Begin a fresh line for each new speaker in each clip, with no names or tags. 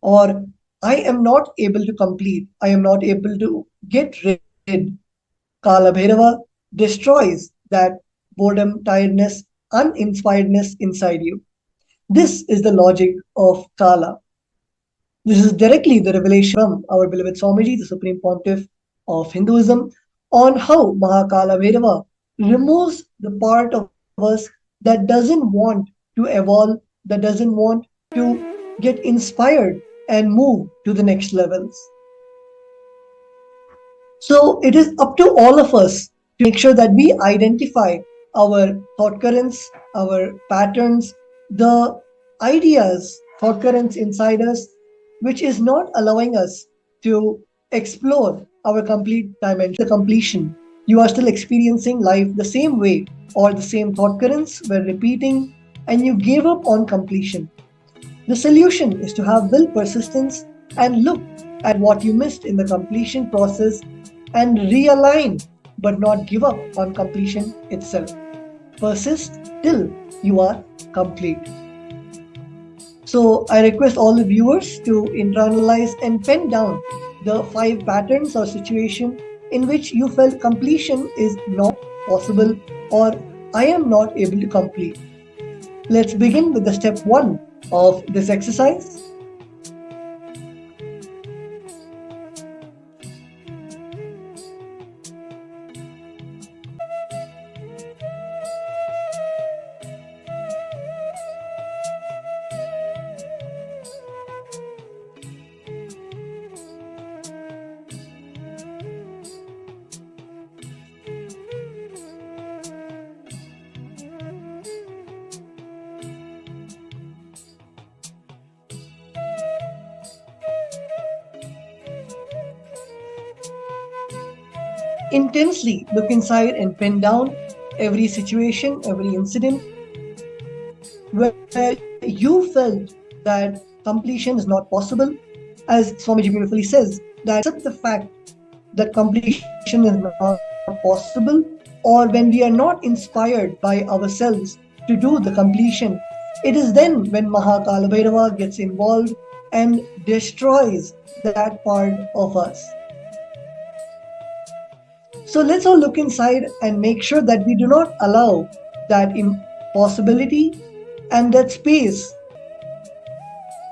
or I am not able to complete, I am not able to get rid. Kala Bhairava destroys that boredom, tiredness, uninspiredness inside you. This is the logic of Kala. This is directly the revelation from our beloved Swamiji, the Supreme Pontiff of Hinduism, on how Mahakala Bhairava removes the part of us that doesn't want to evolve, that doesn't want to get inspired and move to the next levels. So it is up to all of us to make sure that we identify our thought currents, our patterns, the ideas, thought currents inside us, which is not allowing us to explore our complete dimension, the completion. You are still experiencing life the same way, or the same thought currents were repeating, and you gave up on completion. The solution is to have will persistence and look at what you missed in the completion process and realign, but not give up on completion itself. Persist till you are complete. So I request all the viewers to internalize and pen down the 5 patterns or situation in which you felt completion is not possible or I am not able to complete. Let's begin with the step 1 of this exercise. Intensely look inside and pen down every situation, every incident where you felt that completion is not possible. As Swamiji beautifully says, that accept the fact that completion is not possible, or when we are not inspired by ourselves to do the completion, it is then when Mahakala Bhairava gets involved and destroys that part of us. So let's all look inside and make sure that we do not allow that impossibility and that space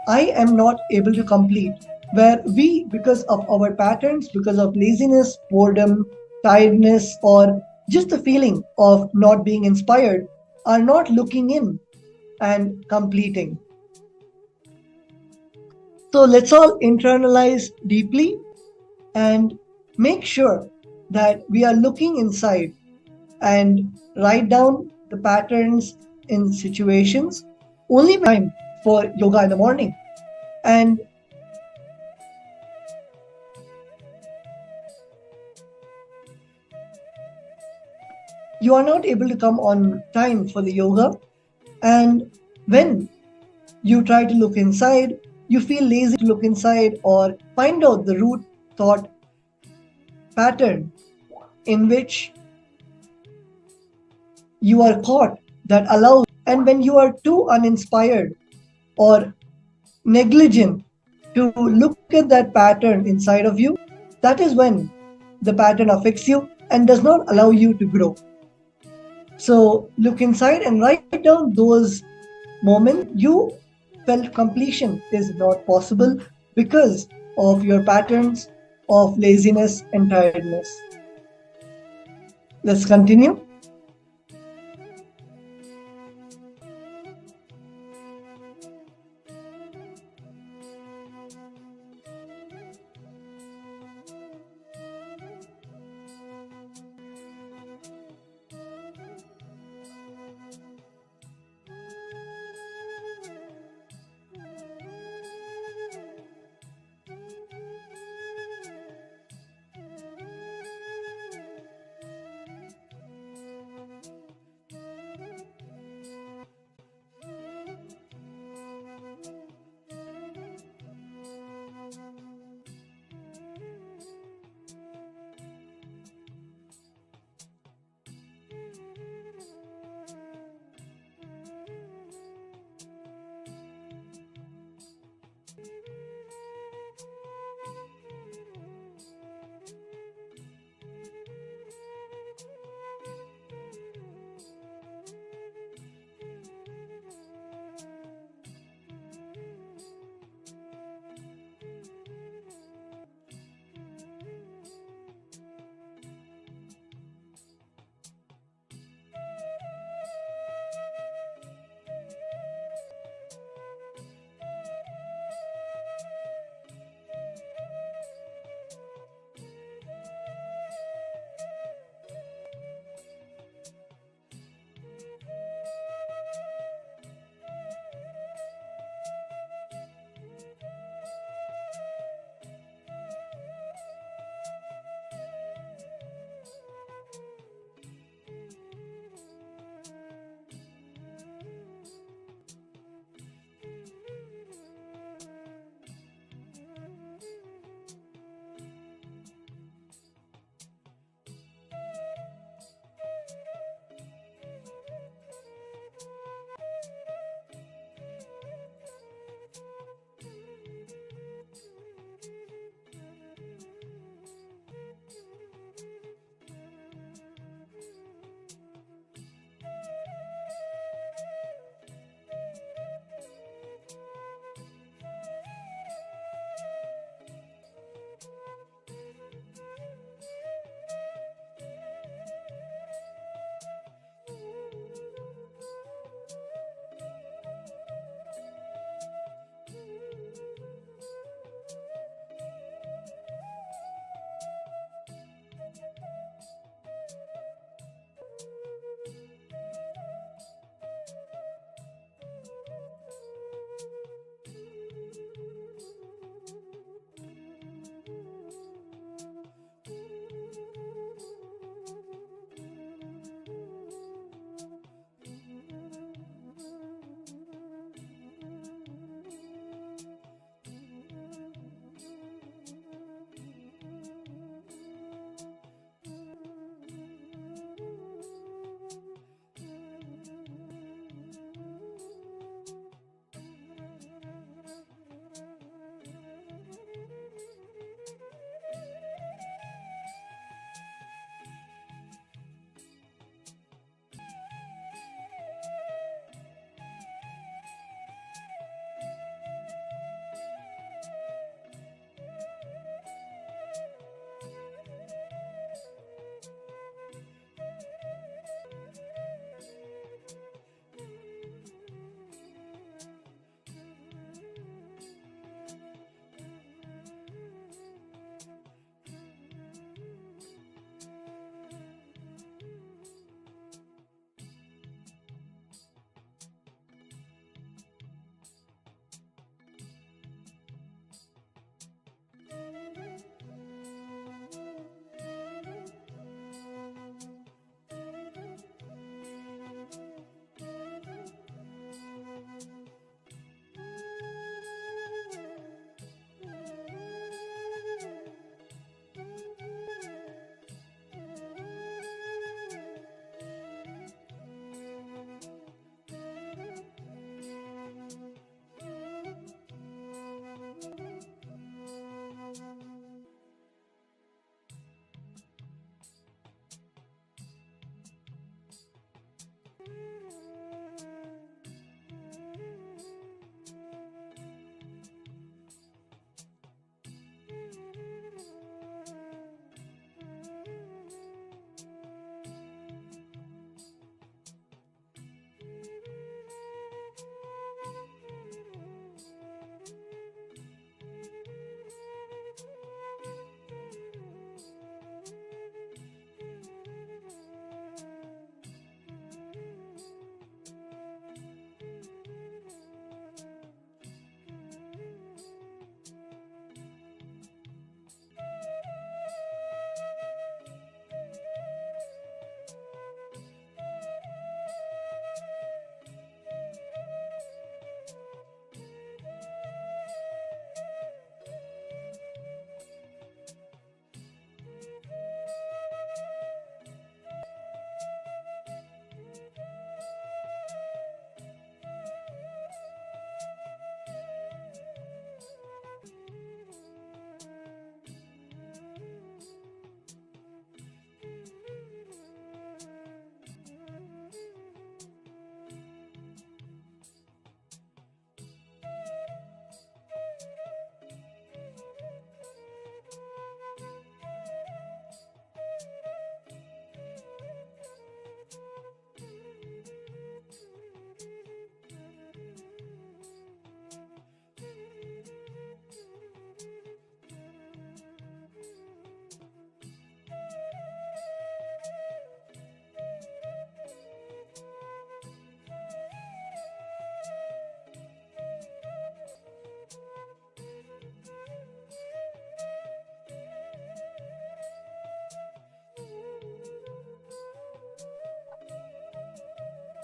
I am not able to complete, where we, because of our patterns, because of laziness, boredom, tiredness, or just the feeling of not being inspired, are not looking in and completing. So let's all internalize deeply and make sure that we are looking inside and write down the patterns in situations. Only time for yoga in the morning. And you are not able to come on time for the yoga. And when you try to look inside, you feel lazy to look inside or find out the root thought pattern in which you are caught that allows. And when you are too uninspired or negligent to look at that pattern inside of you, that is when the pattern affects you and does not allow you to grow. So look inside and write down those moments you felt completion is not possible because of your patterns of laziness and tiredness. Let's continue.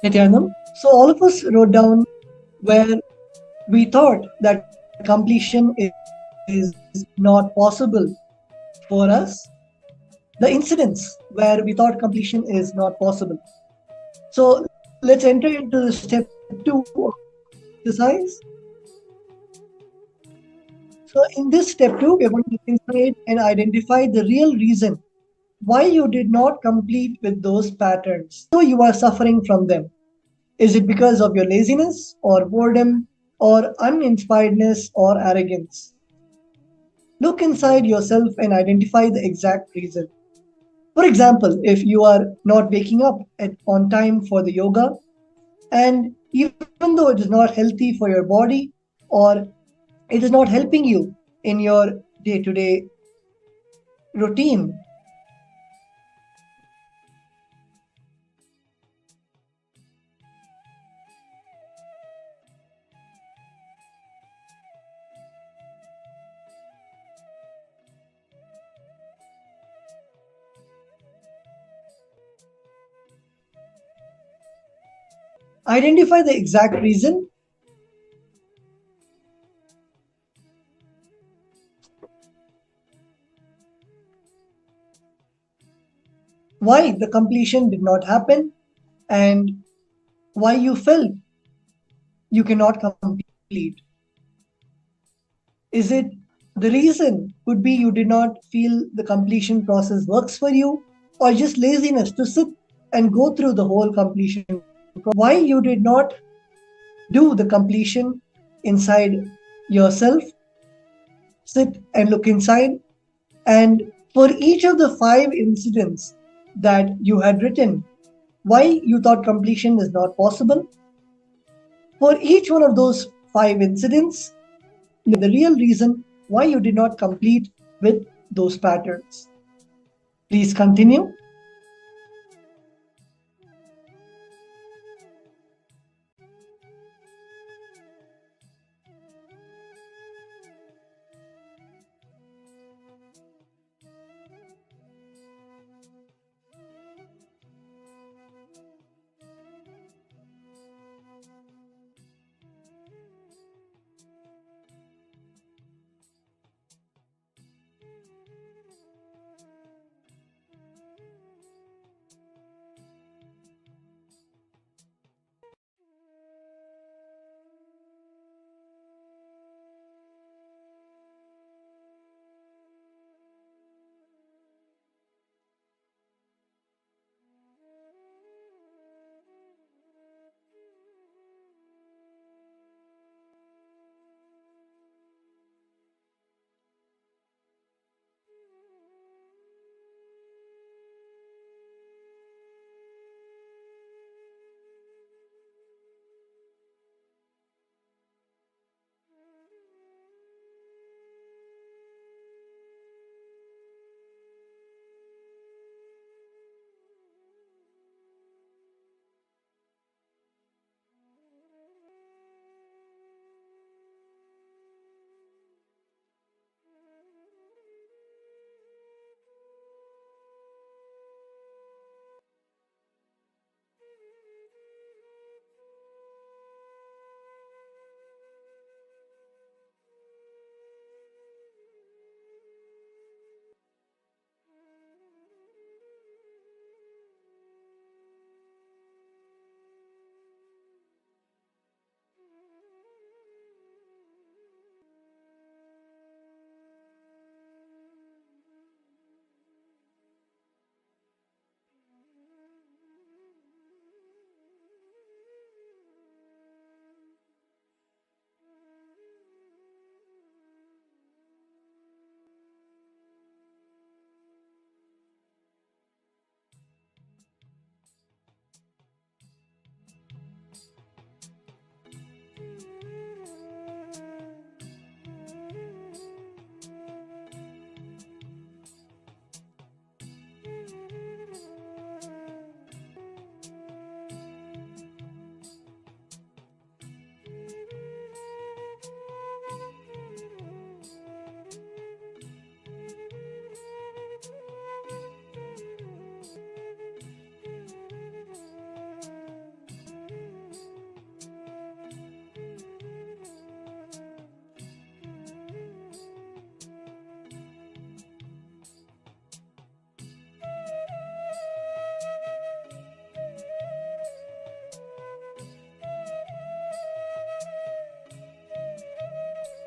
Nityanam. So all of us wrote down where we thought that completion is not possible for us, the incidents where we thought completion is not possible. So let's enter into the step two of exercise. So in this step two, we are going to look inside and identify the real reason why you did not complete with those patterns, even though you are suffering from them. Is it because of your laziness or boredom or uninspiredness or arrogance? Look inside yourself and identify the exact reason. For example, if you are not waking up on time for the yoga, and even though it is not healthy for your body or it is not helping you in your day to day routine, identify the exact reason why the completion did not happen and why you felt you cannot complete. Is it the reason could be you did not feel the completion process works for you, or just laziness to sit and go through the whole completion process? Why you did not do the completion inside yourself, sit and look inside, and for each of the five incidents that you had written, why you thought completion is not possible, for each one of those five incidents, the real reason why you did not complete with those patterns. Please continue.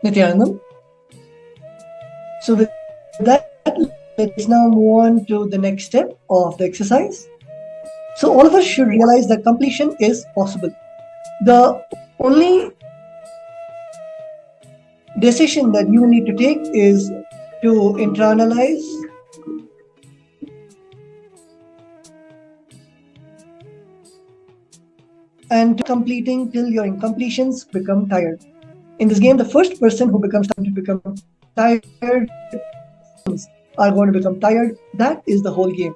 Nithyananda. So with that, let's now move on to the next step of the exercise. So all of us should realize that completion is possible. The only decision that you need to take is to internalize and completing till your incompletions become tired. In this game, the first person who becomes tired are going to become tired. That is the whole game.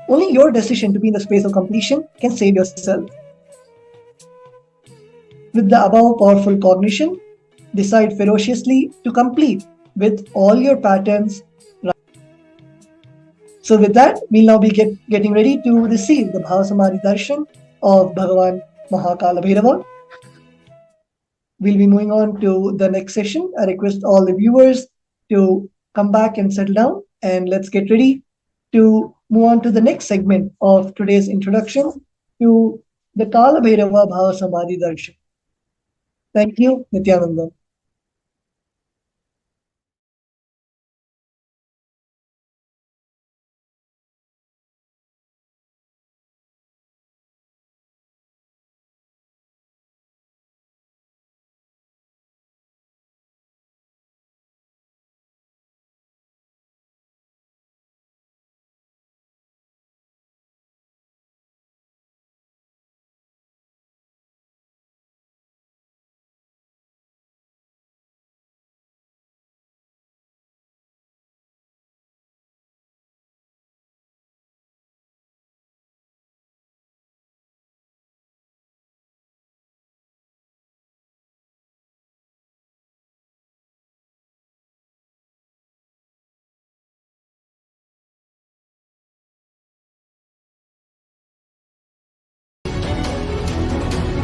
Only your decision to be in the space of completion can save yourself. With the above powerful cognition, decide ferociously to complete with all your patterns. So with that, we'll now be getting ready to receive the Bhava Samadhi Darshan of Bhagavan Bhairava. We'll be moving on to the next session. I request all the viewers to come back and settle down, and let's get ready to move on to the next segment of today's introduction to the Kala Bhairava Bhava Samadhi Darshan. Thank you, Nithyananda.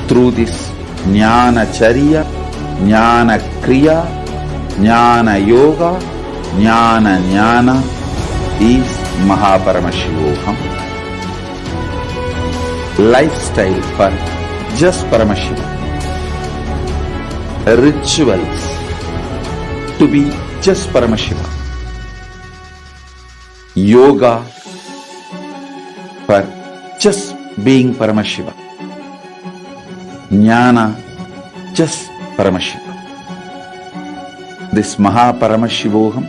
Through this Jnana Charya, Jnana Kriya, Jnana Yoga, Jnana Jnana is Paramashivam. Lifestyle for just Paramashivam. Rituals to be just Paramashivam. Yoga for just being Paramashivam. Jnana, just Paramashivam. This Paramashivoham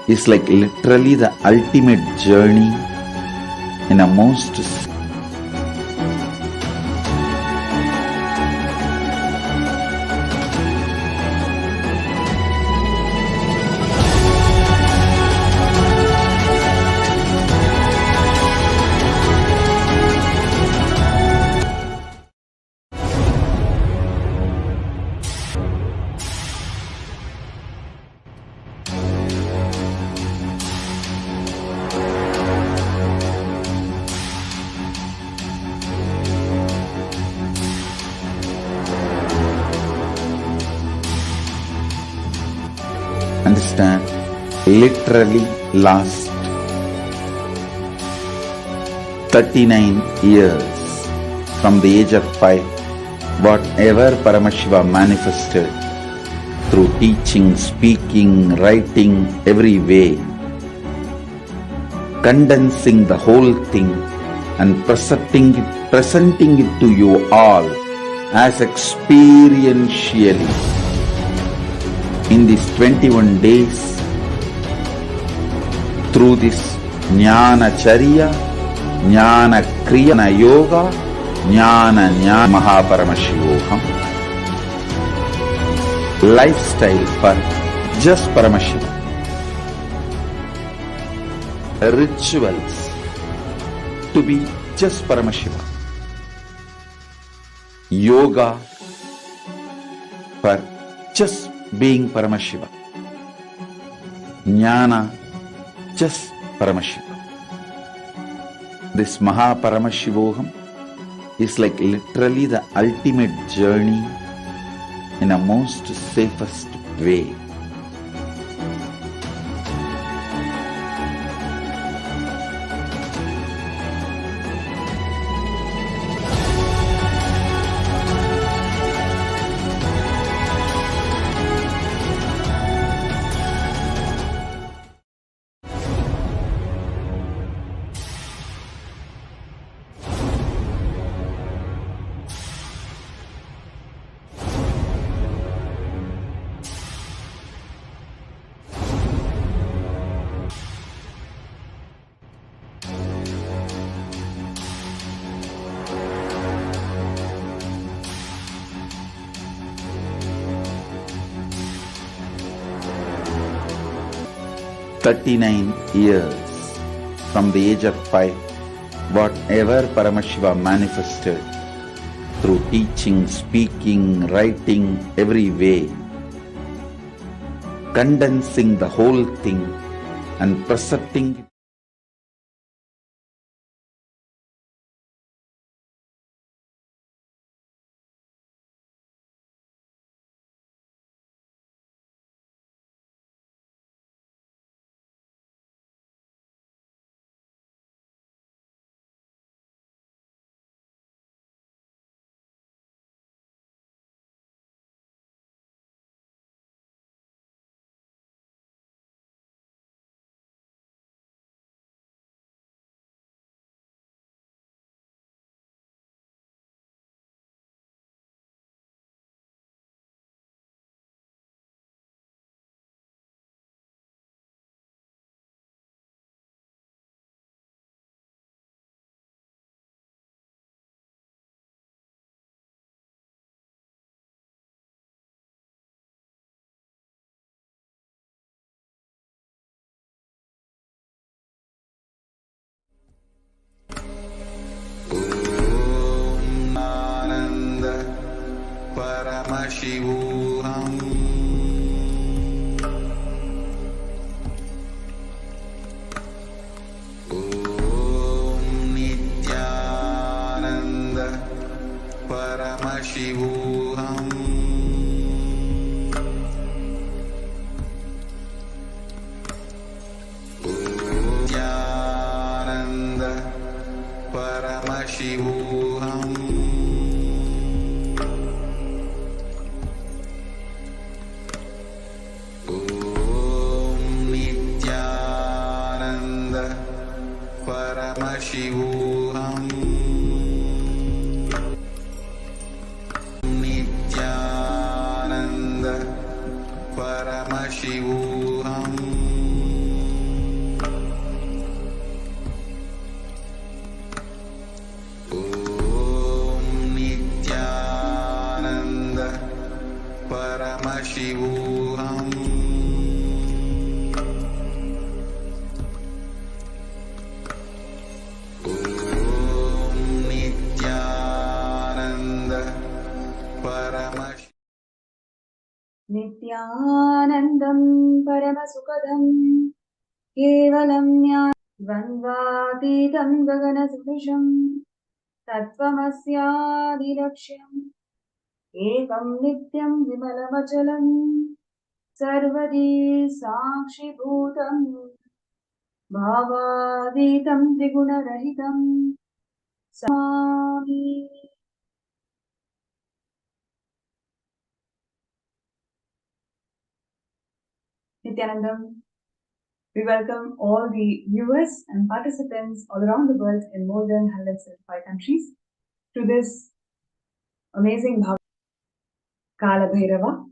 is like literally the ultimate journey in a most understand, literally last 39 years from the age of 5, whatever Paramashiva manifested through teaching, speaking, writing, every way, condensing the whole thing and presenting it to you all as experientially in these 21 days through this Jnana Charya, Jnana Kriya, Jnana Yoga, Jnana Jnana Paramashivam. Lifestyle for just Paramashivam. Rituals to be just Paramashivam. Yoga for just being Paramashivam. Jnana, just Paramashivam. This Paramashivoham is like literally the ultimate journey in a most safest way. 39 years from the age of 5, whatever Paramashiva manifested through teaching, speaking, writing, every way, condensing the whole thing and presenting it. Paramashivam. Om Nithyananda Paramashivam. Nithyananda Paramashivam. Paramashivam. Nithyananda Paramashivam. Om Nithyananda Paramashivam.
Nithyanandam Paramasukadam Kevalam Dvandvatitam Gaganasudhisham Tattvamasyadilaksham Ekam Nityam Vimalamachalam Sarvadi Sakshibhutam Bhavaditam Trigunarahitam Samami. Nithyanandam. We welcome all the viewers and participants all around the world in more than 175 countries to this amazing Bhava Kala Bhairava,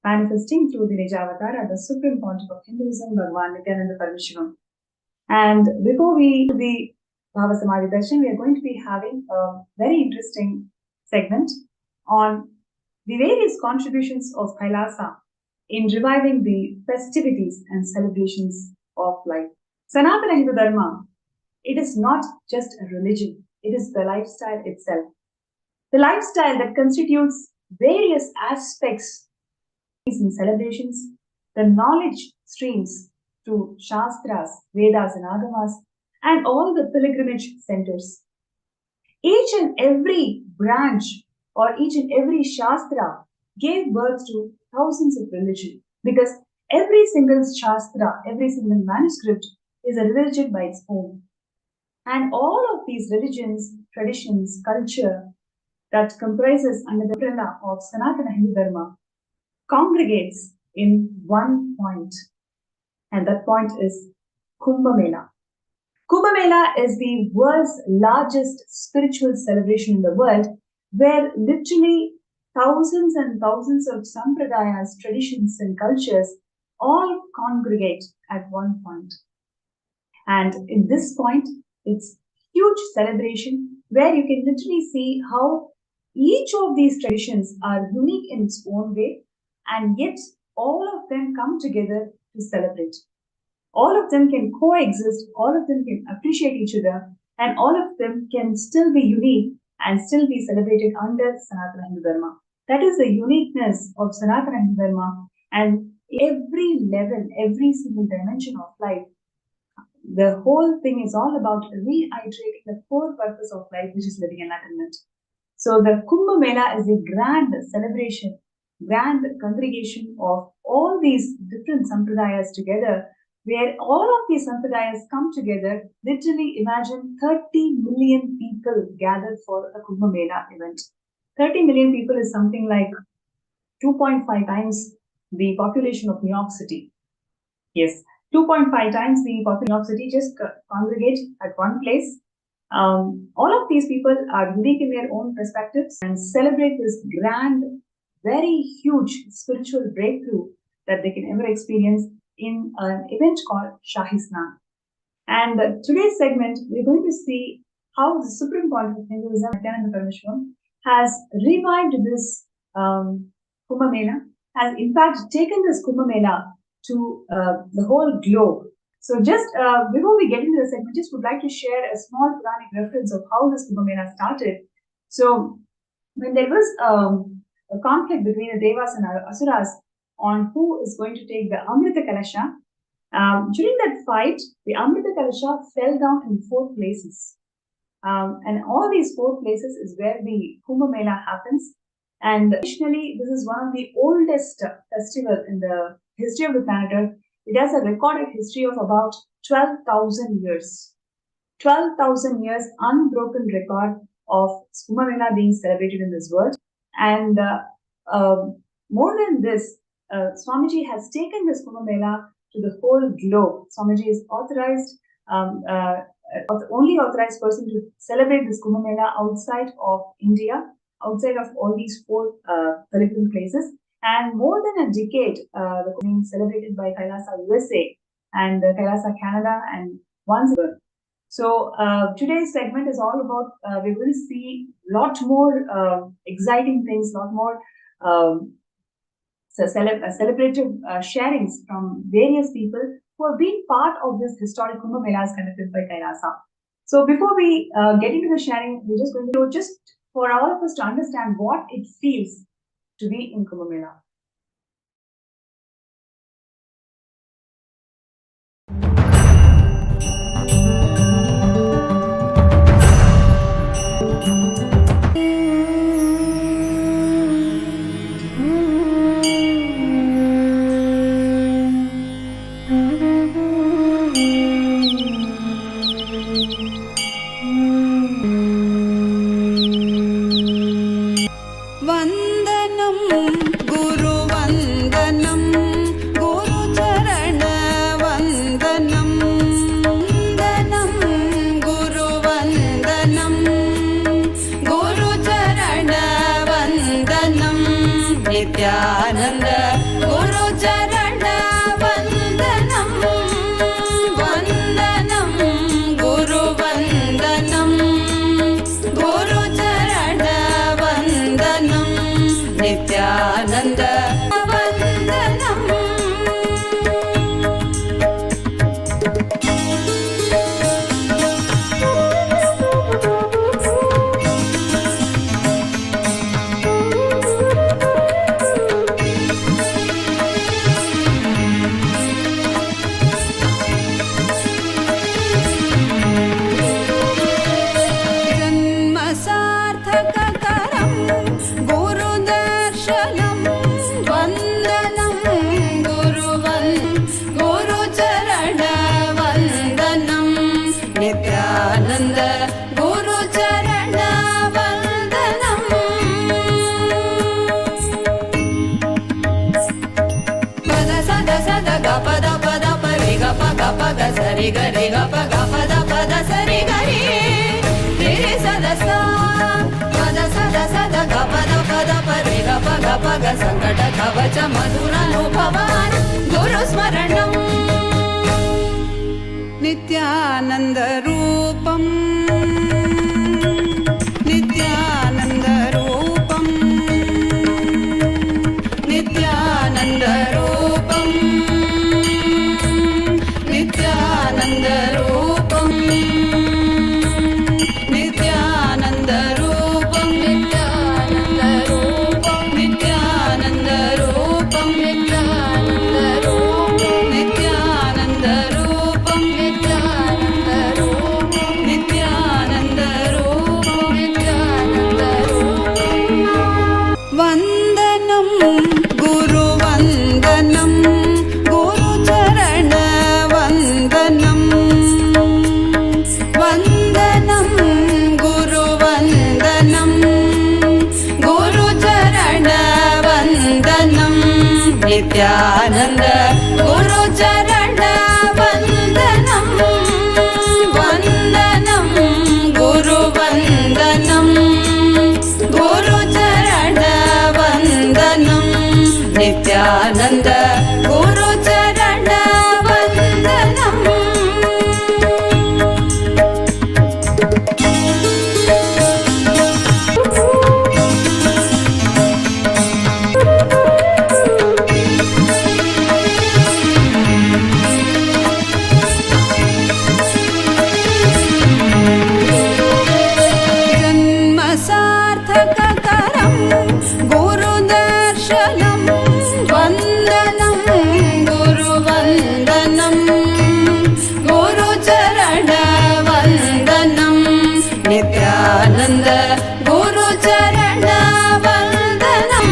manifesting through the Nijavatara, the supreme pontiff of Hinduism, Bhagavan Nithyananda Paramashivam. And before we do the Bhava Samadhi Darshan, we are going to be having a very interesting segment on the various contributions of Kailasa in reviving the festivities and celebrations of life. Sanatana Hindu Dharma, it is not just a religion, it is the lifestyle itself. The lifestyle that constitutes various aspects and celebrations, the knowledge streams to Shastras, Vedas and Agamas, and all the pilgrimage centers. Each and every branch or each and every Shastra gave birth to thousands of religions, because every single Shastra, every single manuscript is a religion by its own. And all of these religions, traditions, culture that comprises under the umbrella of Sanatana Hindu Dharma congregates in one point, and that point is Kumbh Mela. Kumbh Mela is the world's largest spiritual celebration in the world, where literally thousands and thousands of sampradayas, traditions and cultures all congregate at one point. And in this point, it's huge celebration where you can literally see how each of these traditions are unique in its own way, and yet all of them come together to celebrate. all of them can coexist, all of them can appreciate each other, and all of them can still be unique and still be celebrated under Sanatana Hindu Dharma. That is the uniqueness of Sanatana Hindu Dharma, and every level, every single dimension of life, the whole thing is all about reiterating the core purpose of life, which is living enlightenment. So the Kumbh Mela is a grand celebration, grand congregation of all these different sampradayas together, where all of these sampradayas come together. Literally imagine 30 million people gathered for a Kumbh Mela event. 30 million people is something like 2.5 times the population of New York City. Yes, 2.5 times the population of New York City just congregate at one place. All of these people are unique in their own perspectives and celebrate this grand, very huge spiritual breakthrough that they can ever experience in an event called Shahi Snan. And today's segment, we're going to see how the Supreme Point of Hinduism, Nithyananda Paramashivam, has revived this Kumbh Mela, has in fact taken this Kumbh Mela to the whole globe. So just before we get into the segment, just would like to share a small Puranic reference of how this Kumbh Mela started. So when there was a conflict between the Devas and Asuras on who is going to take the Amrita Kalasha, during that fight, the Amrita Kalasha fell down in 4 places. And all these 4 places is where the Kumbh Mela happens. And additionally, this is one of the oldest festivals in the history of the planet Earth. It has a recorded history of about 12,000 years. 12,000 years unbroken record of Kumbh Mela being celebrated in this world. And more than this, Swamiji has taken this Kumbh Mela to the whole globe. Swamiji is authorized, the only authorized person to celebrate this Kumbh Mela outside of India, outside of all these 4 pilgrim places. And more than a decade, the being celebrated by Kailasa USA and Kailasa Canada and once again. So today's segment is all about, we will see a lot more exciting things, a lot more celebrative sharings from various people who have been part of this historic Kumbh Melas conducted by Kailasa. So before we get into the sharing, we're just going to just for all of us to understand what it feels to be in Kumbh Mela.
Nithyananda Guru Charana Vandanam Vandanam Guru Vandanam Guru Charana Vandanam Nithyananda Vandanam. Sari gari ga pa ga pa da pa da sari gari re sa da sa pa da ga pa da pa re ga pa ga sankata kavacha madhura nubhavan guru smaranam Nithyananda Rupam Nithyananda Rupam Nithyananda Rupam Nityanand Gurucharan वन्दनं वन्दनं गुरुवन्दनं Gurucharan वन्दनं Nityanand Gurucharan वन्दनं जन्मसार्थककरं गुरुदर्शनं वन्दनं गुरुवन्दनं Gurucharan वन्दनं Nityanand Gurucharan वन्दनं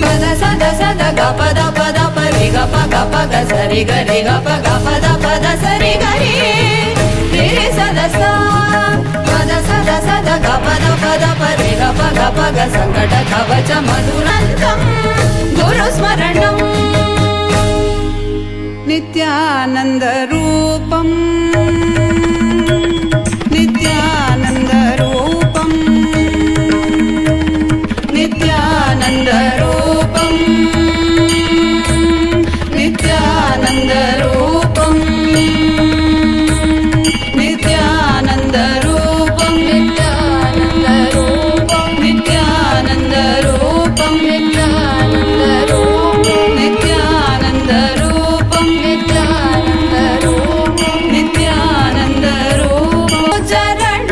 पद सद सद ग पद पद प रे ग प ग स रे ग प ग पद सरि ग रे सद सा पद सद सद ग पद प रे ग प ग संकट कवच मधुरन्तं गुरुस्मरणं नित्यानन्दरूपं नित्यानन्दरूपं नित्यानन्दरूपं नित्यानन्दरूपं नित्यानन्दरूपं नित्यानन्दरूपं नित्यानन्दरूपं नित्यानन्दरूपं नित्यानन्दरूपं नित्यानन्दरूपं चरण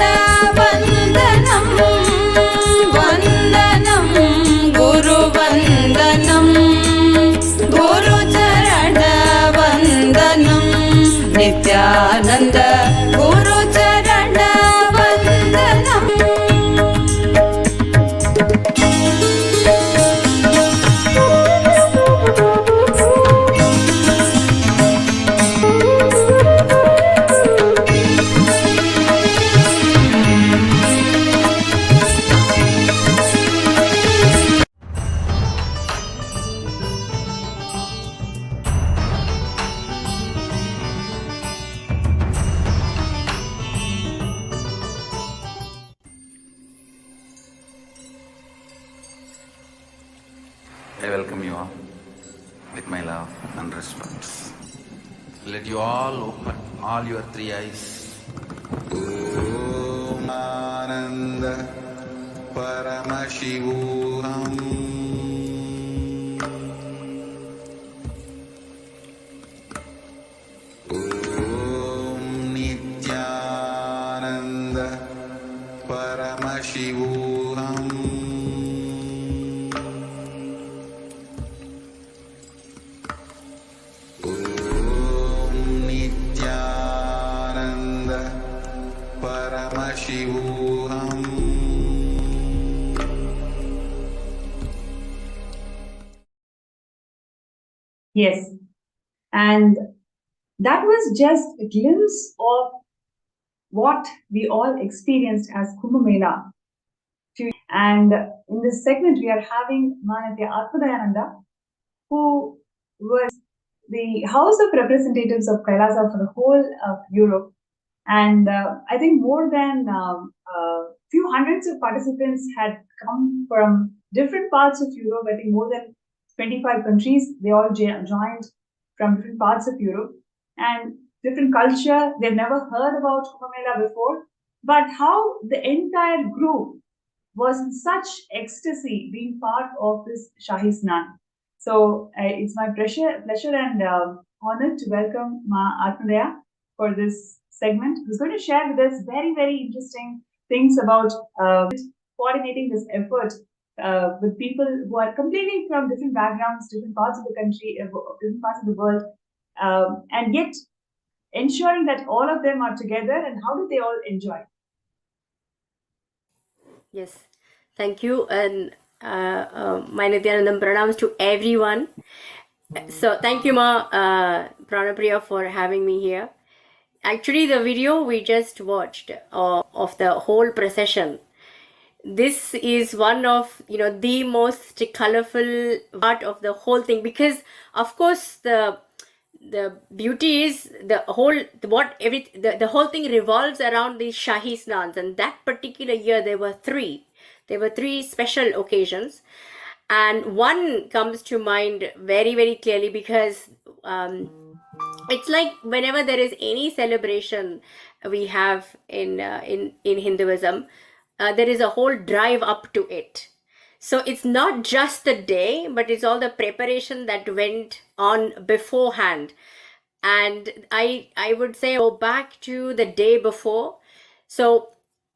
वन्दनं वन्दनं गुरुवन्दनं Gurucharan वन्दनं Nityanand Gurucharan वन्दनं
I welcome you all with my love and respect. Let you all open all your three eyes. Om Ananda Paramashivam. Om Nithyananda Paramashivam. Om Nithyananda Paramashivam.
Yes, and that was just a glimpse of what we all experienced as Kumbh Mela. And in this segment, we are having Mahasadashiva, who was the House of Representatives of Kailasa for the whole of Europe. And I think more than few hundreds of participants had come from different parts of Europe. I think more than 25 countries. They all joined from different parts of Europe and different culture. They've never heard about Kumbh Mela before. But how the entire group was in such ecstasy being part of this Shahi Snan. So it's my pleasure and honor to welcome Ma Atmandaya for this segment, who's going to share with us very, very interesting things about coordinating this effort with people who are completely from different backgrounds, different parts of the country, different parts of the world, and yet ensuring that all of them are together and how do they all enjoy.
Yes, thank you, and my Nithyanandam pranams to everyone. So thank you, Ma Pranapriya, for having me here. Actually, the video we just watched of the whole procession, this is one of the most colorful part of the whole thing, because of course the beauty is the whole thing revolves around these Shahi Snans, and that particular year there were three special occasions, and one comes to mind very, very clearly because it's like whenever there is any celebration we have in Hinduism, there is a whole drive up to it. So it's not just the day, but it's all the preparation that went on beforehand. And I would say go back to the day before. So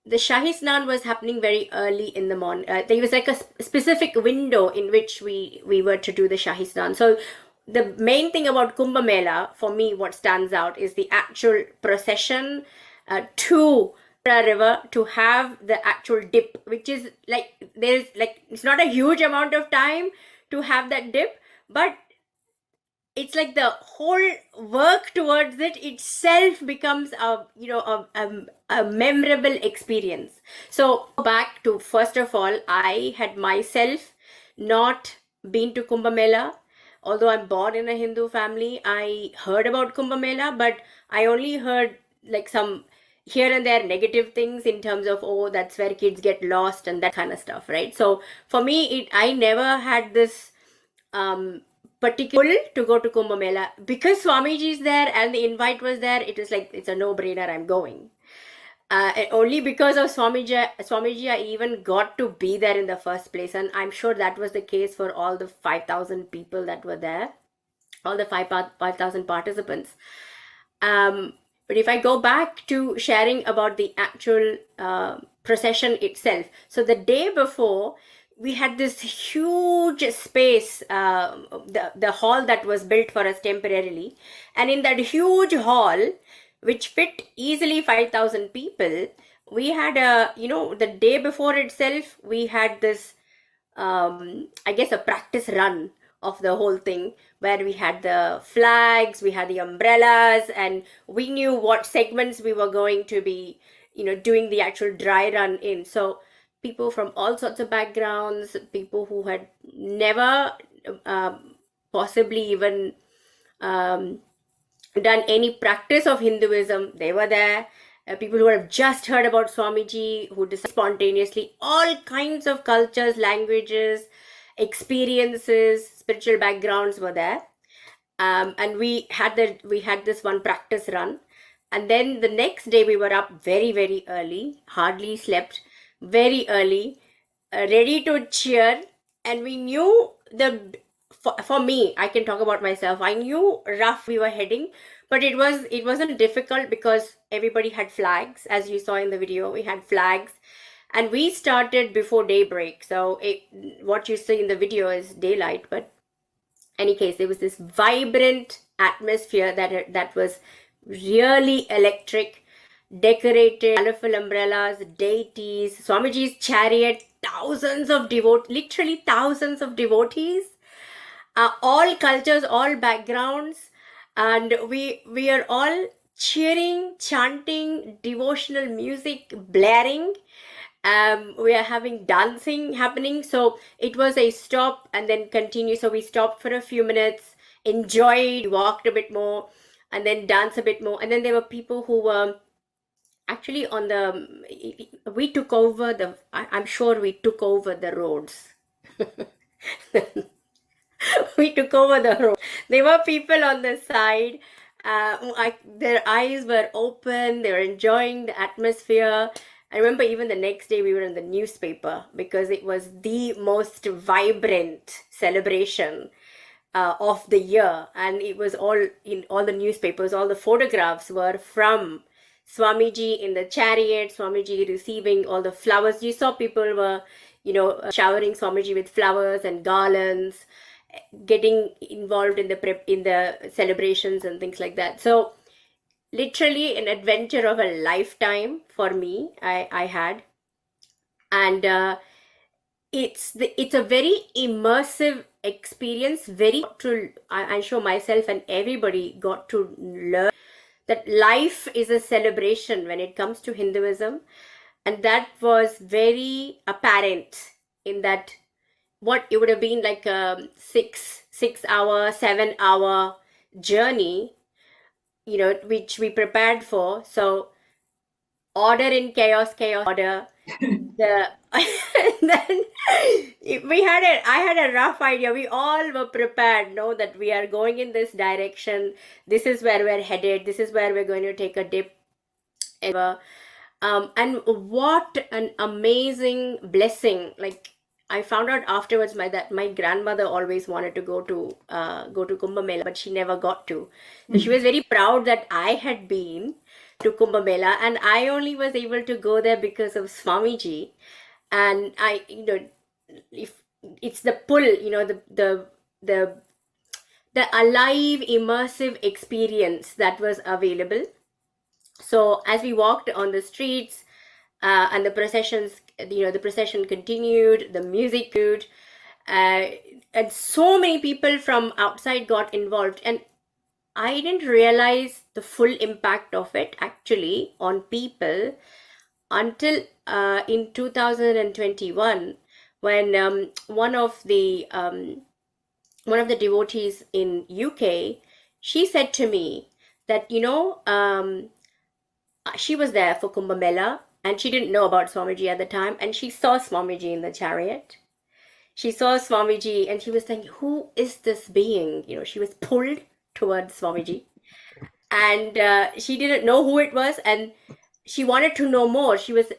the Shahi Snan was happening very early in the morning. There was like a specific window in which we were to do the Shahi Snan. So the main thing about Kumbh Mela, for me, what stands out is the actual procession to a river to have the actual dip, which is like, there's like, it's not a huge amount of time to have that dip, but it's like the whole work towards it itself becomes a memorable experience. So back to, first of all, I had myself not been to Kumbh Mela. Although I'm born in a Hindu family, I heard about Kumbh Mela, but I only heard like some here and there negative things in terms of, oh, that's where kids get lost and that kind of stuff, right? So for me, I never had this particular to go to Kumbh Mela. Because Swamiji is there and the invite was there, it was like, it's a no-brainer, I'm going. And only because of Swamiji, I even got to be there in the first place. And I'm sure that was the case for all the 5,000 people that were there, all the 5,000 participants. But if I go back to sharing about the actual procession itself, so the day before, we had this huge space, the hall that was built for us temporarily. And in that huge hall, which fit easily 5,000 people, we had the day before itself, we had this, I guess, a practice run of the whole thing, where we had the flags, we had the umbrellas, and we knew what segments we were going to be, doing the actual dry run in. So people from all sorts of backgrounds, people who had never possibly even done any practice of Hinduism, they were there. People who have just heard about Swamiji, who decided spontaneously, all kinds of cultures, languages, experiences, spiritual backgrounds were there. And we had this one practice run. And then the next day we were up very, very early, hardly slept, very early, ready to cheer. And we knew for me, I can talk about myself, I knew rough we were heading, but it wasn't difficult because everybody had flags. As you saw in the video, we had flags, and we started before daybreak. So what you see in the video is daylight, but any case, there was this vibrant atmosphere that was really electric, decorated, colorful umbrellas, deities, Swamiji's chariot, literally thousands of devotees, all cultures, all backgrounds, and we are all cheering, chanting, devotional music blaring. We are having dancing happening. So it was a stop and then continue. So we stopped for a few minutes, enjoyed, walked a bit more, and then danced a bit more. And then there were people who were actually we took over I'm sure we took over the roads. We took over the road. There were people on the side. Their eyes were open. They were enjoying the atmosphere. I remember even the next day we were in the newspaper because it was the most vibrant celebration of the year. And it was all in all the newspapers. All the photographs were from Swamiji in the chariot, Swamiji receiving all the flowers. You saw people were, showering Swamiji with flowers and garlands, getting involved in the celebrations and things like that. So literally an adventure of a lifetime for me, I had. And it's a very immersive experience. I'm sure myself and everybody got to learn that life is a celebration when it comes to Hinduism. and that was very apparent in that what it would have been like a 6 hour 7 hour journey, which we prepared for. So order in chaos, chaos order. The then I had a rough idea. We all were prepared, know that we are going in this direction. This is where we're headed. This is where we're going to take a dip. And what an amazing blessing! Like, I found out afterwards that my grandmother always wanted to go to Kumbh Mela, but she never got to. So she was very proud that I had been to Kumbh Mela, and I only was able to go there because of Swamiji. And if it's the pull, the alive, immersive experience that was available. So as we walked on the streets, and the procession continued, the music continued, and so many people from outside got involved, and I didn't realize the full impact of it actually on people until in 2021, when one of the devotees in UK, she said to me that she was there for Kumbh Mela and she didn't know about Swamiji at the time, and she saw Swamiji in the chariot. She saw Swamiji and she was thinking, who is this being? She was pulled towards Swamiji, and she didn't know who it was, and she wanted to know more. She was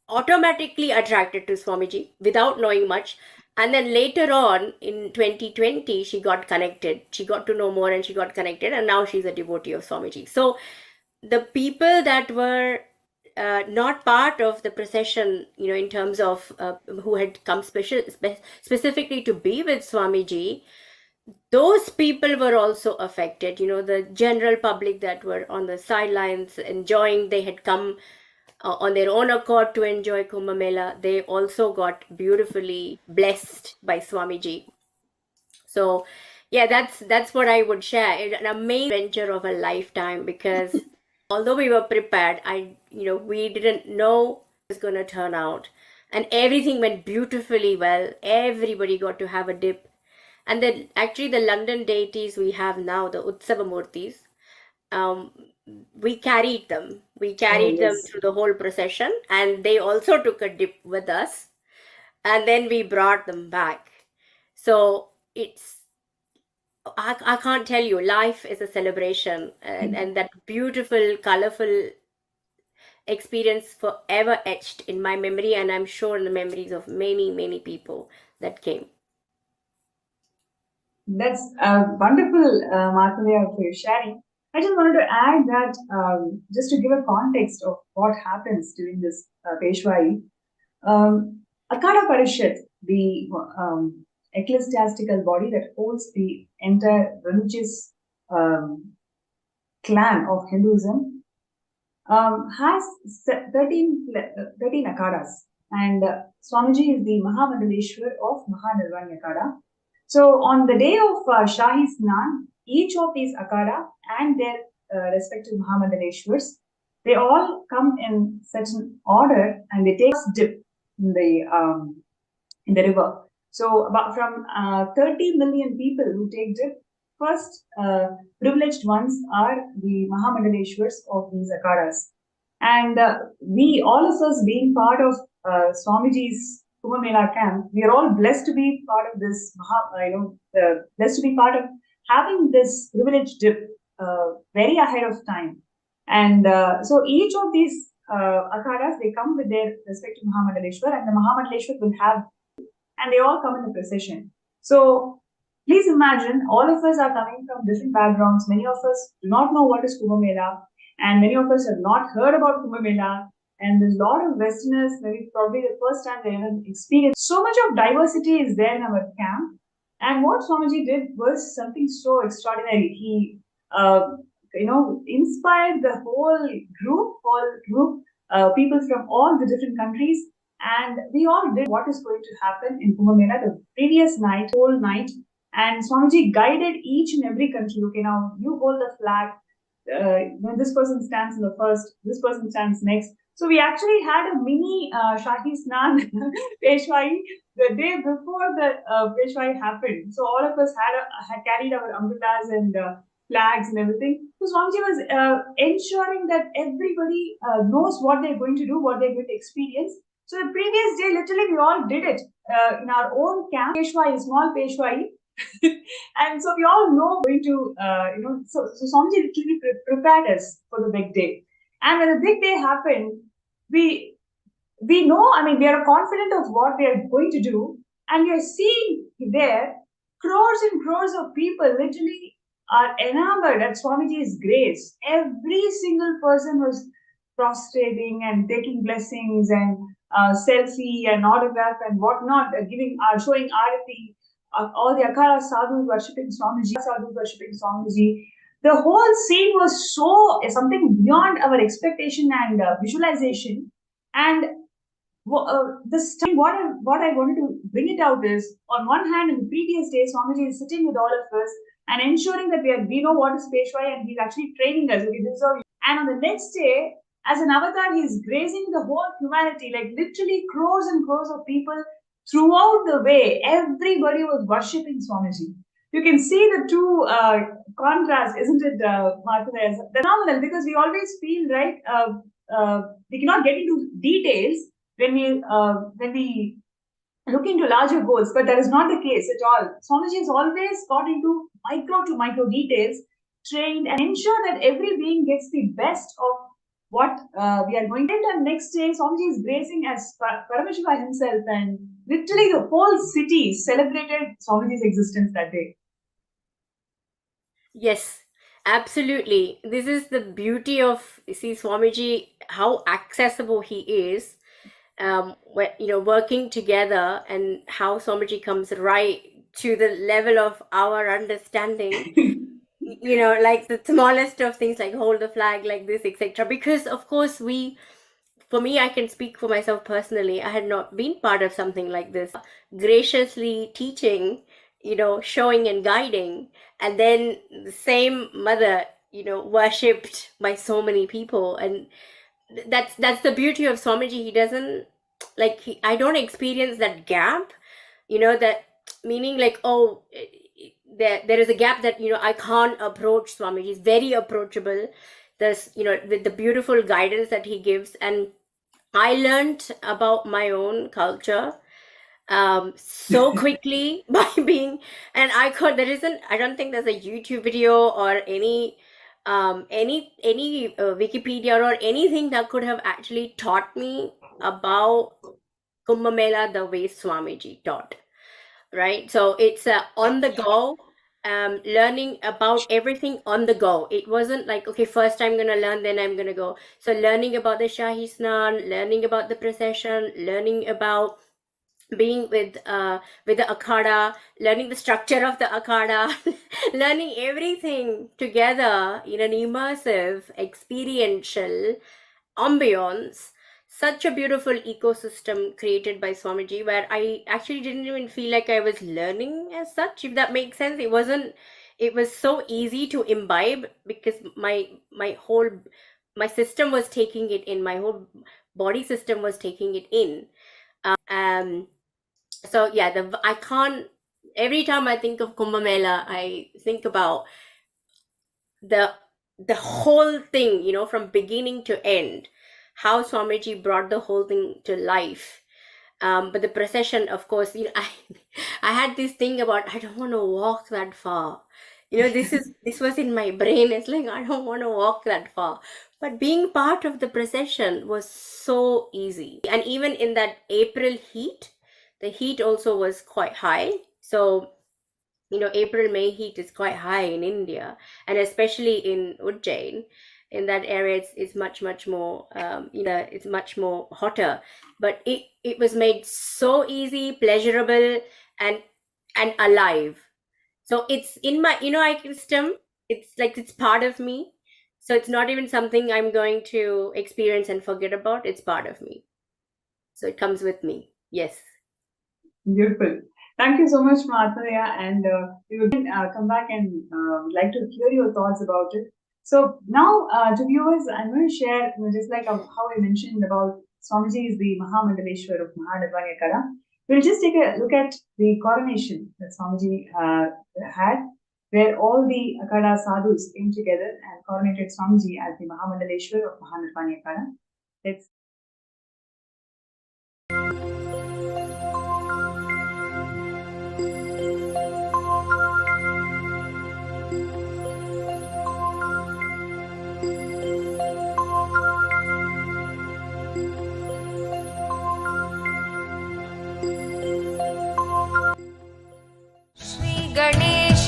automatically attracted to Swamiji without knowing much. And then later on in 2020, she got connected. She got to know more and she got connected, and now she's a devotee of Swamiji. So the people that were not part of the procession, in terms of who had come specifically to be with Swamiji, those people were also affected. The general public that were on the sidelines enjoying, they had come on their own accord to enjoy Kumbh Mela. They also got beautifully blessed by Swamiji. So yeah, that's what I would share. It's an amazing adventure of a lifetime, because although we were prepared, we didn't know it was going to turn out, and everything went beautifully well. Everybody got to have a dip, and then actually the London deities we have now, the Utsava Murthis, we carried them. We carried them through the whole procession, and they also took a dip with us, and then we brought them back. So I can't tell you, life is a celebration, and that beautiful, colorful experience forever etched in my memory, and I'm sure in the memories of many, many people that came.
That's wonderful, Marthalia, for your sharing. I just wanted to add that just to give a context of what happens during this Peshwai, Akhada Parishad, the ecclesiastical body that holds the entire religious clan of Hinduism, has 13 Akhadas, and Swamiji is the Mahamandaleshwar of Mahanirvani Akhada. So on the day of Shahi Snan, each of these Akhada and their respective Mahamandaleshwars, they all come in such an order and they take a dip in the river. So about from 30 million people who take dip, first privileged ones are the Mahamandaleshwars of these Akhadas. And we, all of us being part of Swamiji's Kumbh Mela camp, we are all blessed to be part of this, blessed to be part of having this privileged dip very ahead of time. And so each of these Akhadas, they come with their respective Mahamandaleshwar, and the Mahamandaleshwar will have, and they all come in the procession. So please imagine, all of us are coming from different backgrounds. Many of us do not know what is Kumbh Mela, and many of us have not heard about Kumbh Mela. And there's a lot of Westerners, maybe probably the first time they ever experienced. So much of diversity is there in our camp. And what Swamiji did was something so extraordinary. He, inspired the whole group, people from all the different countries. And we all did what is going to happen in Kumbh Mela the previous night, whole night. And Swamiji guided each and every country. Okay, now you hold the flag. When this person stands in the first, this person stands next. So we actually had a mini Shahi Snan Peshwai the day before the Peshwai happened. So all of us had carried our umbrellas and flags and everything. So Swamiji was ensuring that everybody knows what they're going to do, what they're going to experience. So the previous day, literally, we all did it in our own camp, Peshwai, small Peshwai. And so we all know going to, so Swamiji literally prepared us for the big day. And when the big day happened, we know, I mean, we are confident of what we are going to do, and we are seeing there crores and crores of people literally are enamored at Swamiji's grace. Every single person was prostrating and taking blessings and selfie and autograph and whatnot, showing arati. All the Akara sadhus worshipping Swamiji. The whole scene was so something beyond our expectation and visualization. And this time, what I wanted to bring it out is, on one hand, in the previous day, Swamiji is sitting with all of us and ensuring that we know what is Peshwai, and he's actually training us. Okay, this is how. And on the next day, as an avatar, he's grazing the whole humanity, like literally crores and crores of people throughout the way. Everybody was worshipping Swamiji. You can see the two contrast, isn't it, Martha? That's phenomenal, because we always feel, right, we cannot get into details when we look into larger goals, but that is not the case at all. Swamiji has always got into micro to micro details, trained, and ensure that every being gets the best of what we are going to. And next day, Swamiji is gracing as Paramashiva himself, and literally the whole city celebrated Swamiji's existence that day.
Yes, absolutely. This is the beauty of, you see, Swamiji, how accessible he is. Working together, and how Swamiji comes right to the level of our understanding. Like the smallest of things, like hold the flag like this, etc. Because of course, for me, I can speak for myself personally. I had not been part of something like this. Graciously teaching, showing and guiding, and then the same mother, worshipped by so many people. And that's the beauty of Swamiji. He doesn't, I don't experience that gap, that meaning, like, oh, there is a gap that, I can't approach Swamiji. He's very approachable. There's, with the beautiful guidance that he gives. And I learned about my own culture so quickly by being, and I don't think there's a YouTube video or any Wikipedia or anything that could have actually taught me about Kumbh Mela the way Swamiji taught, right? So it's on the go, learning about everything on the go. It wasn't like, okay, first I'm gonna learn, then I'm gonna go. So learning about the Shahi Snan, learning about the procession, learning about being with the akhada, learning the structure of the akhada, learning everything together in an immersive, experiential ambience. Such a beautiful ecosystem created by Swamiji, where I actually didn't even feel like I was learning as such, if that makes sense. It was so easy to imbibe, because my system was taking it in, my whole body system was taking it in. So yeah, I can't, every time I think of Kumbh Mela, I think about the whole thing, from beginning to end, how Swamiji brought the whole thing to life. But the procession, of course, I had this thing about, I don't want to walk that far. This was in my brain. It's like, I don't want to walk that far. But being part of the procession was so easy. And even in that April heat, the heat also was quite high. So, April, May heat is quite high in India, and especially in Ujjain. In that area, it's much more, it's much more hotter. But it was made so easy, pleasurable, and alive. So it's in my, ecosystem. It's like, it's part of me. So it's not even something I'm going to experience and forget about. It's part of me. So it comes with me. Yes.
Beautiful. Thank you so much, Mahasadashiva, and we will come back and would like to hear your thoughts about it. So now to viewers, I'm going to share, just like how I mentioned about Swamiji is the Mahamandaleshwar of Mahanirvana Kala. We'll just take a look at the coronation that Swamiji had, where all the Akada sadhus came together and coronated Swamiji as the Mahamandaleshwar of Mahanirvana Kala. Let's
Ganesh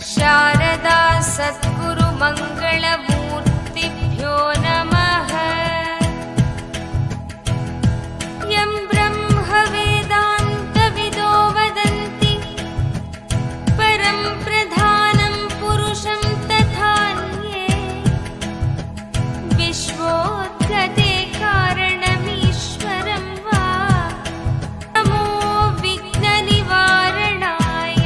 Sharda सद्गुरु मङ्गलमूर्तिभ्यो नमः। यं ब्रह्म वेदान्तविदो वदन्ति परं प्रधानं पुरुषं तथान्ये विश्वोत्पत्ते कारणमीश्वरं वा नमो विघ्ननिवारणाय।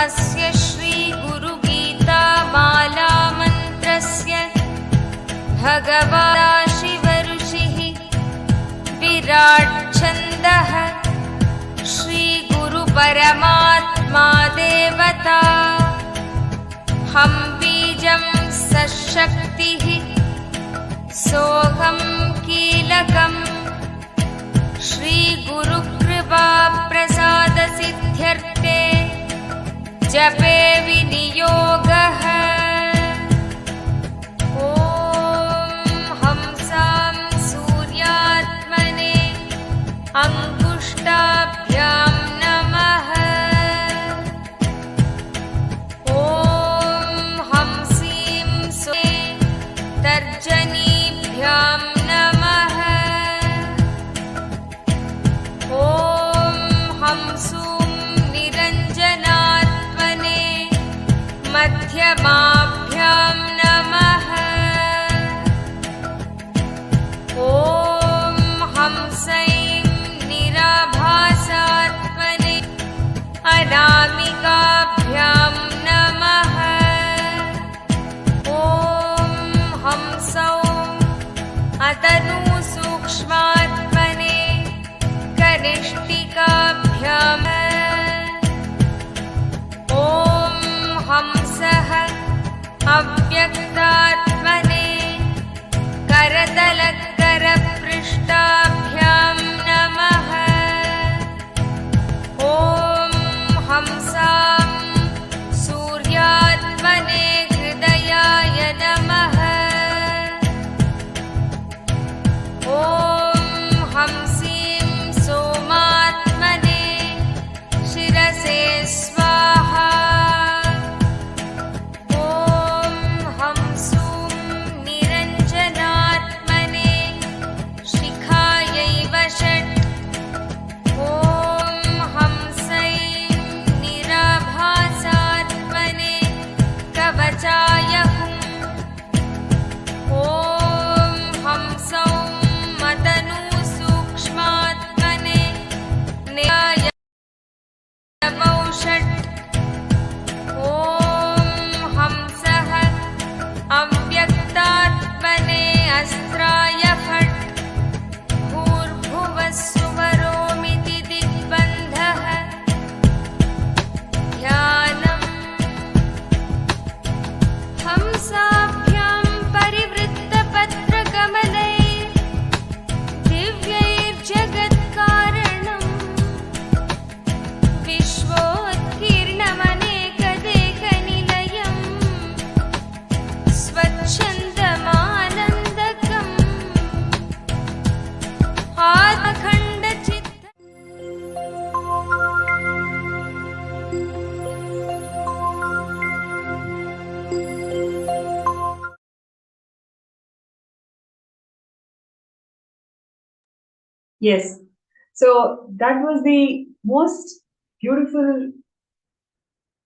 स्य श्रीगुरुगीतामालामन्त्रस्य भगवाशिवऋषिः विराट्छन्दः श्रीगुरुपरमात्मा देवता हं बीजं सशक्तिः सोऽहं कीलकम् श्रीगुरुकृपाप्रसादसिद्ध्यर्थे जपे विनियोगः। ॐ हंसां सूर्यात्मने अङ्गुष्ठाभ्यां नमः। ॐ हंसीं तर्जनीभ्यां नमः। ॐ हंसूं निरञ्जनात्मने मध्यमाभ्यां नमः। ॐ हंसैं निराभासात्मने अनामिकाभ्यां नमः। ॐ हंसौं अतनुसूक्ष्मात्मने कनिष्ठिकाभ्यां। ॐ हंसः अव्यक्तात्मने करतलकरपृष्ठाभ्यां नमः। ॐ हंसां सूर्यात्मने हृदयाय नमः। ॐ हंसीं सोमात्मने शिरसे स्वाहा। ॐ हंसूं निरञ्जनात्मने शिखायै वषट्। ॐ हंसैं निराभासात्मने कवचाय हुम्। ॐ हंसौं मदनुसूक्ष्मात्मने न्याय वौषट्। ॐ हंसः अव्यक्तात्मने अस्त्राय फट्। भूर्भुवः सुवरोमिति दिग्बन्धः। ध्यानम् हंसाभ्यां परिवृत्तपत्रकमलैः दिव्यैर्जगत्कारणम् विश्वोत्कीर्णमनेकदेहनिलयम् स्वच्छन्दमानन्दकम् आत्मखण्डचित्त।
Yes. So that was the most beautiful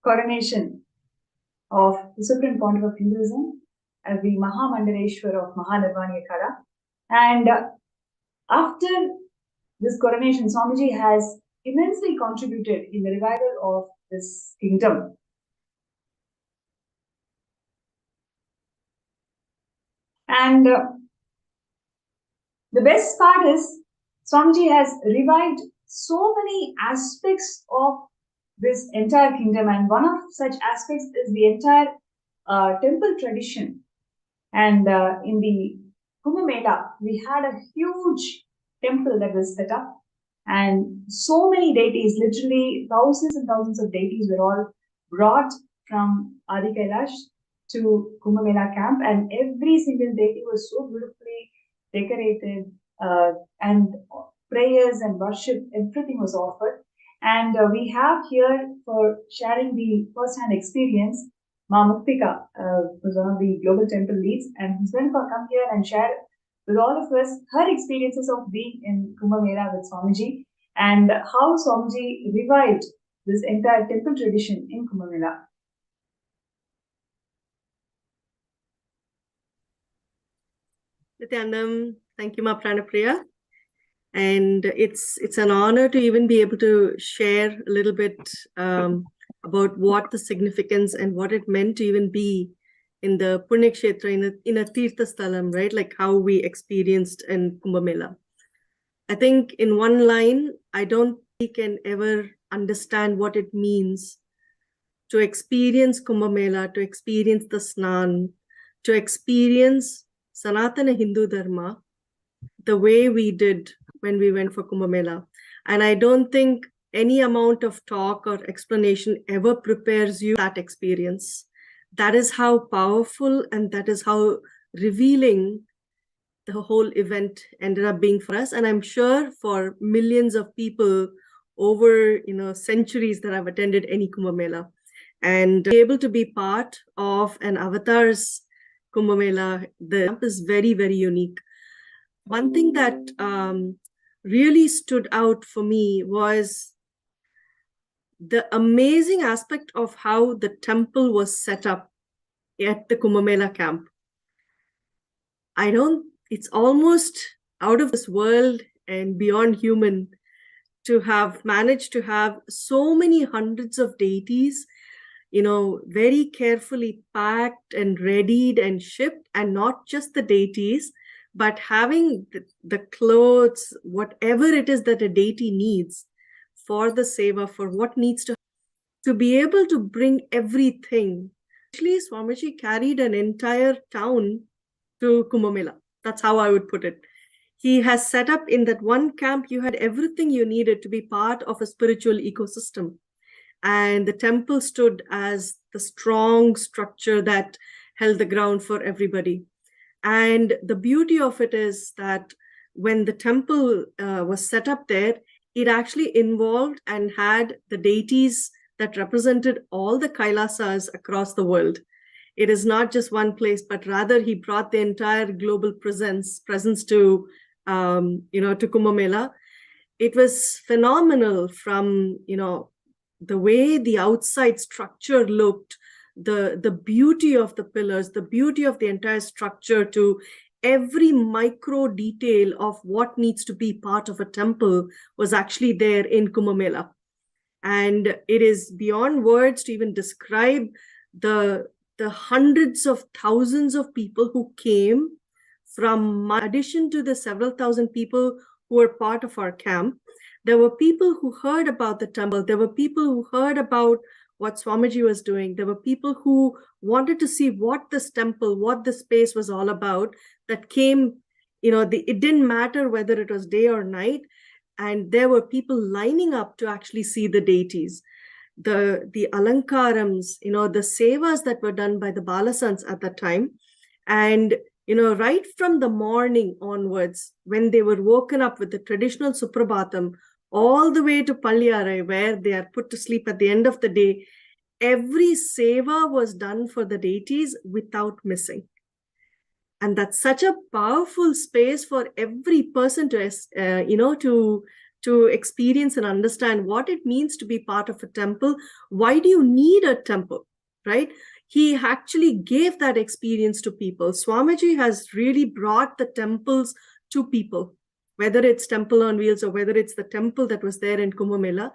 coronation of the Supreme Pontiff of Hinduism as the Mahamandaleshwar of Mahanirvana Kala. And after this coronation, Swamiji has immensely contributed in the revival of this kingdom. And the best part is Swamiji has revived so many aspects of this entire kingdom, and one of such aspects is the entire temple tradition. And in the Kumbh Mela, we had a huge temple that was set up, and so many deities, literally thousands and thousands of deities, were all brought from Adi Kailash to Kumbh Mela camp, and every single deity was so beautifully decorated, and prayers and worship, everything was offered. And we have here, for sharing the first-hand experience, Ma Muktika, who's one of the global temple leads, and who's going to come here and share with all of us her experiences of being in Kumbh Mela with Swamiji, and how Swamiji revived this entire temple tradition in Kumbh Mela.
Nithyananda, thank you, Ma Pranapriya. And it's an honor to even be able to share a little bit about what the significance and what it meant to even be in the Punya Kshetra, in a Tirtha Sthalam, right? Like how we experienced in Kumbh Mela. I think in one line, I don't think we can ever understand what it means to experience Kumbh Mela, to experience the Snan, to experience Sanatana Hindu Dharma the way we did when we went for Kumbh Mela. And I don't think any amount of talk or explanation ever prepares you for that experience. That is how powerful and that is how revealing the whole event ended up being for us. And I'm sure for millions of people over centuries that have attended any Kumbh Mela. And be able to be part of an avatar's Kumbh Mela, the camp is very, very unique. One thing that really stood out for me was the amazing aspect of how the temple was set up at the Kumbh Mela camp. It's almost out of this world and beyond human to have managed to have so many hundreds of deities, very carefully packed and readied and shipped, and not just the deities, but having the clothes, whatever it is that a deity needs for the seva, for what needs to be able to bring everything. Actually, Swamiji carried an entire town to Kumbh Mela. That's how I would put it. He has set up in that one camp, you had everything you needed to be part of a spiritual ecosystem. And the temple stood as the strong structure that held the ground for everybody. And the beauty of it is that when the temple was set up there, it actually involved and had the deities that represented all the Kailasas across the world. It is not just one place, but rather he brought the entire global presence to Kumbh Mela. It was phenomenal from, the way the outside structure looked, the beauty of the pillars, the beauty of the entire structure, to every micro detail of what needs to be part of a temple was actually there in Kumbh Mela. And it is beyond words to even describe the hundreds of thousands of people who came from, in addition to the several thousand people who were part of our camp. There were people who heard about the temple. There were people who heard about what Swamiji was doing. There were people who wanted to see what this temple, what this space was all about, that came, it didn't matter whether it was day or night. And there were people lining up to actually see the deities. The alankarams, the sevas that were done by the Balasans at that time. And, right from the morning onwards, when they were woken up with the traditional Suprabhatam, all the way to Palyarai, where they are put to sleep at the end of the day, every seva was done for the deities without missing. And that's such a powerful space for every person to experience and understand what it means to be part of a temple. Why do you need a temple, right? He actually gave that experience to people. Swamiji has really brought the temples to people, whether it's Temple on Wheels or whether it's the temple that was there in Kumbh Mela.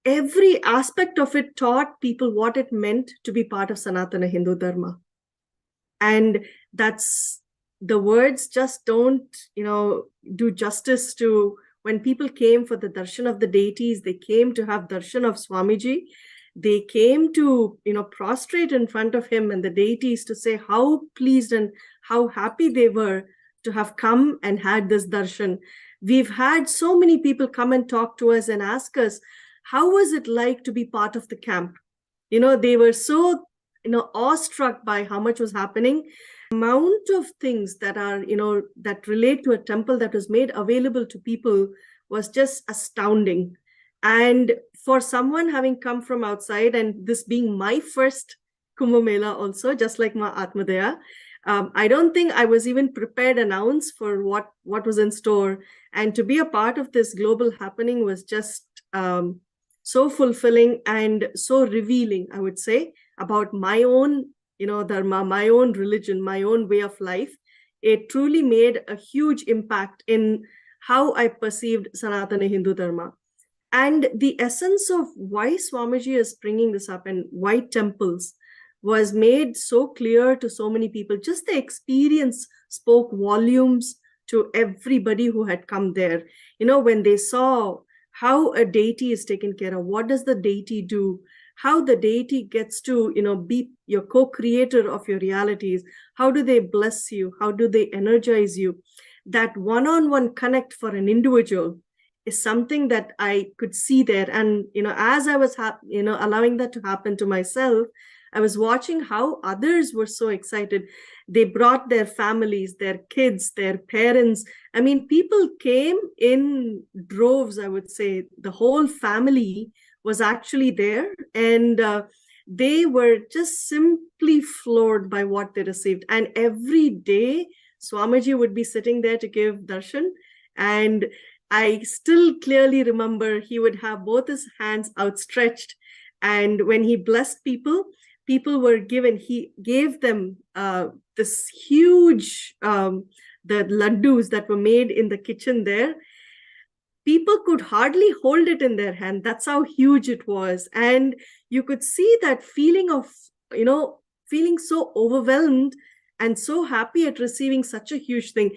Every aspect of it taught people what it meant to be part of Sanatana Hindu Dharma. And that's, the words just don't, do justice to when people came for the darshan of the deities. They came to have darshan of Swamiji. They came to, prostrate in front of him and the deities to say how pleased and how happy they were to have come and had this darshan. We've had so many people come and talk to us and ask us, how was it like to be part of the camp? They were so, awestruck by how much was happening. Amount of things that are, that relate to a temple that was made available to people was just astounding. And for someone having come from outside, and this being my first Kumbh Mela also, just like my Atmadaya, I don't think I was even prepared an ounce for what was in store. And to be a part of this global happening was just so fulfilling and so revealing, I would say, about my own, dharma, my own religion, my own way of life. It truly made a huge impact in how I perceived Sanatana Hindu Dharma. And the essence of why Swamiji is bringing this up and why temples was made so clear to so many people. Just the experience spoke volumes to everybody who had come there. When they saw how a deity is taken care of, what does the deity do, how the deity gets to, be your co-creator of your realities, how do they bless you, how do they energize you. That one-on-one connect for an individual is something that I could see there. And, as I was, allowing that to happen to myself, I was watching how others were so excited. They brought their families, their kids, their parents. I mean, people came in droves, I would say. The whole family was actually there. And they were just simply floored by what they received. And every day, Swamiji would be sitting there to give darshan. And I still clearly remember he would have both his hands outstretched. And when he blessed people, people were given, he gave them this huge, the laddus that were made in the kitchen there. People could hardly hold it in their hand. That's how huge it was. And you could see that feeling of, feeling so overwhelmed and so happy at receiving such a huge thing.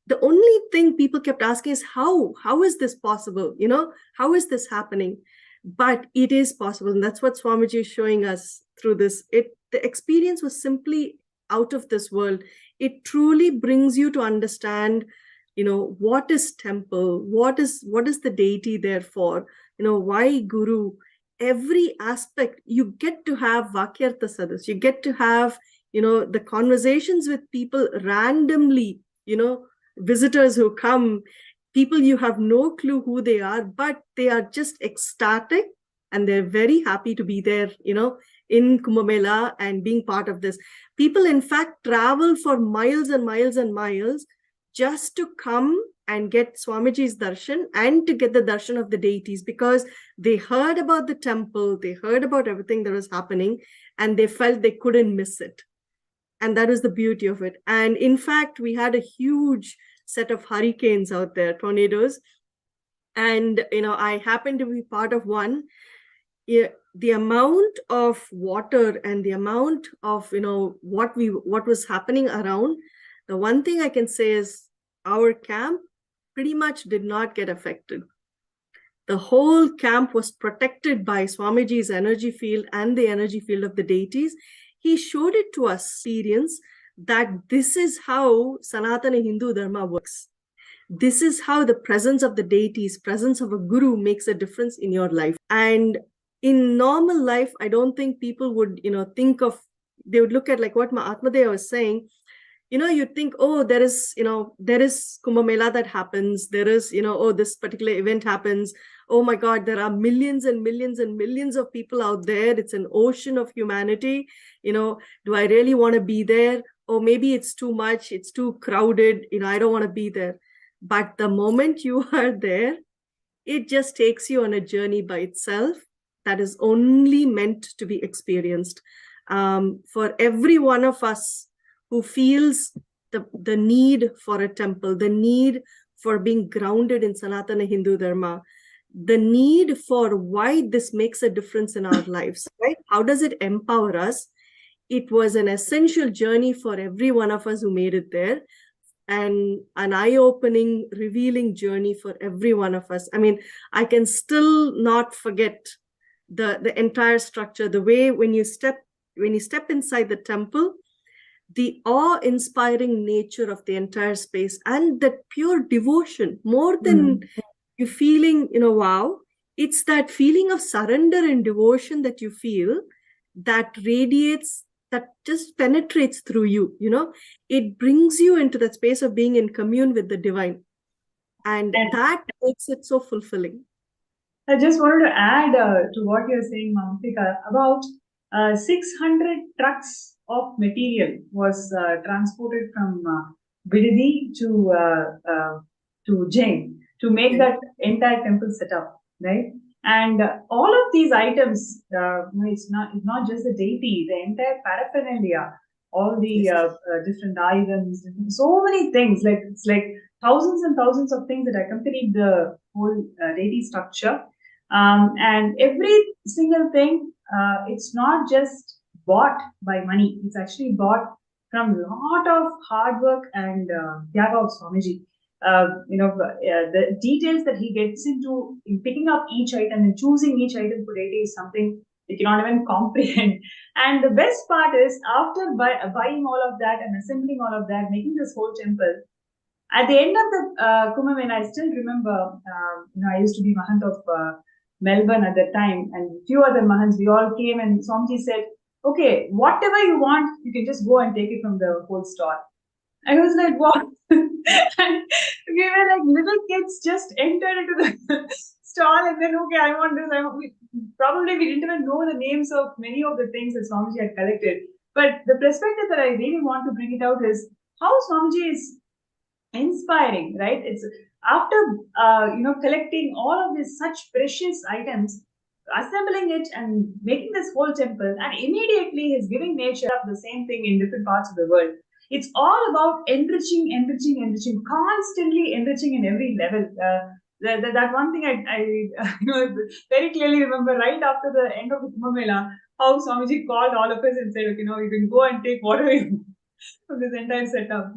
The only thing people kept asking is how is this possible? How is this happening? But it is possible. And that's what Swamiji is showing us through this. The experience was simply out of this world. It truly brings you to understand, what is temple? What is the deity there for? Why guru? Every aspect, you get to have Vakyartha Sadas. You get to have, the conversations with people randomly, visitors who come, people you have no clue who they are, but they are just ecstatic and they're very happy to be there, in Kumbh Mela and being part of this. People, in fact, travel for miles and miles and miles just to come and get Swamiji's darshan and to get the darshan of the deities, because they heard about the temple, they heard about everything that was happening, and they felt they couldn't miss it. And that was the beauty of it. And in fact, we had a huge set of hurricanes out there, tornadoes. And, I happened to be part of one. The amount of water and the amount of, what was happening around, the one thing I can say is our camp pretty much did not get affected. The whole camp was protected by Swamiji's energy field and the energy field of the deities. He showed it to us, experience, that this is how Sanatana Hindu Dharma works. This is how the presence of the deities, presence of a guru makes a difference in your life. And in normal life, I don't think people would, think of, they would look at like what my Atmadaya was saying. You'd think, oh, there is Kumbh Mela that happens. There is, oh, this particular event happens. Oh my God, there are millions and millions and millions of people out there. It's an ocean of humanity. Do I really want to be there? Or maybe it's too much. It's too crowded. I don't want to be there. But the moment you are there, it just takes you on a journey by itself that is only meant to be experienced. For every one of us who feels the need for a temple, the need for being grounded in Sanatana Hindu Dharma, the need for why this makes a difference in our lives, right? How does it empower us? it was an essential journey for every one of us who made it there, and an eye-opening, revealing journey for every one of us. I mean, I can still not forget the entire structure, the way when you step inside the temple, the awe-inspiring nature of the entire space, and that pure devotion, more than you feeling, wow, it's that feeling of surrender and devotion that you feel, that radiates, that just penetrates through you. It brings you into that space of being in commune with the divine, and that makes it so fulfilling.
I just wanted to add to what you're saying, Mamtika, about 600 trucks of material was transported from Bidadi to Jain to make that entire temple set up, right? And all of these items, it's not just the deity, the entire paraphernalia, all the different items, so many things. Like it's like thousands and thousands of things that accompanied the whole deity structure. And every single thing, it's not just bought by money. It's actually bought from a lot of hard work and tyaga of Swamiji. The details that he gets into in picking up each item and choosing each item for deity is something you cannot even comprehend. And the best part is, after buying all of that and assembling all of that, making this whole temple, at the end of the Kumbh Mela, I still remember, I used to be Mahant of Melbourne at that time, and a few other Mahants, we all came, and Swamiji said, okay, whatever you want, you can just go and take it from the whole store. I was like, what? And we were like little kids, just entered into the stall, and then, okay, I want this. Probably we didn't even know the names of many of the things that Swamiji had collected. But the perspective that I really want to bring it out is how Swamiji is inspiring, right? It's after collecting all of these such precious items, assembling it and making this whole temple, and immediately he's giving nature the same thing in different parts of the world. It's all about enriching, constantly enriching in every level. That one thing I very clearly remember, right after the end of the Kumbh Mela, how Swamiji called all of us and said, okay, you can go and take whatever you want from this entire setup.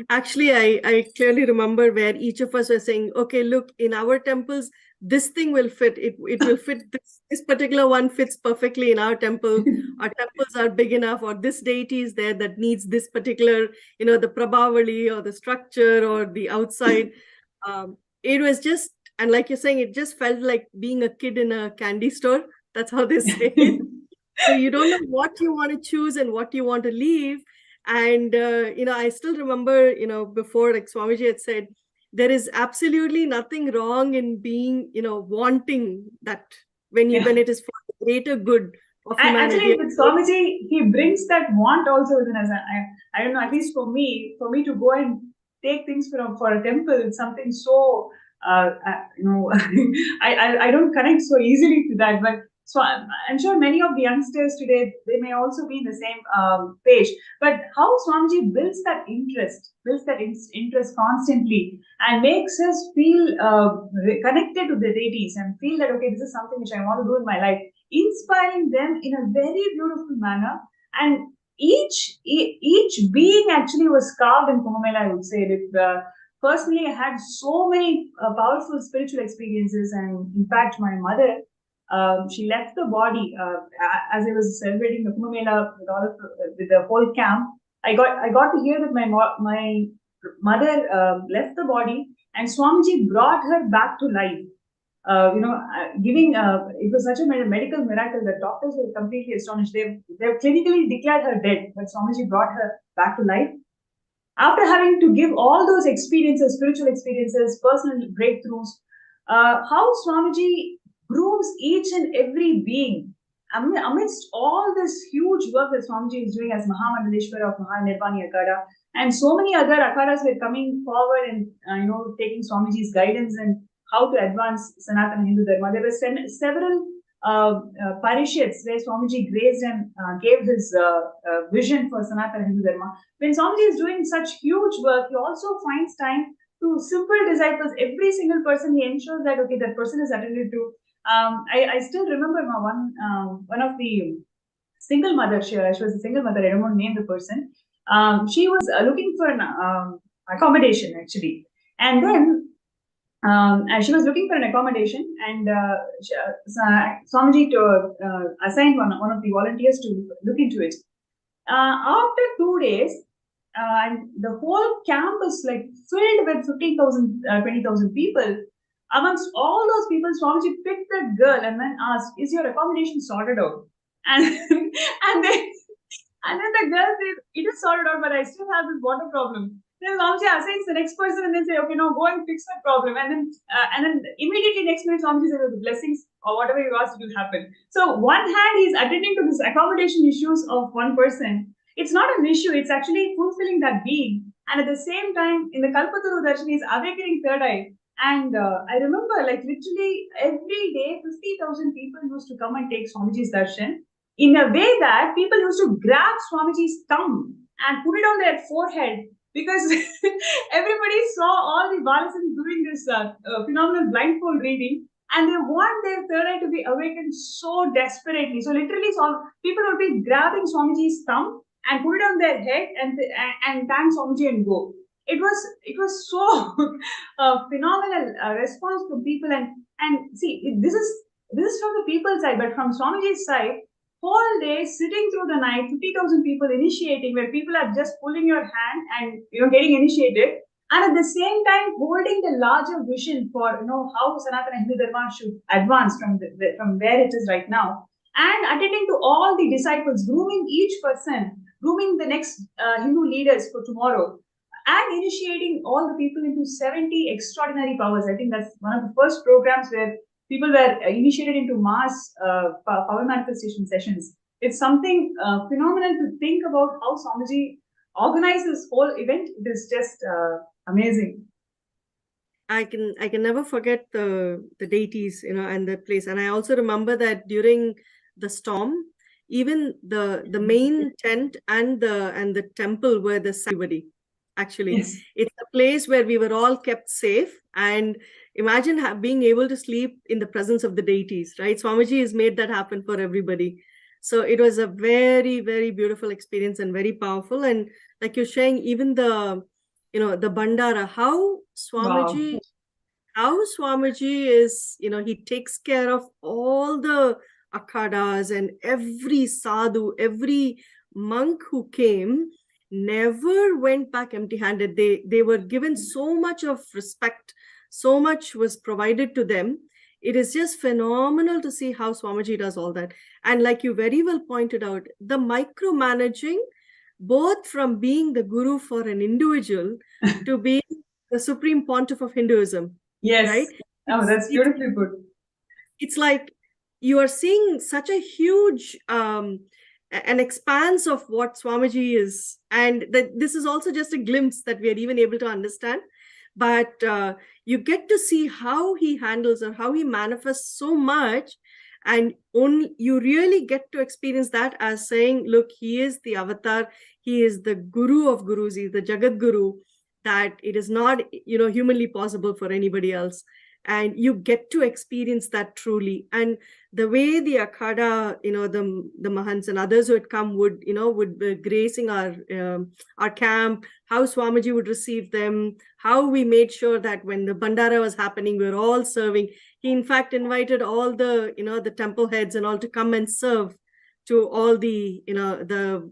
Actually, I clearly remember where each of us were saying, okay, look, in our temples, this thing will fit. It will fit. This particular one fits perfectly in our temple. Our temples are big enough, or this deity is there that needs this particular, the Prabhavali or the structure or the outside. It was just, and like you're saying, it just felt like being a kid in a candy store. That's how they say it. So you don't know what you want to choose and what you want to leave. And, I still remember, before, like Swamiji had said, there is absolutely nothing wrong in being, wanting that when it is for the greater good of humanity.
Actually, with Swamiji, he brings that want also within us. I don't know, at least for me to go and take things for a temple, it's something so, I don't connect so easily to that. But so I'm sure many of the youngsters today, they may also be in the same page. But how Swamiji builds that interest constantly, and makes us feel connected to the deities and feel that, okay, this is something which I want to do in my life, inspiring them in a very beautiful manner. And each being actually was carved in Kumbh Mela, I would say. Personally, I had so many powerful spiritual experiences, and in fact, my mother, she left the body as I was celebrating the Kumbh Mela with the whole camp. I got to hear that my mother left the body, and Swamiji brought her back to life. Giving it was such a medical miracle that doctors were completely astonished. They've clinically declared her dead, but Swamiji brought her back to life. After having to give all those experiences, spiritual experiences, personal breakthroughs, how Swamiji grooms each and every being amidst all this huge work that Swamiji is doing as Mahasadashiva of Mahanirvani Akhada, and so many other akhadas were coming forward and taking Swamiji's guidance and how to advance Sanatana Hindu Dharma. There were several parishads where Swamiji graced and gave his vision for Sanatana Hindu Dharma. When Swamiji is doing such huge work, he also finds time to simple disciples. Every single person, he ensures that, that person is attended to. I still remember one of the single mother. She was a single mother. I don't want to name the person. She was looking for an accommodation actually, and then she was looking for an accommodation, and Swamiji assigned one of the volunteers to look into it. After 2 days, and the whole campus like filled with 15,000, 20,000 people. Amongst all those people, Swamiji picked that girl and then asked, "Is your accommodation sorted out?" And and then the girl said, "It is sorted out, but I still have this water problem." Then Swamiji assigns the next person and then say, "Okay, now go and fix that problem." And then immediately next minute, Swamiji says, "The blessings or whatever you asked will happen." So one hand he's attending to this accommodation issues of one person. It's not an issue, it's actually fulfilling that being. And at the same time, in the Kalpataru Darshan, he's awakening third eye. And I remember, like, literally every day, 50,000 people used to come and take Swamiji's darshan in a way that people used to grab Swamiji's thumb and put it on their forehead because everybody saw all the Balasans doing this phenomenal blindfold reading, and they want their third eye to be awakened so desperately. So literally, people would be grabbing Swamiji's thumb and put it on their head and thank Swamiji and go. It was so phenomenal response from people, and see, this is from the people's side, but from Swamiji's side, whole day sitting through the night, 50,000 people initiating, where people are just pulling your hand and getting initiated, and at the same time holding the larger vision for how Sanatana Hindu Dharma should advance from where it is right now, and attending to all the disciples, grooming each person, grooming the next Hindu leaders for tomorrow, and initiating all the people into 70 extraordinary powers. I think that's one of the first programs where people were initiated into mass power manifestation sessions. It's something phenomenal to think about how Swamiji organized this whole event. It is just amazing.
I can never forget the deities, and the place. And I also remember that during the storm, even the main tent and the temple were the sanctuary. Actually,
Yes.
It's a place where we were all kept safe. And imagine being able to sleep in the presence of the deities, right? Swamiji has made that happen for everybody. So it was a very, very beautiful experience and very powerful. And like you're saying, even the Bandara, how Swamiji is, he takes care of all the akhadas, and every sadhu, every monk who came never went back empty-handed. They were given so much of respect, so much was provided to them. It is just phenomenal to see how Swamiji does all that. And like you very well pointed out, the micromanaging, both from being the guru for an individual to being the supreme pontiff of Hinduism.
Yes.
Right?
Oh, that's beautifully put.
It's like you are seeing such a huge an expanse of what Swamiji is, and that this is also just a glimpse that we are even able to understand. But you get to see how he handles or how he manifests so much, and only you really get to experience that as saying, look, he is the avatar, he is the guru of gurus, he is the Jagat Guru, that it is not humanly possible for anybody else. And you get to experience that truly. And the way the akhada, the mahants and others who had come would be gracing our camp, how Swamiji would receive them, how we made sure that when the Bandara was happening, we were all serving. He in fact invited all the the temple heads and all to come and serve to all the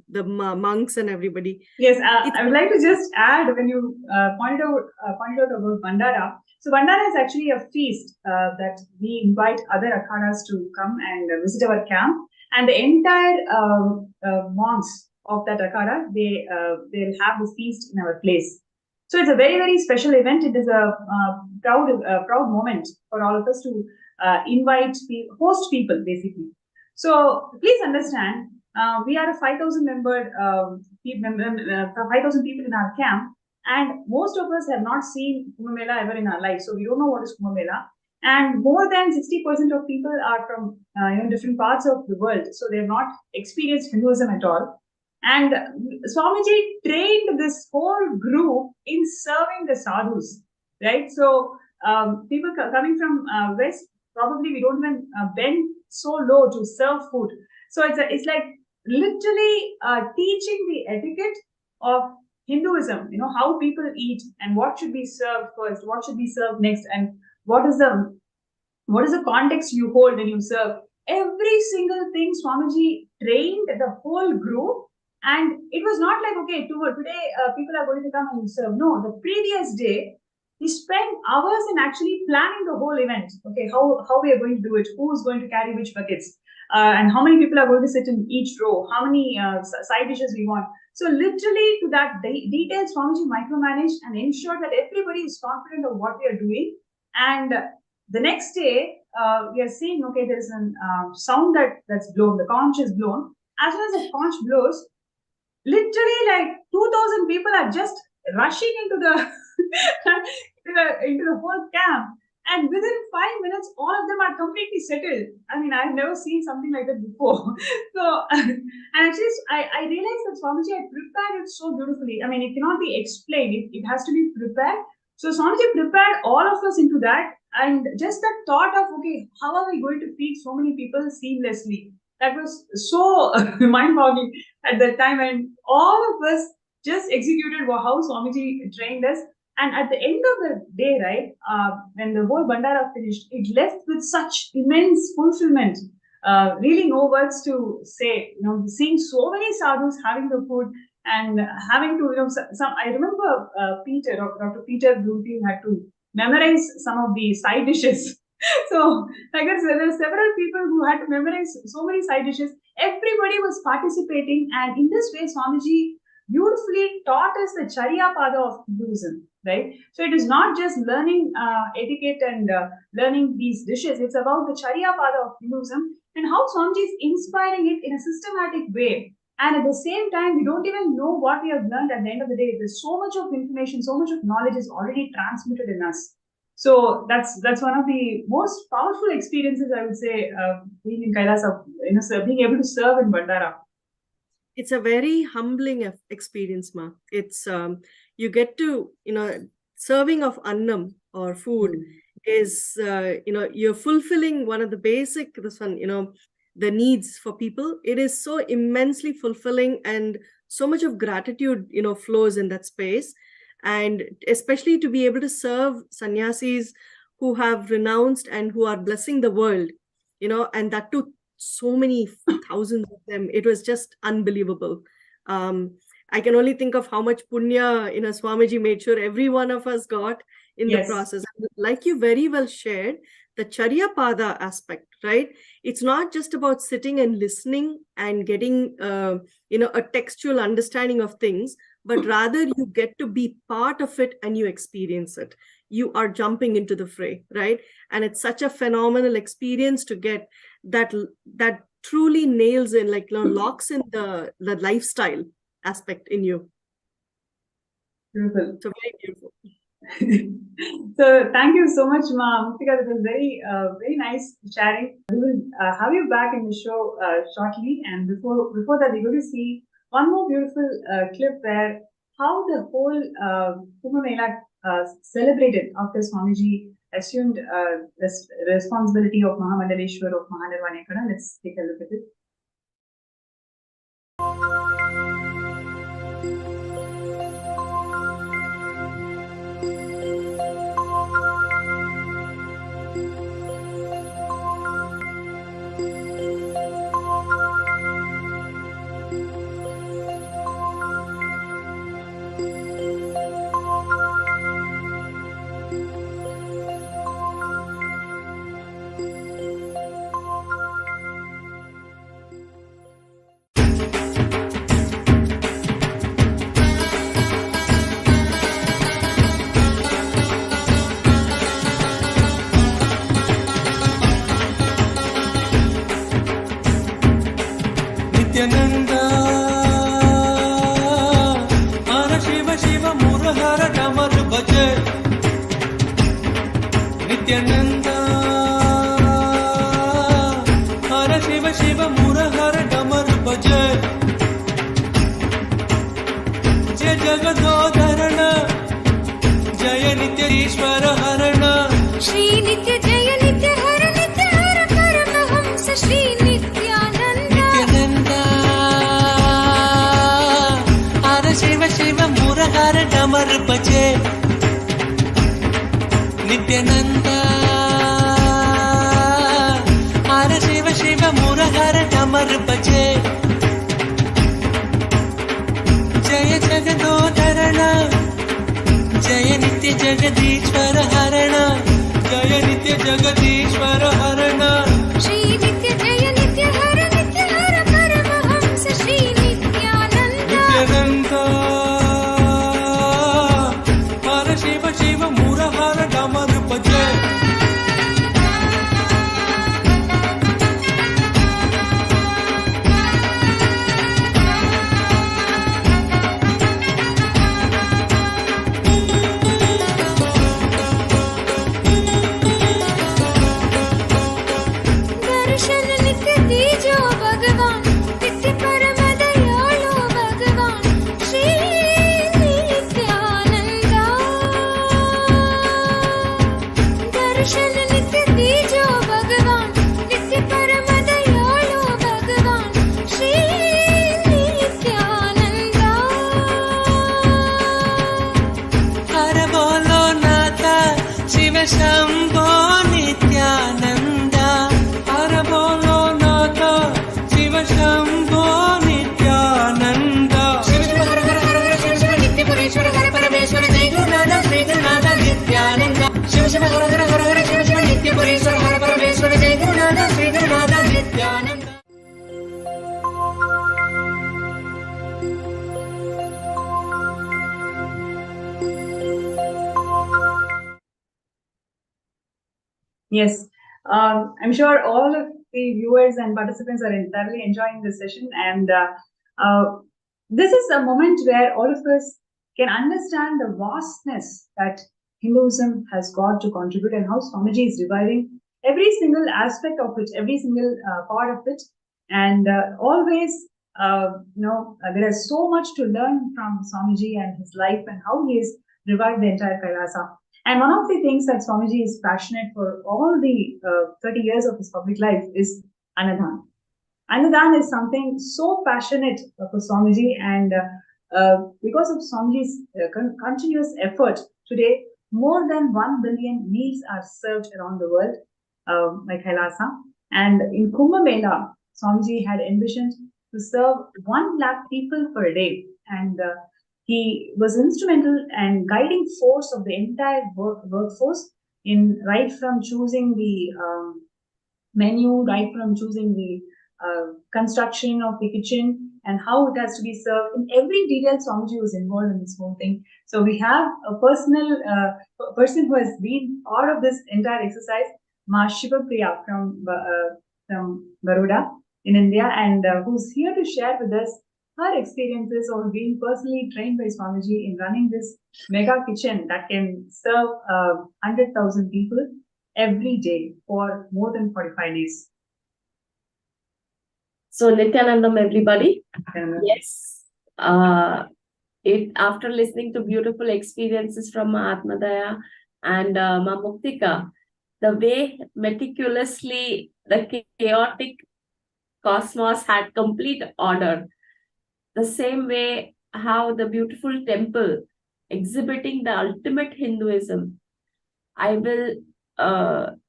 the monks and everybody.
Yes, I would like to just add, when you pointed out about Bandara. So Bandara is actually a feast that we invite other akhadas to come and visit our camp, and the entire monks of that akhada, they'll have this feast in our place. So it's a very, very special event. It is a proud moment for all of us to host people, basically. So please understand, we are a 5,000 member 5,000 people in our camp, and most of us have not seen Kumbh Mela ever in our life, so we don't know what is Kumbh Mela. And more than 60% of people are from different parts of the world, so they have not experienced Hinduism at all. And Swamiji trained this whole group in serving the sadhus, right? So people coming from West, probably we don't even bend so low to serve food. So it's like literally teaching the etiquette of Hinduism, how people eat and what should be served first, what should be served next, and what is the context you hold when you serve. Every single thing Swamiji trained the whole group, and it was not like, okay, today people are going to come and serve. No, the previous day, he spent hours in actually planning the whole event. Okay, how we are going to do it, who is going to carry which buckets, and how many people are going to sit in each row, how many side dishes we want. So literally to that detail, Swamiji micromanaged and ensured that everybody is confident of what we are doing. And the next day, we are seeing, okay, there is a sound that's blown, the conch is blown. As soon as the conch blows, literally like 2,000 people are just rushing into the into the whole camp, and within 5 minutes all of them are completely settled. I mean, I've never seen something like that before. So and actually I realized that Swamiji had prepared it so beautifully. I mean, it cannot be explained, it has to be prepared. So Swamiji prepared all of us into that, and just that thought of, okay, how are we going to feed so many people seamlessly? That was so mind-boggling at that time, and all of us just executed how Swamiji trained us. And at the end of the day, right, when the whole Bandara finished, it left with such immense fulfillment. Really no words to say. Seeing so many sadhus having the food and having to, I remember Dr. Peter Blumenthal had to memorize some of the side dishes. So I guess there were several people who had to memorize so many side dishes. Everybody was participating, and in this way, Swamiji beautifully taught us the Charya Pada of Hinduism, right? So it is not just learning etiquette and learning these dishes. It's about the Charya Pada of Hinduism and how Swamiji is inspiring it in a systematic way. And at the same time, we don't even know what we have learned at the end of the day. There's so much of information, so much of knowledge is already transmitted in us. So that's one of the most powerful experiences, I would say, being in Kailasa, being able to serve in Bandara.
It's a very humbling experience, Ma. It's you get to, serving of annam or food is, you're fulfilling one of the basic, the needs for people. It is so immensely fulfilling, and so much of gratitude, flows in that space. And especially to be able to serve sannyasis who have renounced and who are blessing the world, and that too, so many thousands of them. It was just unbelievable. I can only think of how much punya, Swamiji made sure every one of us got in the process. Like you very well shared, the Charya Pada aspect, right? It's not just about sitting and listening and getting, a textual understanding of things, but rather you get to be part of it and you experience it. You are jumping into the fray, right? And it's such a phenomenal experience to get that truly nails in, locks in the lifestyle aspect in you.
Beautiful.
So very beautiful.
So thank you so much, Ma Murthy. It was very, very nice sharing. We will have you back in the show shortly. And before that, we're going to see one more beautiful clip where how the whole Kumbh Mela celebrated after Swamiji assumed this responsibility of Mahamadaleshwar of Mahanirvanekana. Let's take a look at it.
Nithyananda, Hara Shiva Shiva Murahara Damar Bhaje. Nithyananda, Hara Shiva Shiva Murahara Damar Bhaje. Jai Jagadodharana, Jaya Nitya Ishvara Harana.
Shri Nitya Jaya Nitya Hara Nitya Hara Paramahamsa Shri Nithyananda.
Nityanand हर शिव शिव मुरहर डमर बजे जय जगदोधरण जय नित्य जगदीश्वर हरण जय नित्य जगदीश्वर हरण
श्री नित्य जय नित्य हर परमहंस श्री नित्यानंद
नित्यानंद हर शिव शिव मुरहर डमर बजे
दर्शन नित्य दीजो भगवान नित्य परम दयालु भगवान श्री नित्यानंद दर्शन नित्य दीजो भगवान नित्य परम दयालु भगवान श्री नित्यानंद
हर बोलो नाथा शिव शंभो नित्यानंद हर बोलो नाथा शिव शंभो नित्यानंद शिव शिव हर हर हर हर शिव शिव नित्य पुरेश्वर हर परमेश्वर जय गुरुनाथ श्री गुरुनाथ नित्यानंद शिव शिव हर हर हर हर शिव शिव नित्य पुरेश्वर हर परमेश्वर जय Gurunath Shri Gurunath Nityanand
Yes, I'm sure all of the viewers and participants are entirely enjoying this session, and this is a moment where all of us can understand the vastness that Hinduism has got to contribute and how Swamiji is reviving every single aspect of it, every single part of it, and always, there is so much to learn from Swamiji and his life and how he has revived the entire Kailasa. And one of the things that Swamiji is passionate for all the 30 years of his public life is Annadan. Annadan is something so passionate for Swamiji, and because of Swamiji's continuous effort, today more than 1 billion meals are served around the world by Kailasa. And in Kumbh Mela, Swamiji had envisioned to serve 1 lakh people per day. And he was instrumental and guiding force of the entire workforce in right from choosing the menu, right from choosing the construction of the kitchen and how it has to be served. In every detail, Swamiji was involved in this whole thing. So we have a personal person who has been part of this entire exercise, Mahasadashiva from Baroda in India, and who's here to share with us her experiences of being personally trained by Swamiji in running this mega kitchen that can serve 100,000 people every day for more than 45 days.
So Nithyanandam, everybody.
Nithyananda.
Yes. After listening to beautiful experiences from Atmadaya and Ma Muktika, the way meticulously the chaotic cosmos had complete order, the same way how the beautiful temple exhibiting the ultimate Hinduism, I will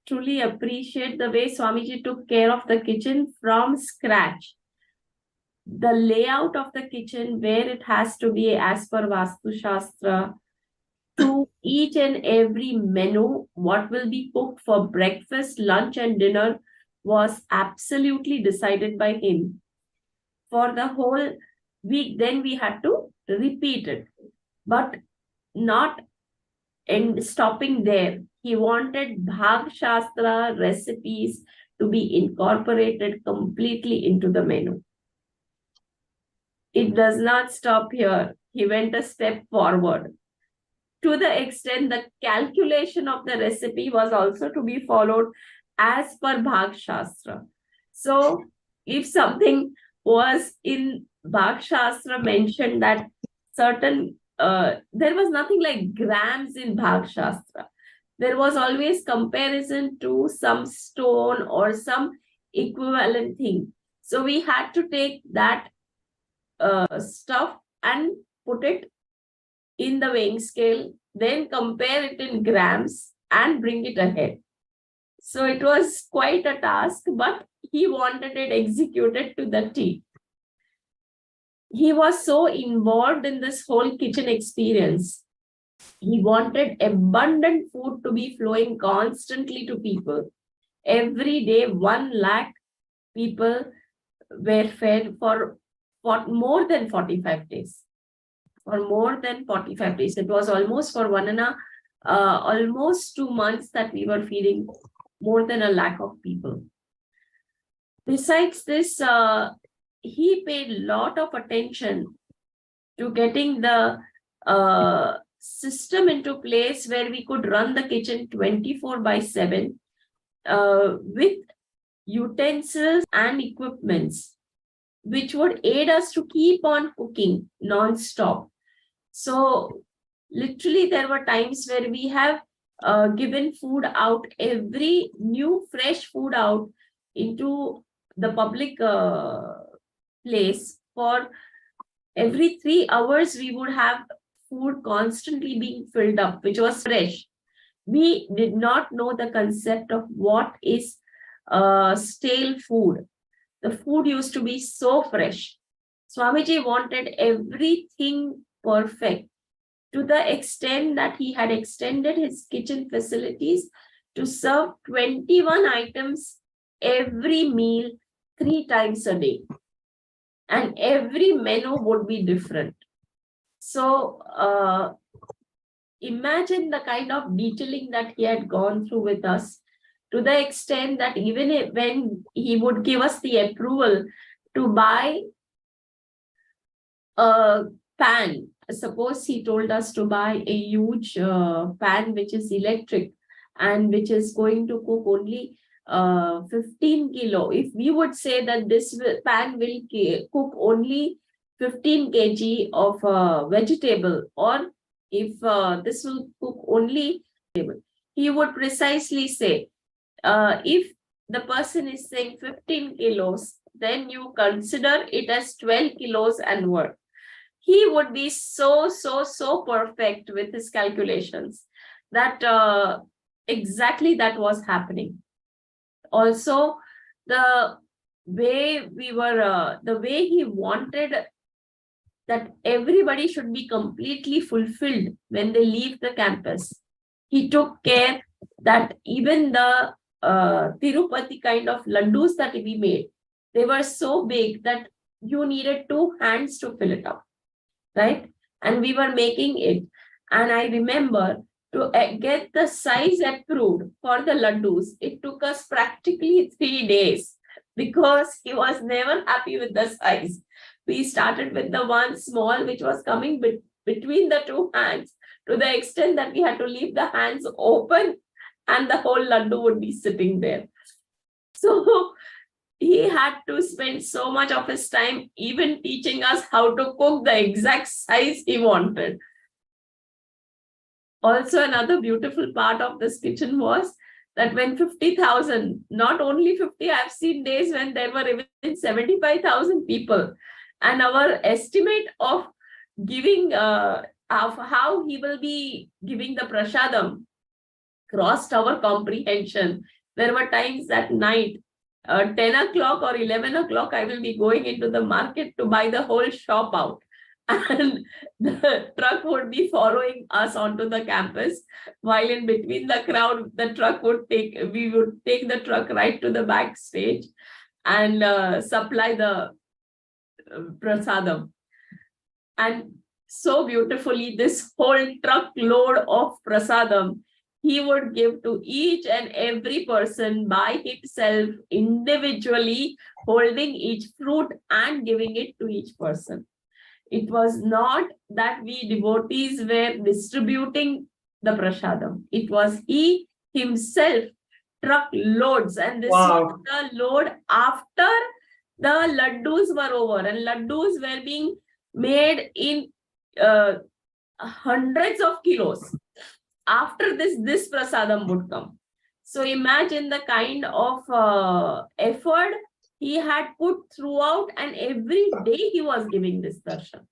truly appreciate the way Swamiji took care of the kitchen from scratch. The layout of the kitchen, where it has to be as per Vastu Shastra, to each and every menu, what will be cooked for breakfast, lunch and dinner was absolutely decided by him. For the whole week, then we had to repeat it, but not stopping there. He wanted Bhag Shastra recipes to be incorporated completely into the menu. It does not stop here. He went a step forward. To the extent the calculation of the recipe was also to be followed as per Bhag Shastra. So if something was in Bhag Shastra mentioned that certain, there was nothing like grams in Bhag Shastra. There was always comparison to some stone or some equivalent thing. So we had to take that stuff and put it in the weighing scale, then compare it in grams, and bring it ahead. So it was quite a task, but he wanted it executed to the T. He was so involved in this whole kitchen experience. He wanted abundant food to be flowing constantly to people. Every day, 1 lakh people were fed for more than 45 days. For more than 45 days. It was almost for almost 2 months that we were feeding more than 1 lakh of people. Besides this, he paid a lot of attention to getting the system into place where we could run the kitchen 24/7 with utensils and equipments which would aid us to keep on cooking non-stop. So literally there were times where we have given food out, every new fresh food out into the public place. For every 3 hours we would have food constantly being filled up, which was fresh. We did not know the concept of what is stale food. The food used to be so fresh. Swamiji wanted everything perfect, to the extent that he had extended his kitchen facilities to serve 21 items every meal 3 times a day. And every menu would be different. So imagine the kind of detailing that he had gone through with us, to the extent that even when he would give us the approval to buy a pan, suppose he told us to buy a huge pan which is electric and which is going to cook only 15 kilo. If we would say that this pan will cook only 15 kg of vegetable, or if this will cook only vegetable, he would precisely say, if the person is saying 15 kilos, then you consider it as 12 kilos and more. He would be so perfect with his calculations that exactly that was happening. Also, the way we were, the way he wanted that everybody should be completely fulfilled when they leave the campus. He took care that even the Tirupati kind of laddus that we made, they were so big that you needed 2 hands to fill it up, right? And we were making it. And I remember to get the size approved for the laddus, it took us practically 3 days because he was never happy with the size. We started with the one small which was coming between the 2 hands, to the extent that we had to leave the hands open and the whole laddu would be sitting there. So he had to spend so much of his time even teaching us how to cook the exact size he wanted. Also, another beautiful part of this kitchen was that when 50,000, not only 50, I've seen days when there were even 75,000 people. And our estimate of giving, of how he will be giving the prasadam crossed our comprehension. There were times at night, 10 o'clock or 11 o'clock, I will be going into the market to buy the whole shop out. And the truck would be following us onto the campus, while in between the crowd, the truck would we would take the truck right to the backstage and supply the prasadam. And so beautifully, this whole truckload of prasadam he would give to each and every person by himself, individually, holding each fruit and giving it to each person. It was not that we devotees were distributing the prasadam. It was he himself, truckloads. And this was the load after the laddus were over. And laddus were being made in hundreds of kilos. After this prasadam would come. So imagine the kind of effort he had put throughout, and every day he was giving this darshan.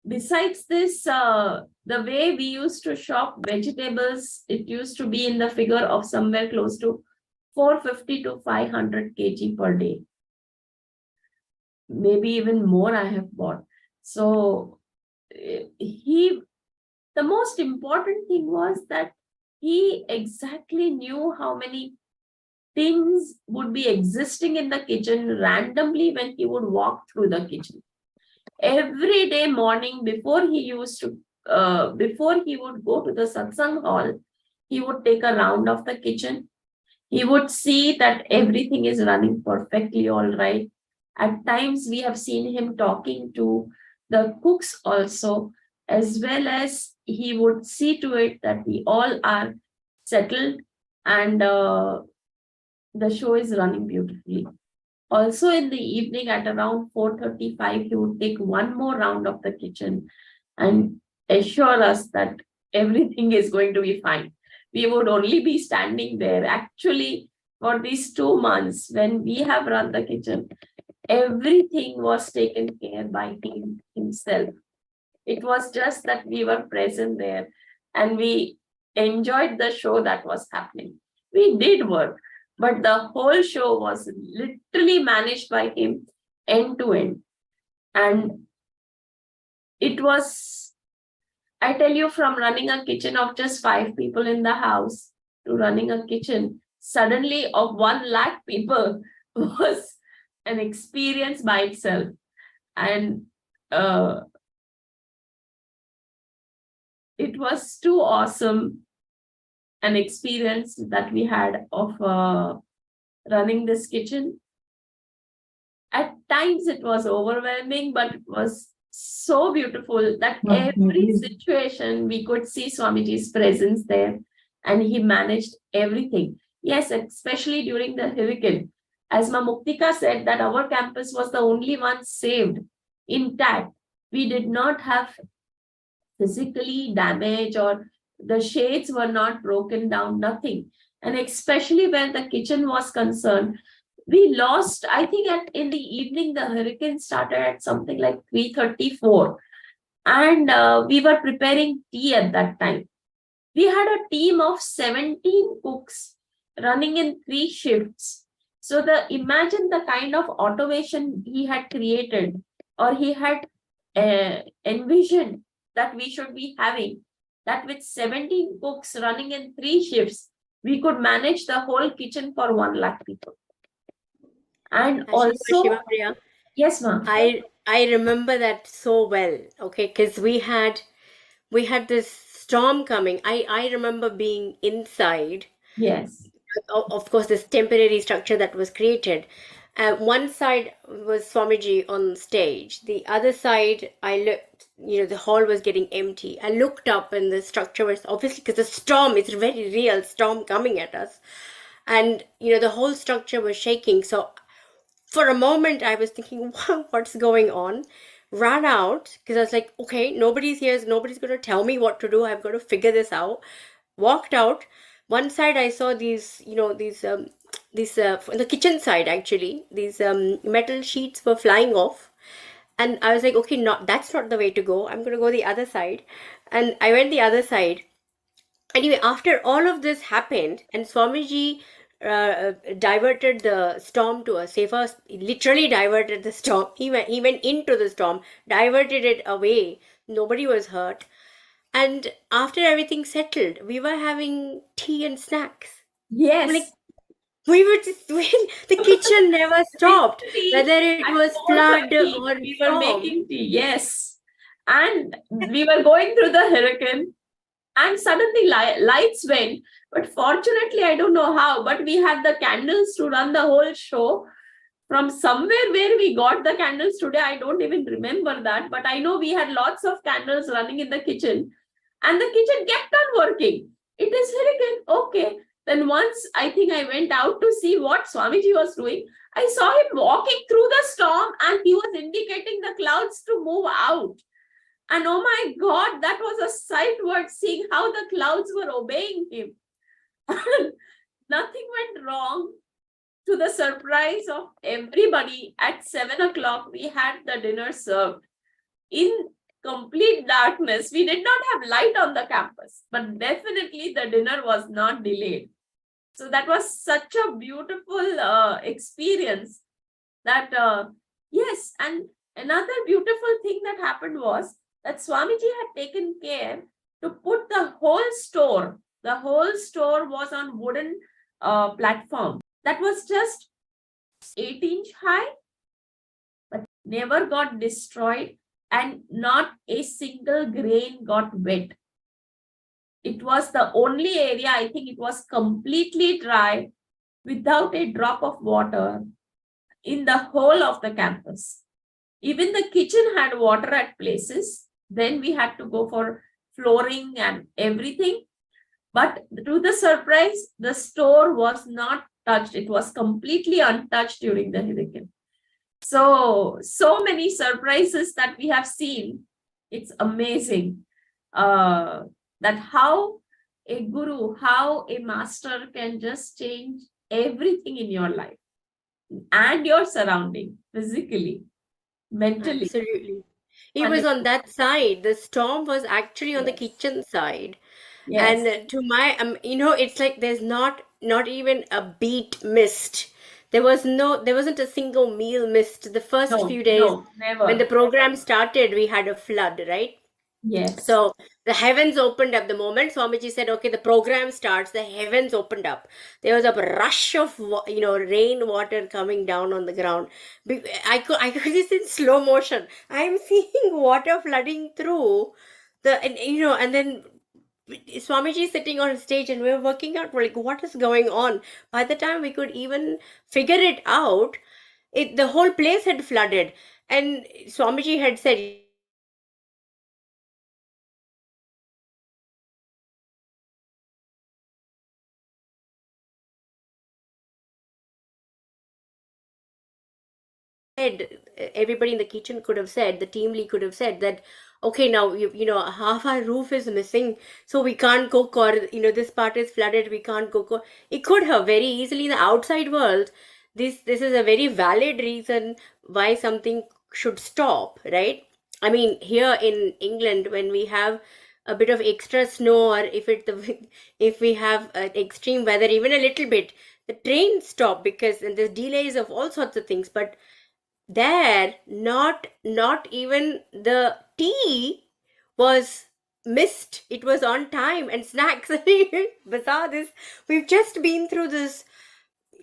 besides this, the way we used to shop vegetables, it used to be in the figure of somewhere close to 450 to 500 kg per day. Maybe even more I have bought. So the most important thing was that he exactly knew how many things would be existing in the kitchen randomly when he would walk through the kitchen. Every day morning before he would go to the satsang hall, he would take a round of the kitchen. He would see that everything is running perfectly all right. At times we have seen him talking to the cooks also, as well as he would see to it that we all are settled and the show is running beautifully. Also in the evening at around 4:35, he would take one more round of the kitchen and assure us that everything is going to be fine. We would only be standing there. Actually, for these 2 months, when we have run the kitchen, everything was taken care by him himself. It was just that we were present there and we enjoyed the show that was happening. We did work, but the whole show was literally managed by him end to end. And it was, I tell you, from running a kitchen of just 5 people in the house to running a kitchen suddenly of 1 lakh people was an experience by itself. And it was too awesome an experience that we had of running this kitchen. At times it was overwhelming, but it was so beautiful that every situation we could see Swamiji's presence there, and he managed everything. Yes, especially during the hurricane. As Ma Muktika said, that our campus was the only one saved, intact. We did not have physically damage or the shades were not broken down, nothing. And especially when the kitchen was concerned, we lost, I think in the evening, the hurricane started at something like 3:34. And we were preparing tea at that time. We had a team of 17 cooks running in 3 shifts. So imagine the kind of automation he had created or he had envisioned that we should be having, that with 17 cooks running in 3 shifts, we could manage the whole kitchen for 1 lakh people. And also, yes, ma'am.
I remember that so well. Okay, because we had this storm coming. I remember being inside.
Yes.
Of course, this temporary structure that was created. One side was Swamiji on stage. The other side, I looked, the hall was getting empty. I looked up and the structure was obviously, because the storm, it's a very real storm coming at us. And, the whole structure was shaking. So for a moment, I was thinking, wow, what's going on? Ran out because I was like, okay, nobody's here. Nobody's going to tell me what to do. I've got to figure this out. Walked out. One side I saw these, on the kitchen side actually, these metal sheets were flying off. And I was like, okay, that's not the way to go. I'm going to go the other side. And I went the other side. Anyway, after all of this happened and Swamiji diverted the storm to a safer, literally diverted the storm. He went into the storm, diverted it away. Nobody was hurt. And after everything settled, we were having tea and snacks.
Yes.
We were just, the kitchen never stopped, whether it was flood or
we were making tea. Yes. And we were going through the hurricane and suddenly lights went. But fortunately, I don't know how, but we had the candles to run the whole show. From somewhere where we got the candles today, I don't even remember that. But I know we had lots of candles running in the kitchen. And the kitchen kept on working. It is hurricane. Okay. Then once I think I went out to see what Swamiji was doing. I saw him walking through the storm and he was indicating the clouds to move out. And oh my God, that was a sight worth seeing how the clouds were obeying him. Nothing went wrong. To the surprise of everybody, at 7 o'clock, we had the dinner served. In complete darkness. We did not have light on the campus, but definitely the dinner was not delayed. So that was such a beautiful experience that, yes. And another beautiful thing that happened was that Swamiji had taken care to put the whole store was on wooden platform that was just 8-inch high, but never got destroyed, and not a single grain got wet. It was the only area, I think it was completely dry, without a drop of water in the whole of the campus. Even the kitchen had water at places. Then we had to go for flooring and everything. But to the surprise, the store was not touched. It was completely untouched during the hurricane. So many surprises that we have seen. It's amazing that how a guru, how a master can just change everything in your life and your surrounding, physically, mentally.
Absolutely. It
And
was on that side. The storm was actually on the
yes,
kitchen side.
yes,
And to my, it's like there's not even a beat missed. There wasn't a single meal missed. The first
no,
few days
no,
when the
never.
program started, we had a flood, right?
Yes.
So the heavens opened up the moment Swamiji said, okay, the program starts, the heavens opened up. There was a rush of, rain water coming down on the ground. I could this in slow motion. I'm seeing water flooding through and then Swamiji is sitting on stage and we're working out, we're like, what is going on? By the time we could even figure it out, the whole place had flooded. And Swamiji had said, everybody in the kitchen could have said, the team lead could have said that, okay, now half our roof is missing, so we can't cook, or this part is flooded, we can't cook. It could have very easily in the outside world. This is a very valid reason why something should stop, right? I mean, here in England, when we have a bit of extra snow, or if we have extreme weather, even a little bit, the trains stop because and there's delays of all sorts of things. But there, not even the tea was missed. It was on time, and snacks. Bizarre. We've just been through this.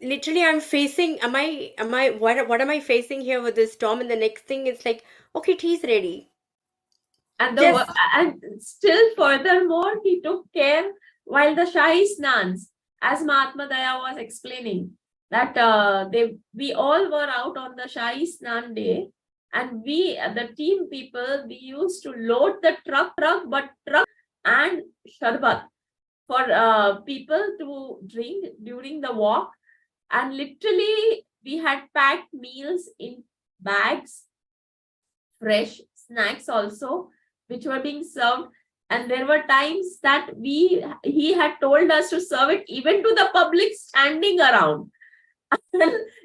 Literally, I'm facing. What am I facing here with this storm? And the next thing, it's like, okay, tea's ready.
And
Just
and still furthermore, he took care while the Shahi Snans, as Mahatma Daya was explaining, that we all were out on the Shahi Snan day, and we, the team people, we used to load the truck and sharbat for people to drink during the walk. And literally, we had packed meals in bags, fresh snacks also, which were being served. And there were times that he had told us to serve it even to the public standing around.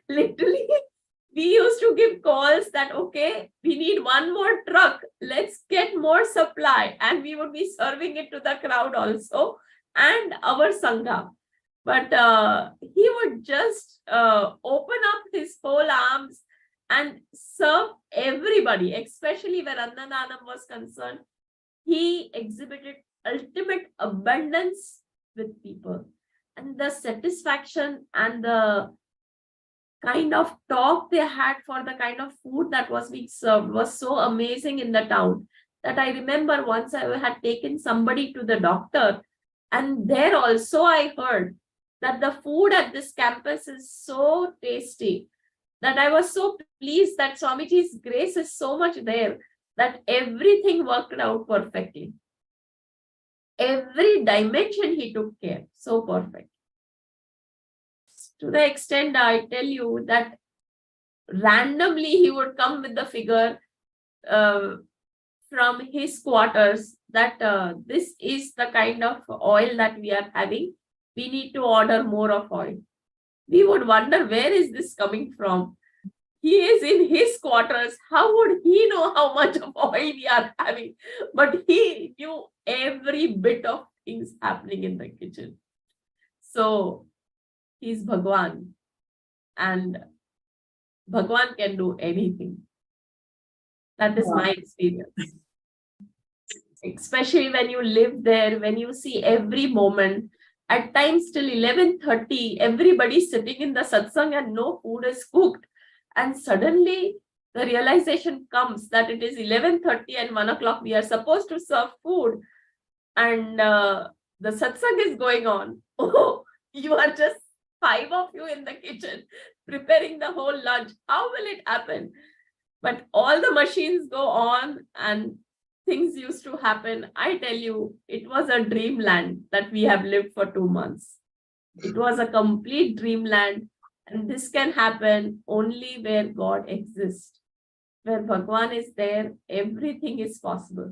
Literally, we used to give calls that, okay, we need one more truck, let's get more supply, and we would be serving it to the crowd also and our sangha. But he would just open up his whole arms and serve everybody, especially where Annadhanam was concerned. He exhibited ultimate abundance with people, and the satisfaction and the kind of talk they had for the kind of food that was being served was so amazing in the town that I remember once I had taken somebody to the doctor, and there also I heard that the food at this campus is so tasty that I was so pleased that Swamiji's grace is so much there that everything worked out perfectly. Every dimension he took care, so perfect. To the extent I tell you that randomly he would come with the figure from his quarters that this is the kind of oil that we are having. We need to order more of oil. We would wonder, where is this coming from? He is in his quarters. How would he know how much of oil we are having? But he knew every bit of things happening in the kitchen. So he's Bhagwan, and Bhagwan can do anything. That is my experience. Especially when you live there, when you see every moment. At times till 11:30, everybody's sitting in the satsang and no food is cooked. And suddenly the realization comes that it is 11:30 and 1 o'clock. We are supposed to serve food. And the satsang is going on. Oh, you are just 5 of you in the kitchen preparing the whole lunch. How will it happen? But all the machines go on and things used to happen. I tell you, it was a dreamland that we have lived for 2 months. It was a complete dreamland. And this can happen only where God exists. Where Bhagwan is there, everything is possible.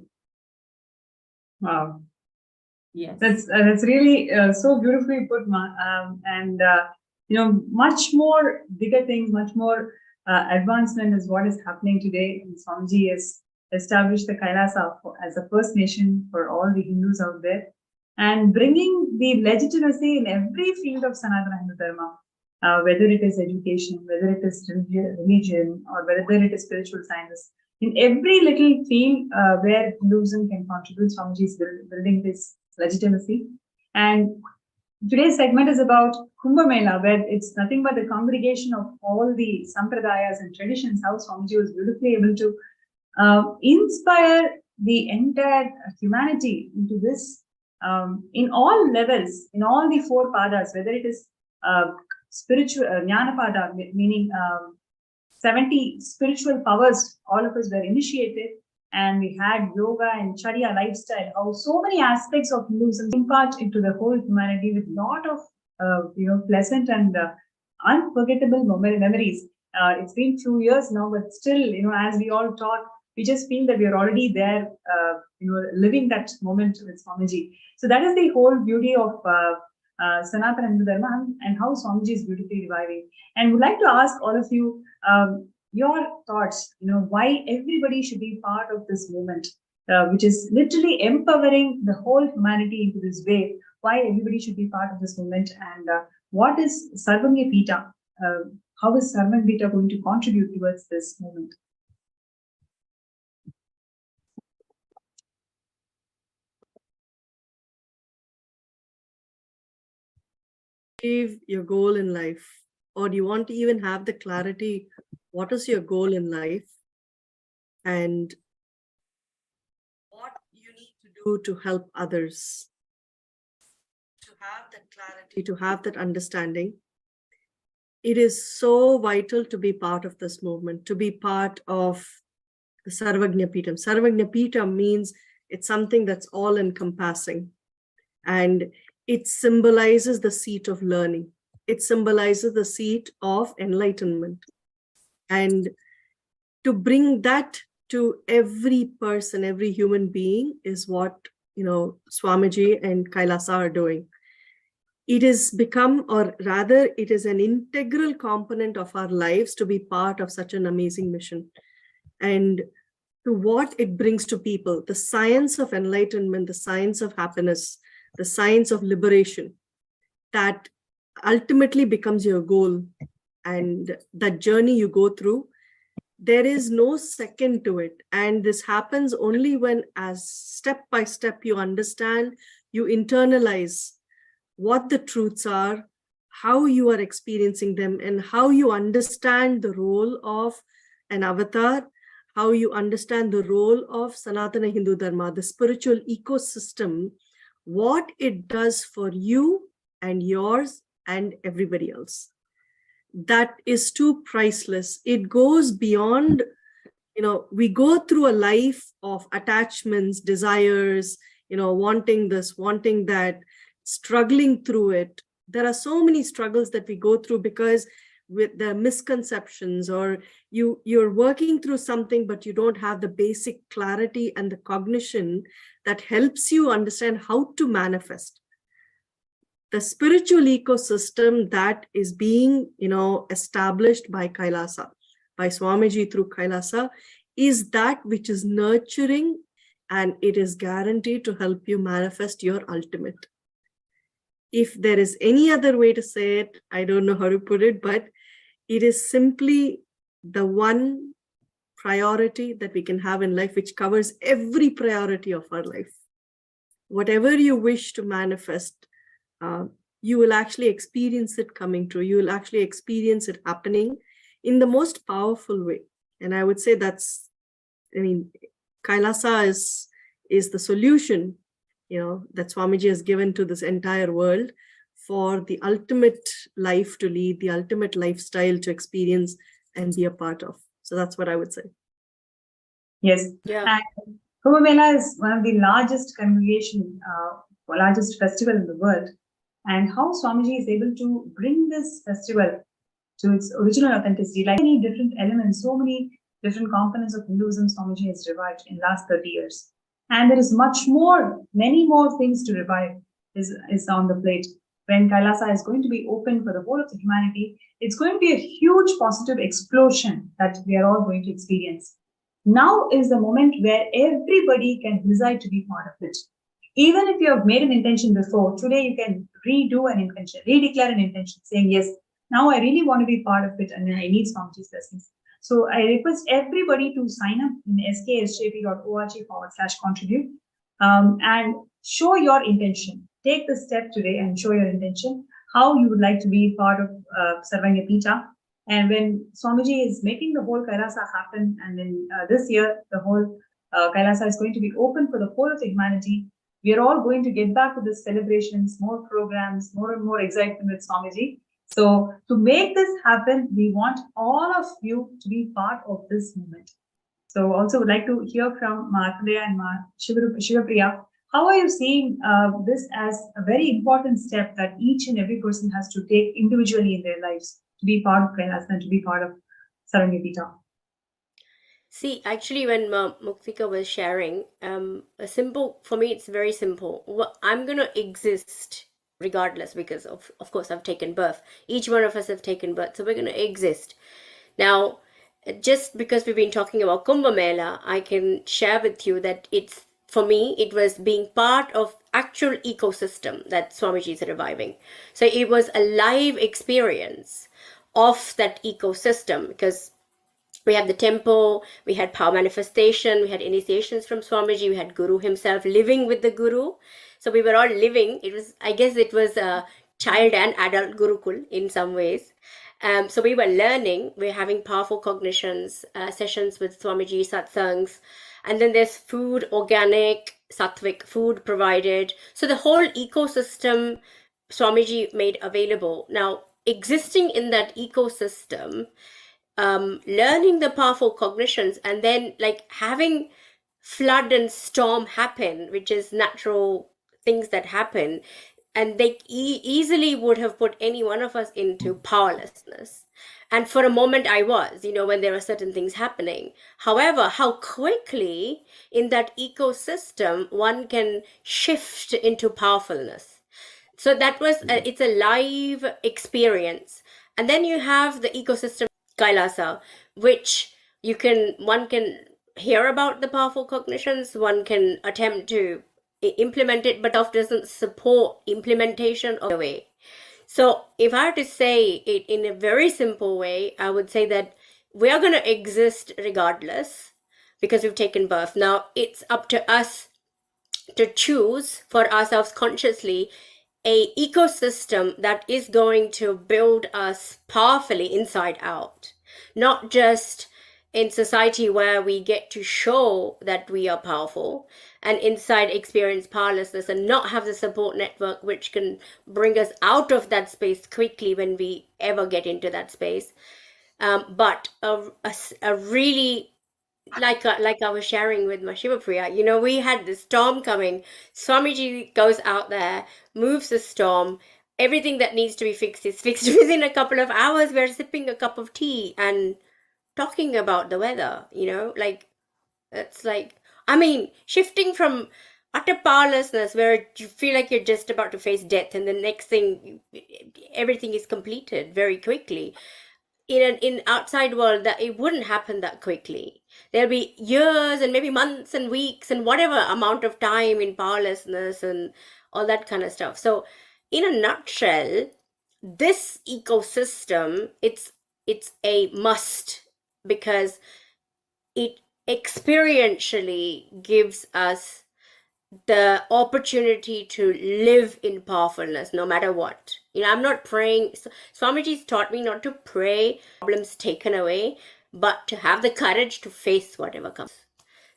Wow.
Yes.
That's really so beautifully put, much more bigger things, much more advancement is what is happening today. And Swamiji has established the Kailasa as a First Nation for all the Hindus out there, and bringing the legitimacy in every field of Sanatana Hindu Dharma, whether it is education, whether it is religion, or whether it is spiritual sciences. In every little field where Hinduism can contribute, Swamiji is building this legitimacy. And today's segment is about Kumbh Mela, where it's nothing but the congregation of all the sampradayas and traditions, how Swamiji was beautifully able to inspire the entire humanity into this in all levels, in all the 4 padas, whether it is spiritual Jnana Pada, meaning 70 spiritual powers, all of us were initiated, and we had yoga and Charya lifestyle, how so many aspects of Hinduism impart into the whole humanity with lot of pleasant and unforgettable memories. It's been few years now, but still, as we all talk, we just feel that we are already there, living that moment with Swamiji. So that is the whole beauty of Sanatana Hindu Dharma and how Swamiji is beautifully reviving. And would like to ask all of you your thoughts, why everybody should be part of this movement, which is literally empowering the whole humanity into this way. Why everybody should be part of this movement, and what is Sarvamya Pita? How is Sarvamya Pita going to contribute towards this movement?
Achieve your goal in life, or do you want to even have the clarity, what is your goal in life and what you need to do to help others? To have that clarity, to have that understanding, it is so vital to be part of this movement, to be part of the Sarvagnya Pitam. Sarvagnya Pitam means it's something that's all encompassing, and it symbolizes the seat of learning. It symbolizes the seat of enlightenment. And to bring that to every person, every human being is what, Swamiji and Kailasa are doing. It has become, or rather, it is an integral component of our lives to be part of such an amazing mission. And to what it brings to people, the science of enlightenment, the science of happiness, the science of liberation, that ultimately becomes your goal. And that journey you go through, there is no second to it. And this happens only when, as step by step, you understand, you internalize what the truths are, how you are experiencing them, and how you understand the role of an avatar, how you understand the role of Sanatana Hindu Dharma, the spiritual ecosystem, what it does for you and yours and everybody else. That is too priceless. It goes beyond, we go through a life of attachments, desires, wanting this, wanting that, struggling through it. There are so many struggles that we go through because with the misconceptions, or you're working through something, but you don't have the basic clarity and the cognition that helps you understand how to manifest. The spiritual ecosystem that is being, established by Kailasa, by Swamiji through Kailasa is that which is nurturing, and it is guaranteed to help you manifest your ultimate. If there is any other way to say it, I don't know how to put it, but it is simply the one priority that we can have in life, which covers every priority of our life. Whatever you wish to manifest, you will actually experience it coming true. You will actually experience it happening in the most powerful way. And I would say that's, Kailasa is the solution, that Swamiji has given to this entire world for the ultimate life to lead, the ultimate lifestyle to experience and be a part of. So that's what I would say.
Yes.
Yeah.
And Kumbh Mela is one of the largest congregation, largest festival in the world. And how Swamiji is able to bring this festival to its original authenticity, like many different elements, so many different components of Hinduism Swamiji has revived in last 30 years. And there is many more things to revive is on the plate. When Kailasa is going to be open for the whole of the humanity, it's going to be a huge positive explosion that we are all going to experience. Now is the moment where everybody can decide to be part of it. Even if you have made an intention before, today you can redo an intention, redeclare an intention, saying, yes, now I really want to be part of it and I need Swamiji's blessings. So I request everybody to sign up in sksjp.org/contribute and show your intention. Take the step today and show your intention, how you would like to be part of Sarvanya Pita. And when Swamiji is making the whole Kailasa happen, and then this year, the whole Kailasa is going to be open for the whole of the humanity, we are all going to get back to the celebrations, more programs, more and more excitement with Swamiji. So to make this happen, we want all of you to be part of this moment. So also would like to hear from Markandeya and Shivapriya. How are you seeing this as a very important step that each and every person has to take individually in their lives to be part of Kailasa and to be part of Sarvanya Pita?
See, actually, when Muktika was sharing, for me, it's very simple. I'm going to exist regardless, because of course I've taken birth. Each one of us have taken birth, so we're going to exist. Now, just because we've been talking about Kumbh Mela, I can share with you that for me, it was being part of actual ecosystem that Swamiji is reviving. So it was a live experience of that ecosystem, because we had the temple, we had power manifestation, we had initiations from Swamiji, we had Guru himself living with the Guru. So we were all living. I guess it was a child and adult Gurukul in some ways. So we were learning, we're having powerful cognitions, sessions with Swamiji, satsangs, and then there's food, organic, sattvic food provided. So the whole ecosystem Swamiji made available. Now, existing in that ecosystem, learning the powerful cognitions, and then like having flood and storm happen, which is natural things that happen, and they easily would have put any one of us into powerlessness. And for a moment I was, when there are certain things happening. However, how quickly in that ecosystem one can shift into powerfulness. So that was, it's a live experience. And then you have the ecosystem Kailasa, which one can hear about the powerful cognitions, one can attempt to implement it, but often doesn't support implementation of the way. So if I had to say it in a very simple way, I would say that we are going to exist regardless, because we've taken birth. Now it's up to us to choose for ourselves consciously a ecosystem that is going to build us powerfully inside out, not just in society where we get to show that we are powerful and inside experience powerlessness and not have the support network which can bring us out of that space quickly when we ever get into that space. But a really, like I was sharing with my Shivapriya, we had the storm coming. Swamiji goes out there, moves the storm. Everything that needs to be fixed is fixed within a couple of hours. We're sipping a cup of tea and talking about the weather, it's like, shifting from utter powerlessness where you feel like you're just about to face death, and the next thing, everything is completed very quickly. in outside world, that it wouldn't happen that quickly. There'll be years and maybe months and weeks and whatever amount of time in powerlessness and all that kind of stuff. So in a nutshell, this ecosystem, it's a must, because it experientially gives us the opportunity to live in powerfulness no matter what. I'm not praying. Swamiji's taught me not to pray problems taken away, but to have the courage to face whatever comes.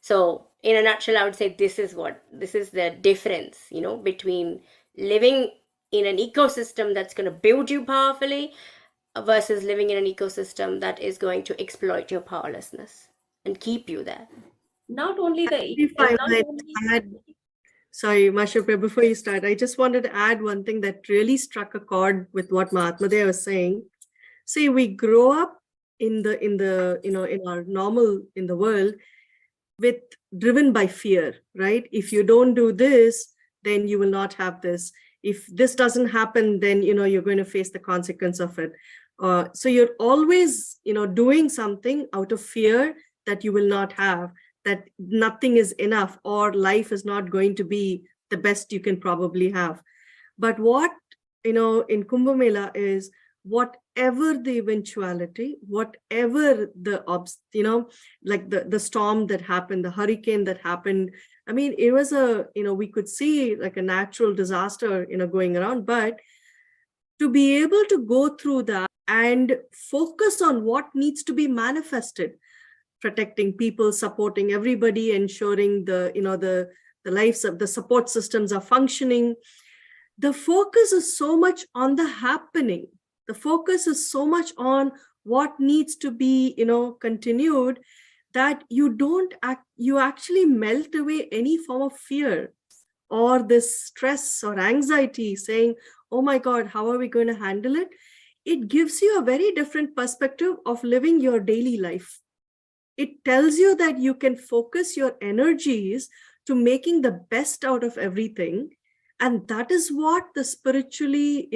So in a nutshell, I would say this is the difference, between living in an ecosystem that's going to build you powerfully versus living in an ecosystem that is going to exploit your powerlessness and keep you there.
Not only
If I might add, sorry, Mashupe, before you start, I just wanted to add one thing that really struck a chord with what Mahatma was saying. See, we grow up in our normal, in the world, with driven by fear, right? If you don't do this, then you will not have this. If this doesn't happen, then you're going to face the consequence of it. So you're always doing something out of fear that you will not have, that nothing is enough, or life is not going to be the best you can probably have. But what in Kumbh Mela is, whatever the eventuality, whatever the like the storm that happened, the hurricane that happened, I mean, it was we could see like a natural disaster going around, but to be able to go through that and focus on what needs to be manifested, protecting people, supporting everybody, ensuring the lives of the support systems are functioning. The focus is so much on the happening. The focus is so much on what needs to be, continued, that you actually melt away any form of fear or this stress or anxiety, saying, oh my God, how are we going to handle it? It gives you a very different perspective of living your daily life. It tells you that you can focus your energies to making the best out of everything. And that is what the spiritually,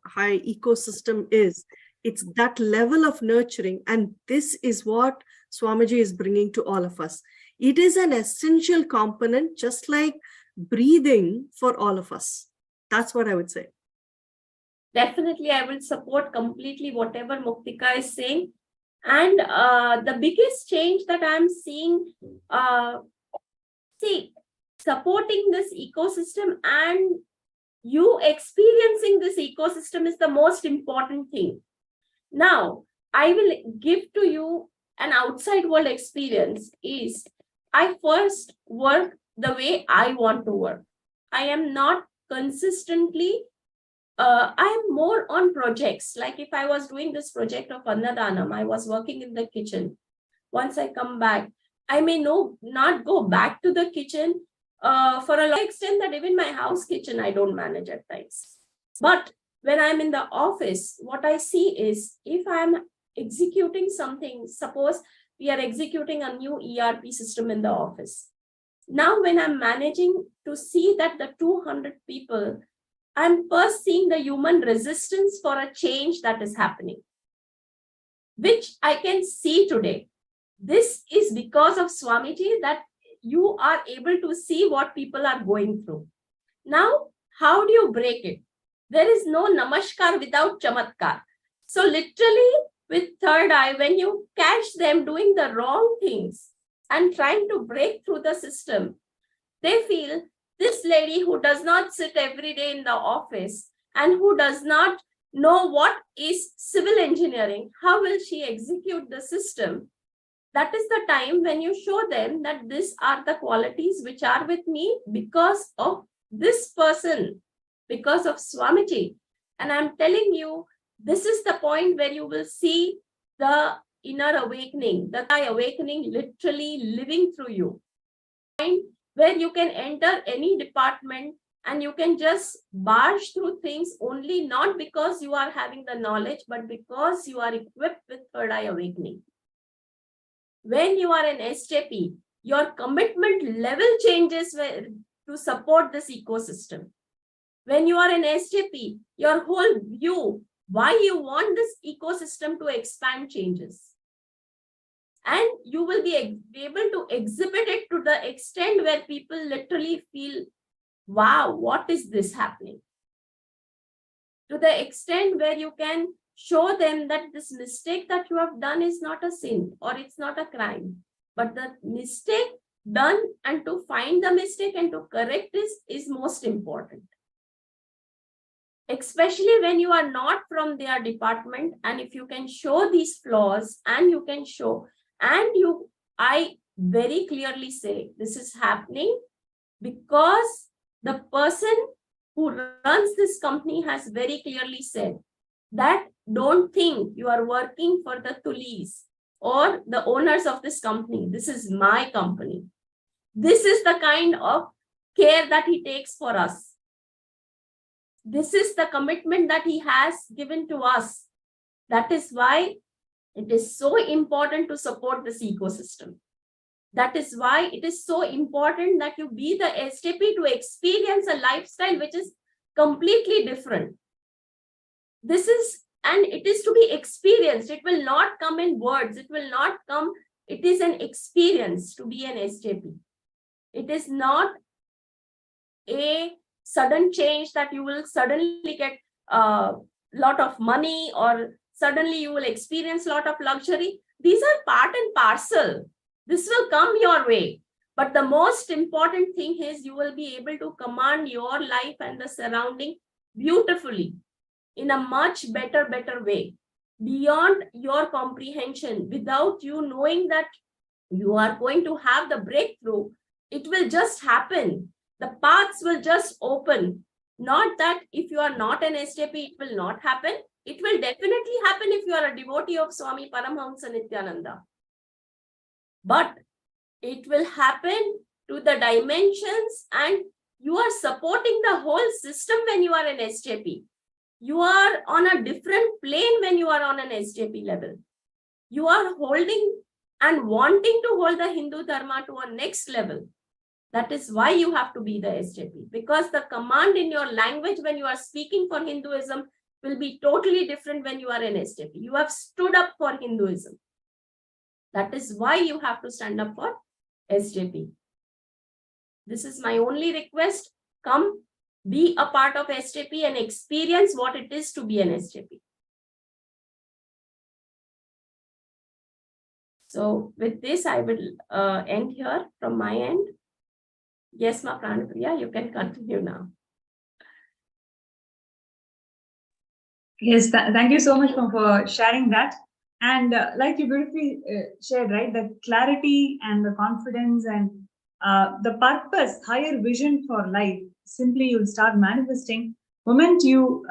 high ecosystem is. It's that level of nurturing. And this is what Swamiji is bringing to all of us. It is an essential component, just like breathing, for all of us. That's what I would say.
Definitely, I will support completely whatever Muktika is saying. And the biggest change that I'm seeing, supporting this ecosystem and you experiencing this ecosystem is the most important thing. Now, I will give to you an outside world experience. Is I first work the way I want to work. I am not consistently, I am more on projects. Like if I was doing this project of Annadanam, I was working in the kitchen. Once I come back, I may not go back to the kitchen for a long extent, that even my house kitchen, I don't manage at times. But when I'm in the office, what I see is, if I'm executing something, suppose we are executing a new ERP system in the office. Now, when I'm managing to see that the 200 people, I'm first seeing the human resistance for a change that is happening, which I can see today. This is because of Swamiji, that you are able to see what people are going through. Now, how do you break it? There is no namaskar without chamatkar. So literally with third eye, when you catch them doing the wrong things and trying to break through the system, they feel, this lady who does not sit every day in the office and who does not know what is civil engineering, how will she execute the system? That is the time when you show them that these are the qualities which are with me because of this person, because of Swamiji. And I'm telling you, this is the point where you will see the inner awakening, the awakening literally living through you. Where you can enter any department and you can just barge through things only not because you are having the knowledge, but because you are equipped with third eye awakening. When you are an SJP, your commitment level changes to support this ecosystem. When you are an SJP, your whole view, why you want this ecosystem to expand changes. And you will be able to exhibit it to the extent where people literally feel, wow, what is this happening? To the extent where you can show them that this mistake that you have done is not a sin or it's not a crime, but the mistake done and to find the mistake and to correct this is most important. Especially when you are not from their department, and if you can show these flaws and you can show, and I very clearly say this is happening because the person who runs this company has very clearly said that don't think you are working for the Tulis or the owners of this company. This is my company. This is the kind of care that he takes for us. This is the commitment that he has given to us. That is why it is so important to support this ecosystem. That is why it is so important that you be the SJP to experience a lifestyle which is completely different. This is, and it is to be experienced. It will not come in words. It will not come. It is an experience to be an SJP. It is not a sudden change that you will suddenly get a lot of money or suddenly you will experience a lot of luxury. These are part and parcel. This will come your way. But the most important thing is you will be able to command your life and the surrounding beautifully in a much better way, beyond your comprehension, without you knowing that you are going to have the breakthrough. It will just happen. The paths will just open. Not that if you are not an SJP, it will not happen. It will definitely happen if you are a devotee of Swami Paramahamsa Nithyananda. But it will happen to the dimensions, and you are supporting the whole system when you are an SJP. You are on a different plane when you are on an SJP level. You are holding and wanting to hold the Hindu Dharma to a next level. That is why you have to be the SJP, because the command in your language when you are speaking for Hinduism will be totally different when you are an SJP. You have stood up for Hinduism. That is why you have to stand up for SJP. This is my only request. Come, be a part of SJP and experience what it is to be an SJP. So with this, I will end here from my end. Yes, Ma Pranapriya, you can continue now.
Yes, thank you so much for sharing that. And like you beautifully shared, right, the clarity and the confidence and the purpose, higher vision for life, simply you'll start manifesting moment you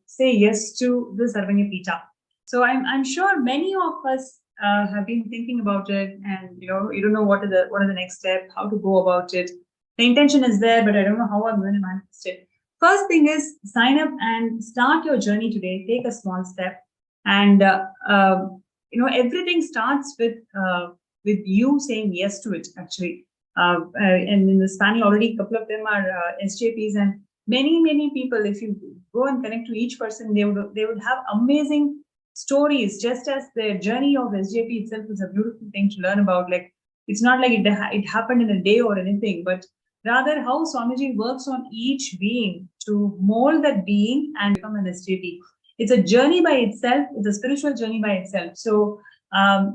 say yes to the Sarvanya Pita. So I'm sure many of us have been thinking about it, and you don't know what are the next step, how to go about it. The intention is there, but I don't know how I'm going to manifest it. First thing is sign up and start your journey today. Take a small step, and everything starts with you saying yes to it. Actually, and in this panel already, a couple of them are SJPs, and many people. If you go and connect to each person, they would have amazing stories. Just as their journey of SJP itself is a beautiful thing to learn about. Like it's not like it happened in a day or anything, but rather how Swamiji works on each being to mold that being and become an SJP. It's a journey by itself. It's a spiritual journey by itself. So I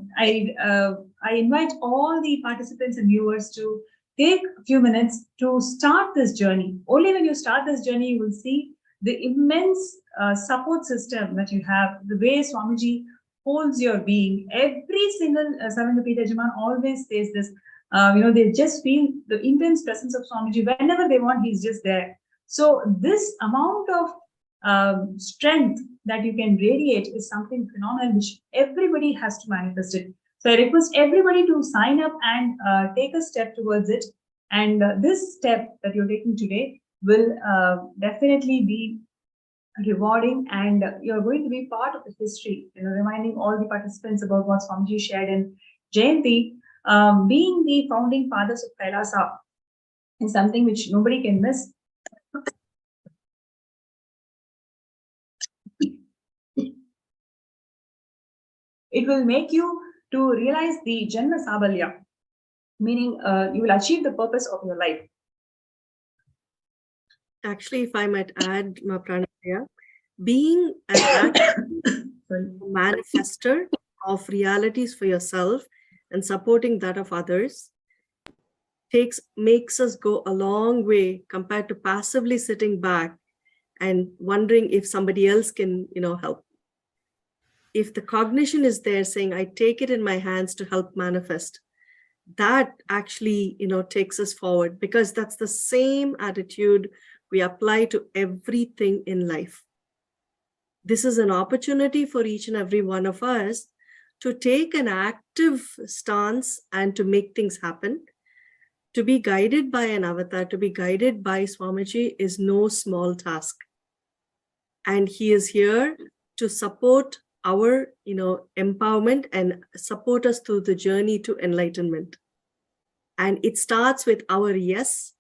invite all the participants and viewers to take a few minutes to start this journey. Only when you start this journey, you will see the immense support system that you have, the way Swamiji holds your being. Every single Sarvanya Pita Yajaman always says this. They just feel the intense presence of Swamiji. Whenever they want, he's just there. So this amount of strength that you can radiate is something phenomenal, which everybody has to manifest it. So I request everybody to sign up and take a step towards it. And this step that you're taking today will definitely be rewarding, and you're going to be part of the history, reminding all the participants about what Swamiji shared in Jayanti. Being the founding fathers of Kailasa is something which nobody can miss. It will make you to realize the Janma Sabalya, meaning you will achieve the purpose of your life.
Actually, if I might add, Pranaya, being an active manifester of realities for yourself and supporting that of others makes us go a long way compared to passively sitting back and wondering if somebody else can, help. If the cognition is there saying, I take it in my hands to help manifest, that actually, takes us forward, because that's the same attitude we apply to everything in life. This is an opportunity for each and every one of us to take an active stance and to make things happen. To be guided by an avatar, to be guided by Swamiji is no small task. And he is here to support our, empowerment and support us through the journey to enlightenment. And it starts with our yes.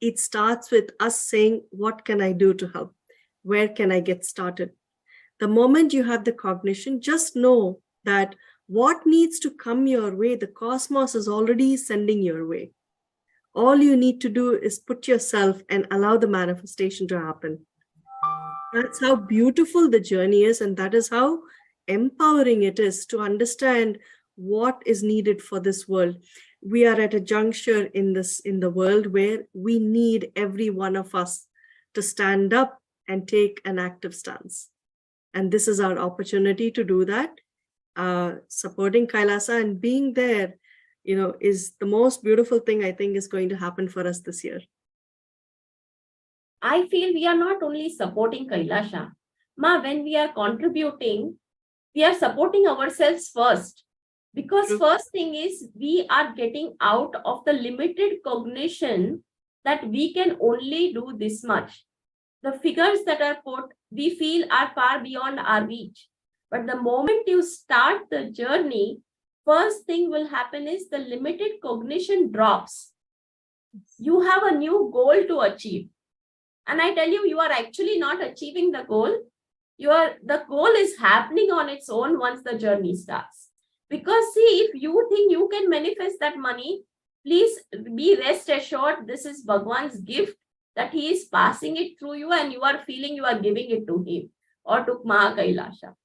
It starts with us saying, what can I do to help? Where can I get started? The moment you have the cognition, just know that what needs to come your way, the cosmos is already sending your way. All you need to do is put yourself and allow the manifestation to happen. That's how beautiful the journey is, and that is how empowering it is to understand what is needed for this world. We are at a juncture in the world where we need every one of us to stand up and take an active stance. And this is our opportunity to do that. Supporting Kailasa and being there, is the most beautiful thing I think is going to happen for us this year.
I feel we are not only supporting Kailasha. Ma, when we are contributing, we are supporting ourselves first. Because
True.
First thing is, we are getting out of the limited cognition that we can only do this much. The figures that are put, we feel are far beyond our reach. But the moment you start the journey, first thing will happen is the limited cognition drops. You have a new goal to achieve. And I tell you, you are actually not achieving the goal. The goal is happening on its own once the journey starts. Because see, if you think you can manifest that money, please be rest assured, this is Bhagwan's gift, that he is passing it through you and you are feeling you are giving it to him or to Mahakailasha.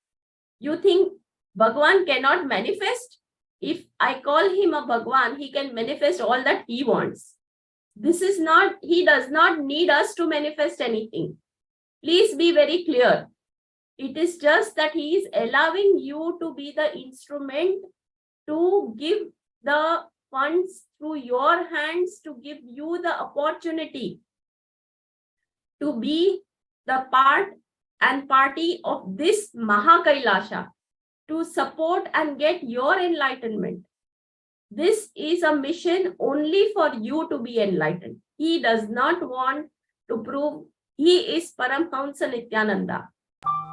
You think Bhagwan cannot manifest? If I call him a Bhagwan, he can manifest all that he wants. He does not need us to manifest anything. Please be very clear. It is just that he is allowing you to be the instrument to give the funds through your hands, to give you the opportunity to be the part and party of this Mahakailasha, to support and get your enlightenment. This is a mission only for you to be enlightened. He does not want to prove he is Paramhamsa Nithyananda.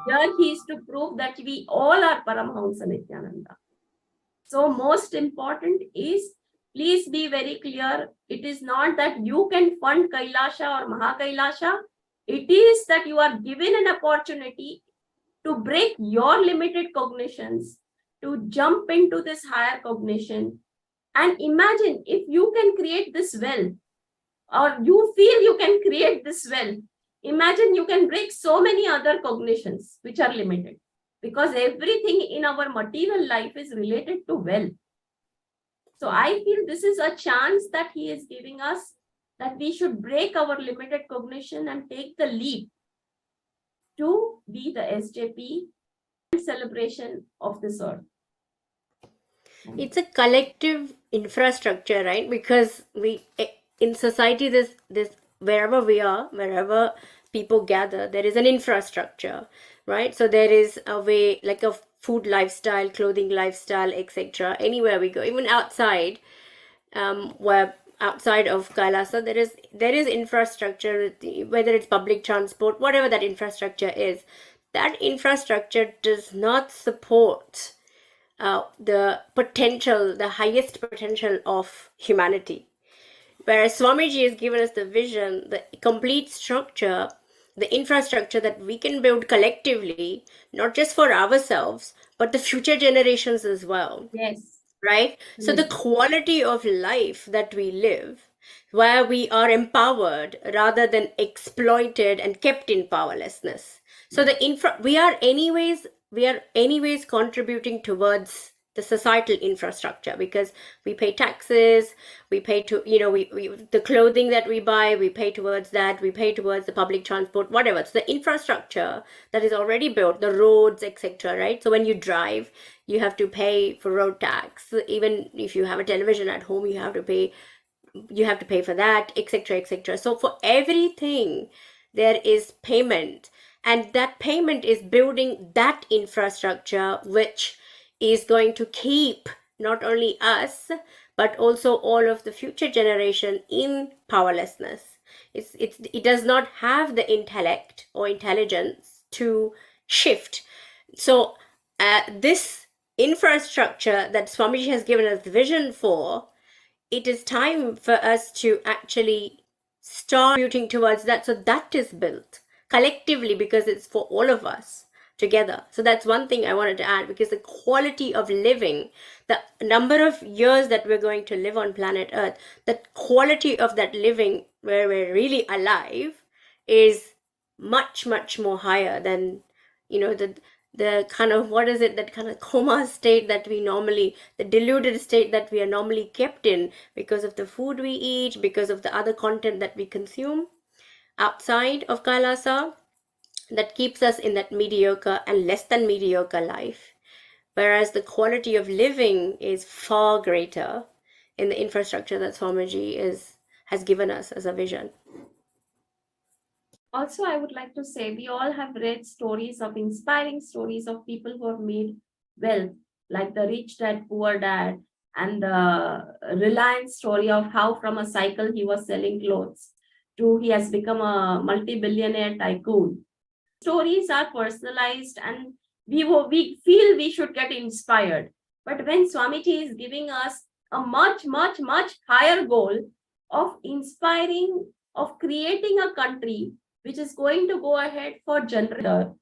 Here he is to prove that we all are Paramhamsa Nithyananda. So most important is, please be very clear, it is not that you can fund Kailasha or Mahakailasha. It is that you are given an opportunity to break your limited cognitions, to jump into this higher cognition. And imagine if you can create this well, or you feel you can create this well, imagine you can break so many other cognitions which are limited, because everything in our material life is related to wealth. So I feel this is a chance that he is giving us, that we should break our limited cognition and take the leap to be the SJP and celebration of this earth.
It's a collective infrastructure, right? Because in society, this wherever we are, wherever people gather, there is an infrastructure, right? So there is a way, like a food lifestyle, clothing lifestyle, etc. Anywhere we go, even outside, where outside of Kailasa, there is infrastructure, whether it's public transport, whatever that infrastructure is. That infrastructure does not support the potential, the highest potential of humanity. Whereas Swamiji has given us the vision, the complete structure, the infrastructure that we can build collectively, not just for ourselves, but the future generations as well.
Yes.
Right? So the
Yes.
quality of life that we live, where we are empowered rather than exploited and kept in powerlessness. So we are anyways contributing towards the societal infrastructure, because we pay taxes, we pay to, we the clothing that we buy, we pay towards that, we pay towards the public transport, whatever. It's the infrastructure that is already built, the roads, etc. Right? So when you drive, you have to pay for road tax. Even if you have a television at home, you have to pay for that, etc., etc. So for everything there is payment, and that payment is building that infrastructure which is going to keep not only us but also all of the future generation in powerlessness. It does not have the intellect or intelligence to shift. So this infrastructure that Swamiji has given us the vision for, it is time for us to actually start contributing towards that, so that is built collectively, because it's for all of us together. So that's one thing I wanted to add, because the quality of living, the number of years that we're going to live on planet Earth, the quality of that living where we're really alive is much, much more higher than, the kind of, what is it, that kind of coma state that we normally, the deluded state that we are normally kept in because of the food we eat, because of the other content that we consume outside of Kailasa, that keeps us in that mediocre and less than mediocre life. Whereas the quality of living is far greater in the infrastructure that Swamiji has given us as a vision.
Also, I would like to say, we all have read stories of inspiring stories of people who have made wealth, like the rich dad, poor dad, and the Reliance story of how from a cycle he was selling clothes to he has become a multi-billionaire tycoon. Stories are personalized, and we feel we should get inspired. But when Swamiji is giving us a much, much, much higher goal of inspiring, of creating a country which is going to go ahead for generations,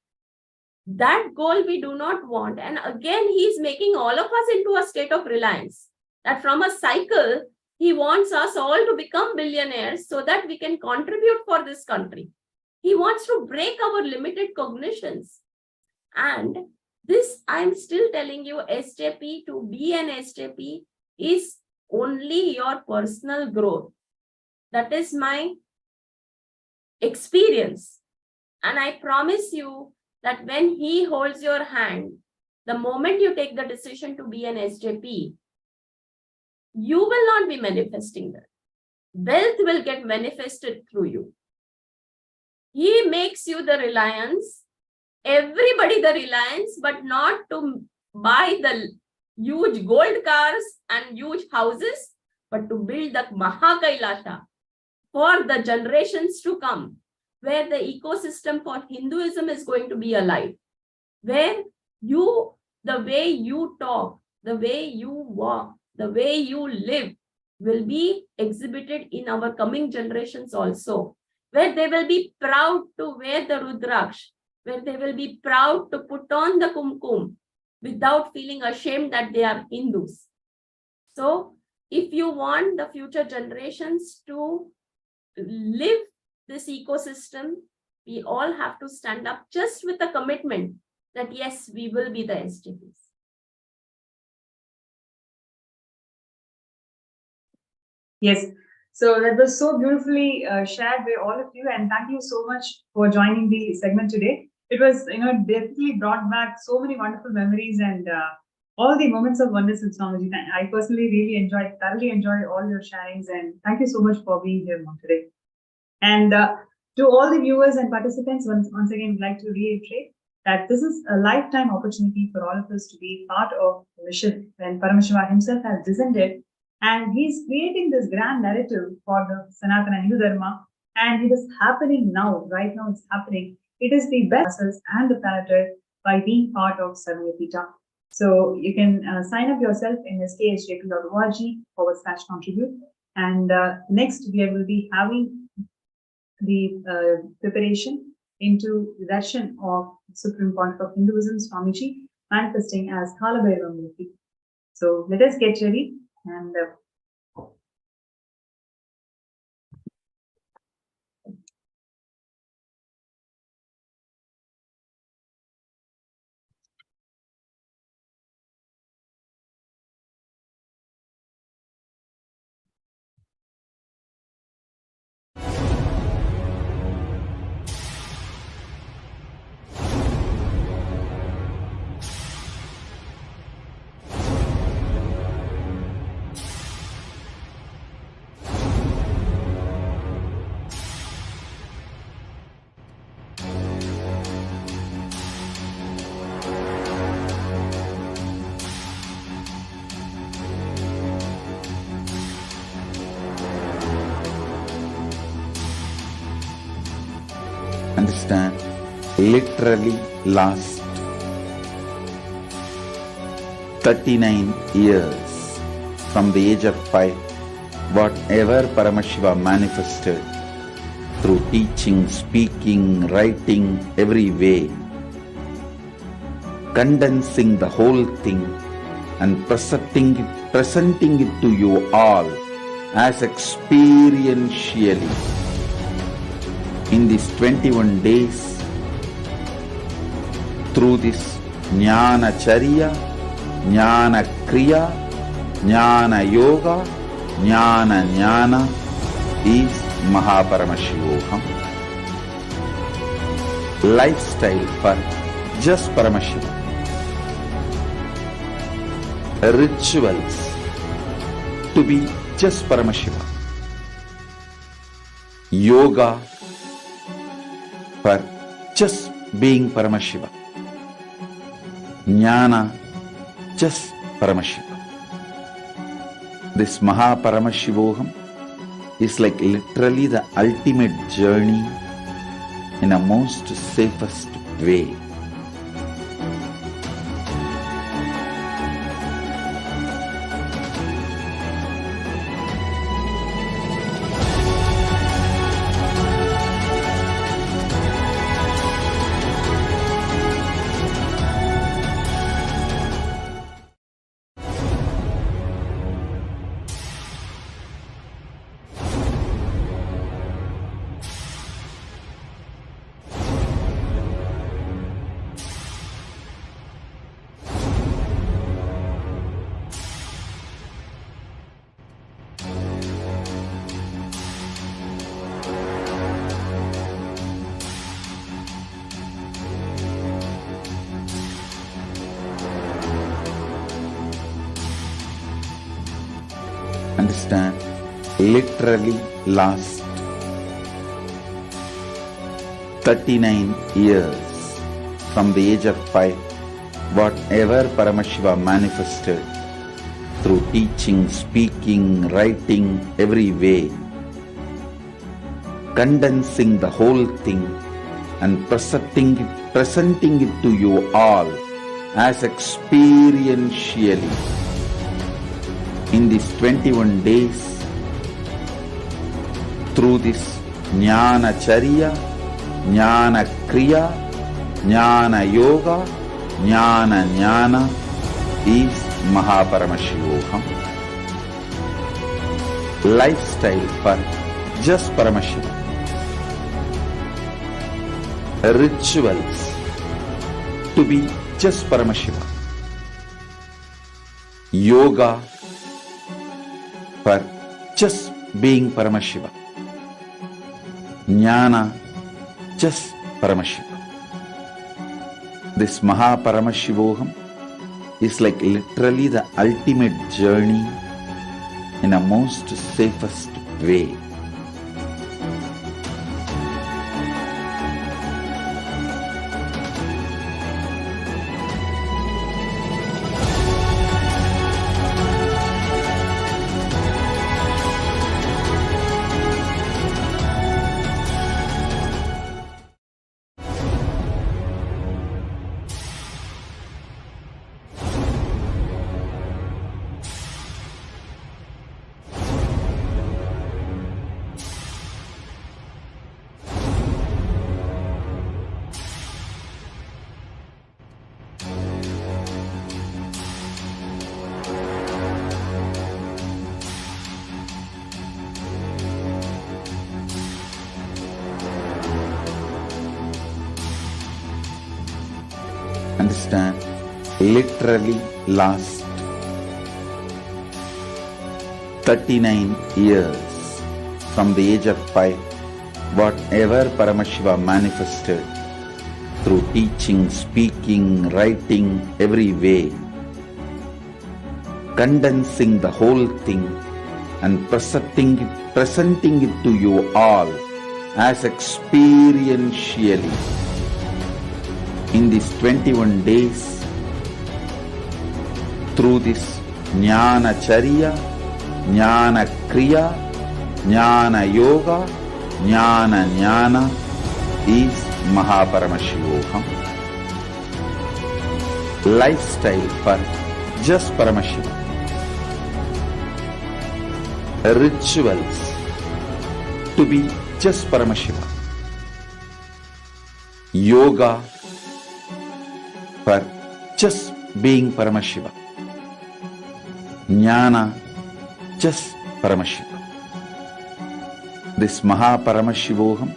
that goal we do not want. And again, he is making all of us into a state of reliance, that from a cycle, he wants us all to become billionaires so that we can contribute for this country. He wants to break our limited cognitions. And this, I'm still telling you, SJP, to be an SJP is only your personal growth. That is my experience. And I promise you that when he holds your hand, the moment you take the decision to be an SJP, you will not be manifesting that. Wealth will get manifested through you. He makes you the reliance, everybody the reliance, but not to buy the huge gold cars and huge houses, but to build the Mahakailasha for the generations to come, where the ecosystem for Hinduism is going to be alive, where you, the way you talk, the way you walk, the way you live will be exhibited in our coming generations also, where they will be proud to wear the Rudraksh, where they will be proud to put on the Kumkum without feeling ashamed that they are Hindus. So if you want the future generations to live this ecosystem, we all have to stand up just with a commitment that yes, we will be the SJPs.
Yes, so that was so beautifully shared by all of you, and thank you so much for joining the segment today. It was, definitely brought back so many wonderful memories and all the moments of oneness in Swamiji. I personally really thoroughly enjoyed all your sharings, and thank you so much for being here today. And to all the viewers and participants, once again, I'd like to reiterate that this is a lifetime opportunity for all of us to be part of the mission when Paramashivam himself has descended, and he's creating this grand narrative for the Sanatana Hindu Dharma, and it is happening now. Right now, it's happening. It is the best and the planet Earth by being part of Sarvapita. So you can sign up yourself in skshjp.org/contribute. And next, we will be having the preparation into the Darshan of Supreme Pontiff of Hinduism, Swamiji, manifesting as Kalabhairava Murthy. So let us get ready and
Understand, literally last 39 years from the age of 5, whatever Paramashiva manifested through teaching, speaking, writing, every way, condensing the whole thing and presenting it to you all as experientially in these 21 days through this Jnana Charya, Jnana Kriya, Jnana Yoga, Jnana Jnana is Mahaparamashivoham. Lifestyle for just Paramashiva. Rituals to be just Paramashiva. Yoga for just being Paramashiva. Jnana, just Paramashiva. This Mahaparamashivoham is like literally the ultimate journey in a most safest way. Understand, literally last 39 years from the age of 5, whatever Paramashiva manifested through teaching, speaking, writing, every way, condensing the whole thing and presenting it to you all as experientially in these 21 days through this Jnana Charya, Jnana Kriya, Jnana Yoga, Jnana Jnana is Mahaparamashivoham. Lifestyle for just Paramashiva. Rituals to be just Paramashiva. Yoga for just being Paramashiva. Jnana, just Paramashiva. This Mahaparamashivoham is like literally the ultimate journey in a most safest way. Understand? Literally last 39 years from the age of 5, whatever Paramashiva manifested through teaching, speaking, writing, every way, condensing the whole thing and presenting it to you all as experientially in these 21 days through this Jnana Charya, Jnana Kriya, Jnana Yoga, Jnana Jnana is Mahaparamashivoham. Lifestyle for just Paramashiva. Rituals to be just Paramashiva. Yoga for just being Paramashiva. Jnana just Paramashiva. This Mahaparamashivoham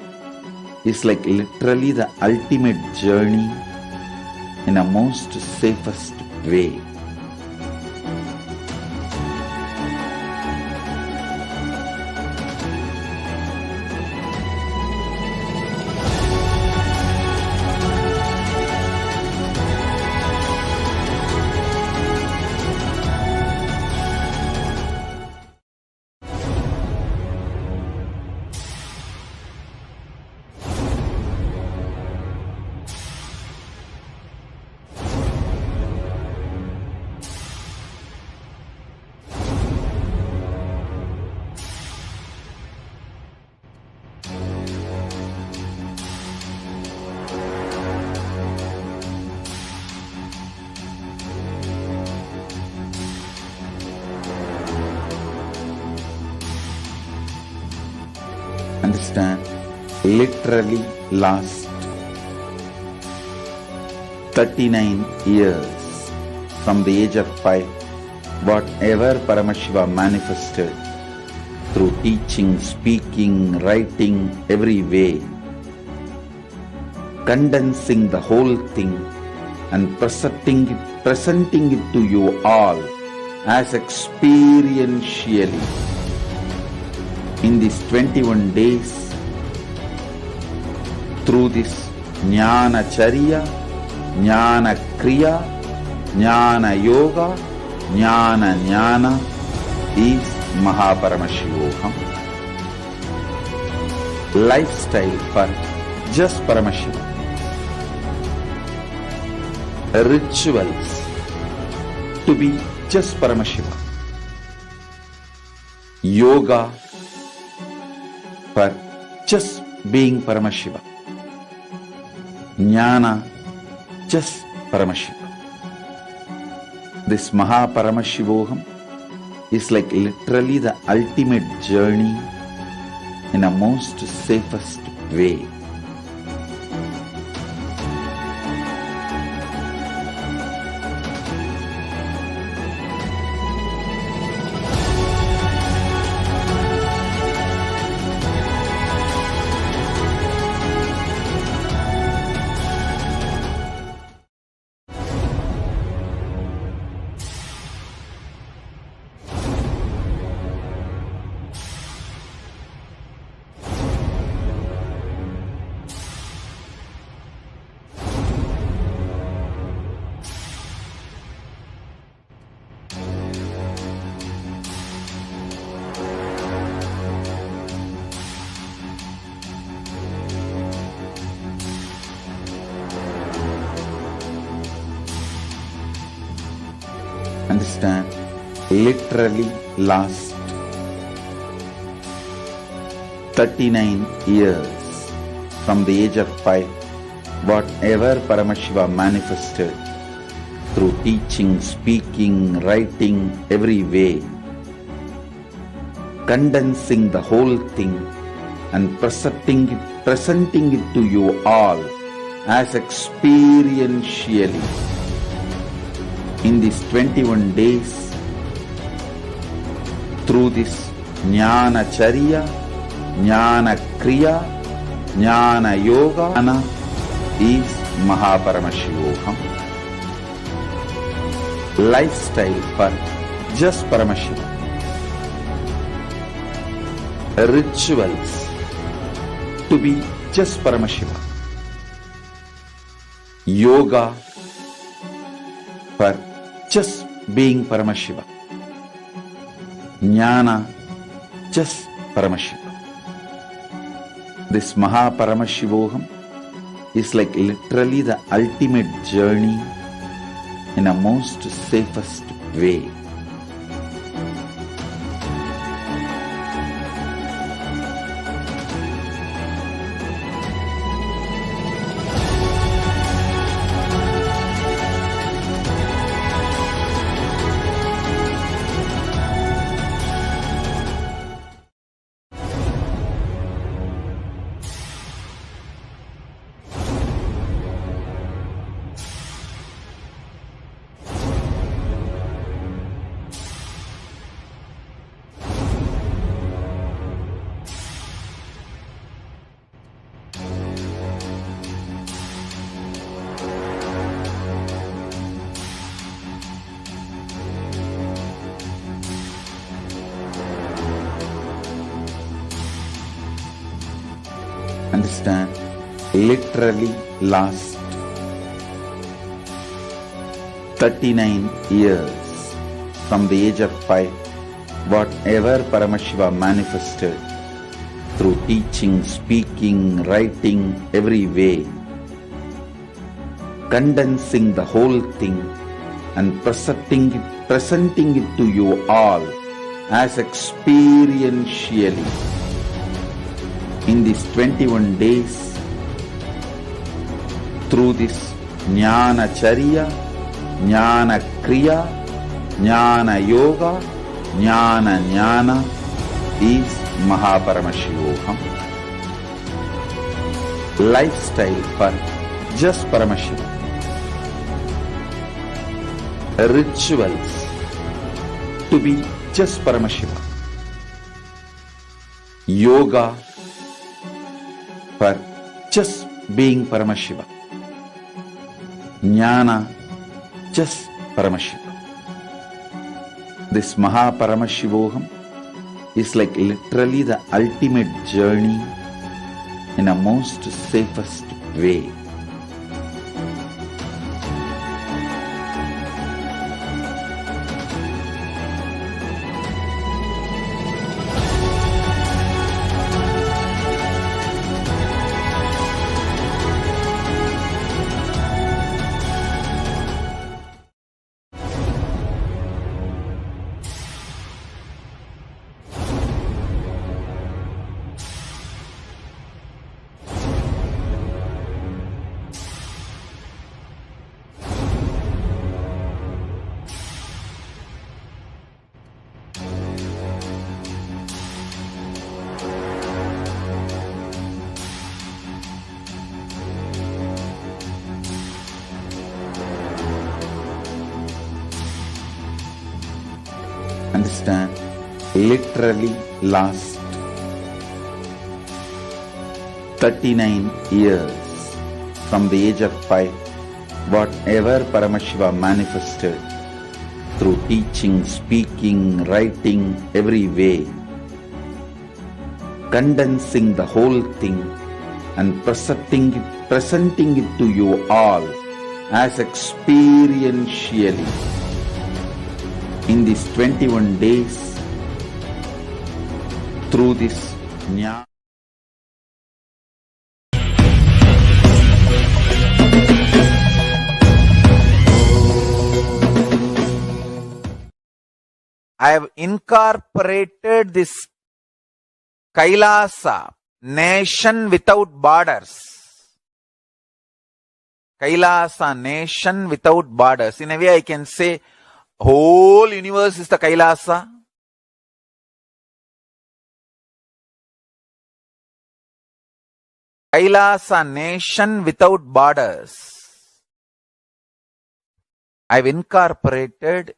is like literally the ultimate journey in a most safest way. Understand? Literally last 39 years from the age of 5, whatever Paramashiva manifested through teaching, speaking, writing, every way, condensing the whole thing and presenting it to you all as experientially in these 21 days through this Jnana Charya, Jnana Kriya, Jnana Yoga, Jnana Jnana is Mahaparamashivoham. Lifestyle for just Paramashiva. Rituals to be just Paramashiva. Yoga for just being Paramashiva. Jnana just Paramashiva. This Mahaparamashivoham is like literally the ultimate journey in a most safest way. Understand? Literally last 39 years from the age of 5, whatever Paramashiva manifested through teaching, speaking, writing, every way, condensing the whole thing and presenting it to you all as experientially in these 21 days through this Jnana Charya, Jnana Kriya, Jnana Yoga, Jnana is Mahaparamashivoham. lifestyle for just Paramashivam, rituals to be just Paramashivam, yoga for just being Paramashivam, jnana just Paramashivam. This Paramashivoham is like literally the ultimate journey in a most safest way. Understand, literally last 39 years from the age of 5, whatever Paramashiva manifested through teaching, speaking, writing, every way, condensing the whole thing and presenting it to you all as experientially in these 21 days through this Jnana Charya, Jnana Kriya, Jnana Yoga, Jnana Jnana is Paramashivoham. Lifestyle for just Paramashivam. Rituals to be just Paramashivam. Yoga for just being Paramashiva. Jnana just Paramashiva. This Paramashivoham is like literally the ultimate journey in a most safest way. Understand, literally last 39 years from the age of 5, whatever Paramashiva manifested through teaching, speaking, writing, every way, condensing the whole thing and presenting it to you all as experientially in these 21 days through this Jnana.
I have incorporated this Kailasa, nation without borders. Kailasa, nation without borders. In a way I can say whole universe is the Kailasa. Kailasa, nation without borders. I've incorporated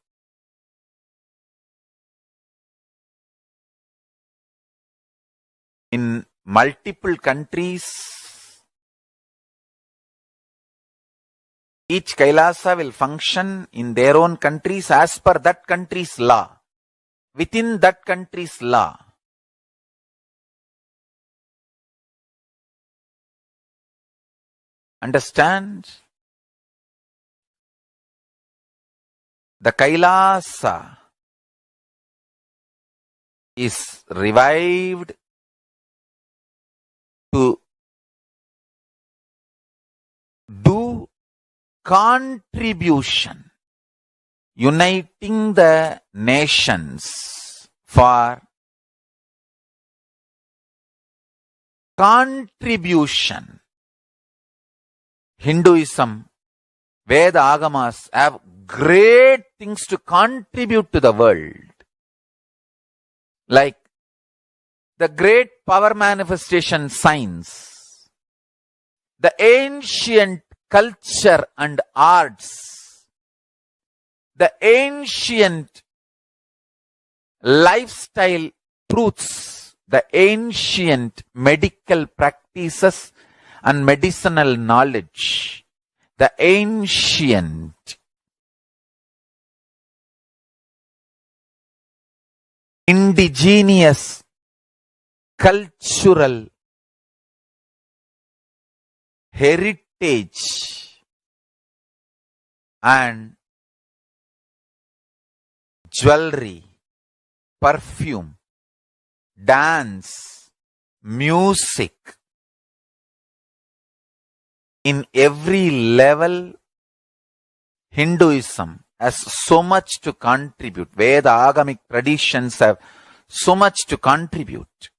in multiple countries Each Kailasa will function in their own countries as per that country's law, within that country's law. Understand? The Kailasa is revived to do contribution, uniting the nations for contribution. Hinduism, Veda Agamas have great things to contribute to the world. Like the great power manifestation science, the ancient culture and arts, the ancient lifestyle truths, the ancient medical practices and medicinal knowledge, the ancient indigenous cultural heritage and jewelry, perfume, dance, music. In every level, Hinduism has so much to contribute. Veda Agamic traditions have so much to contribute.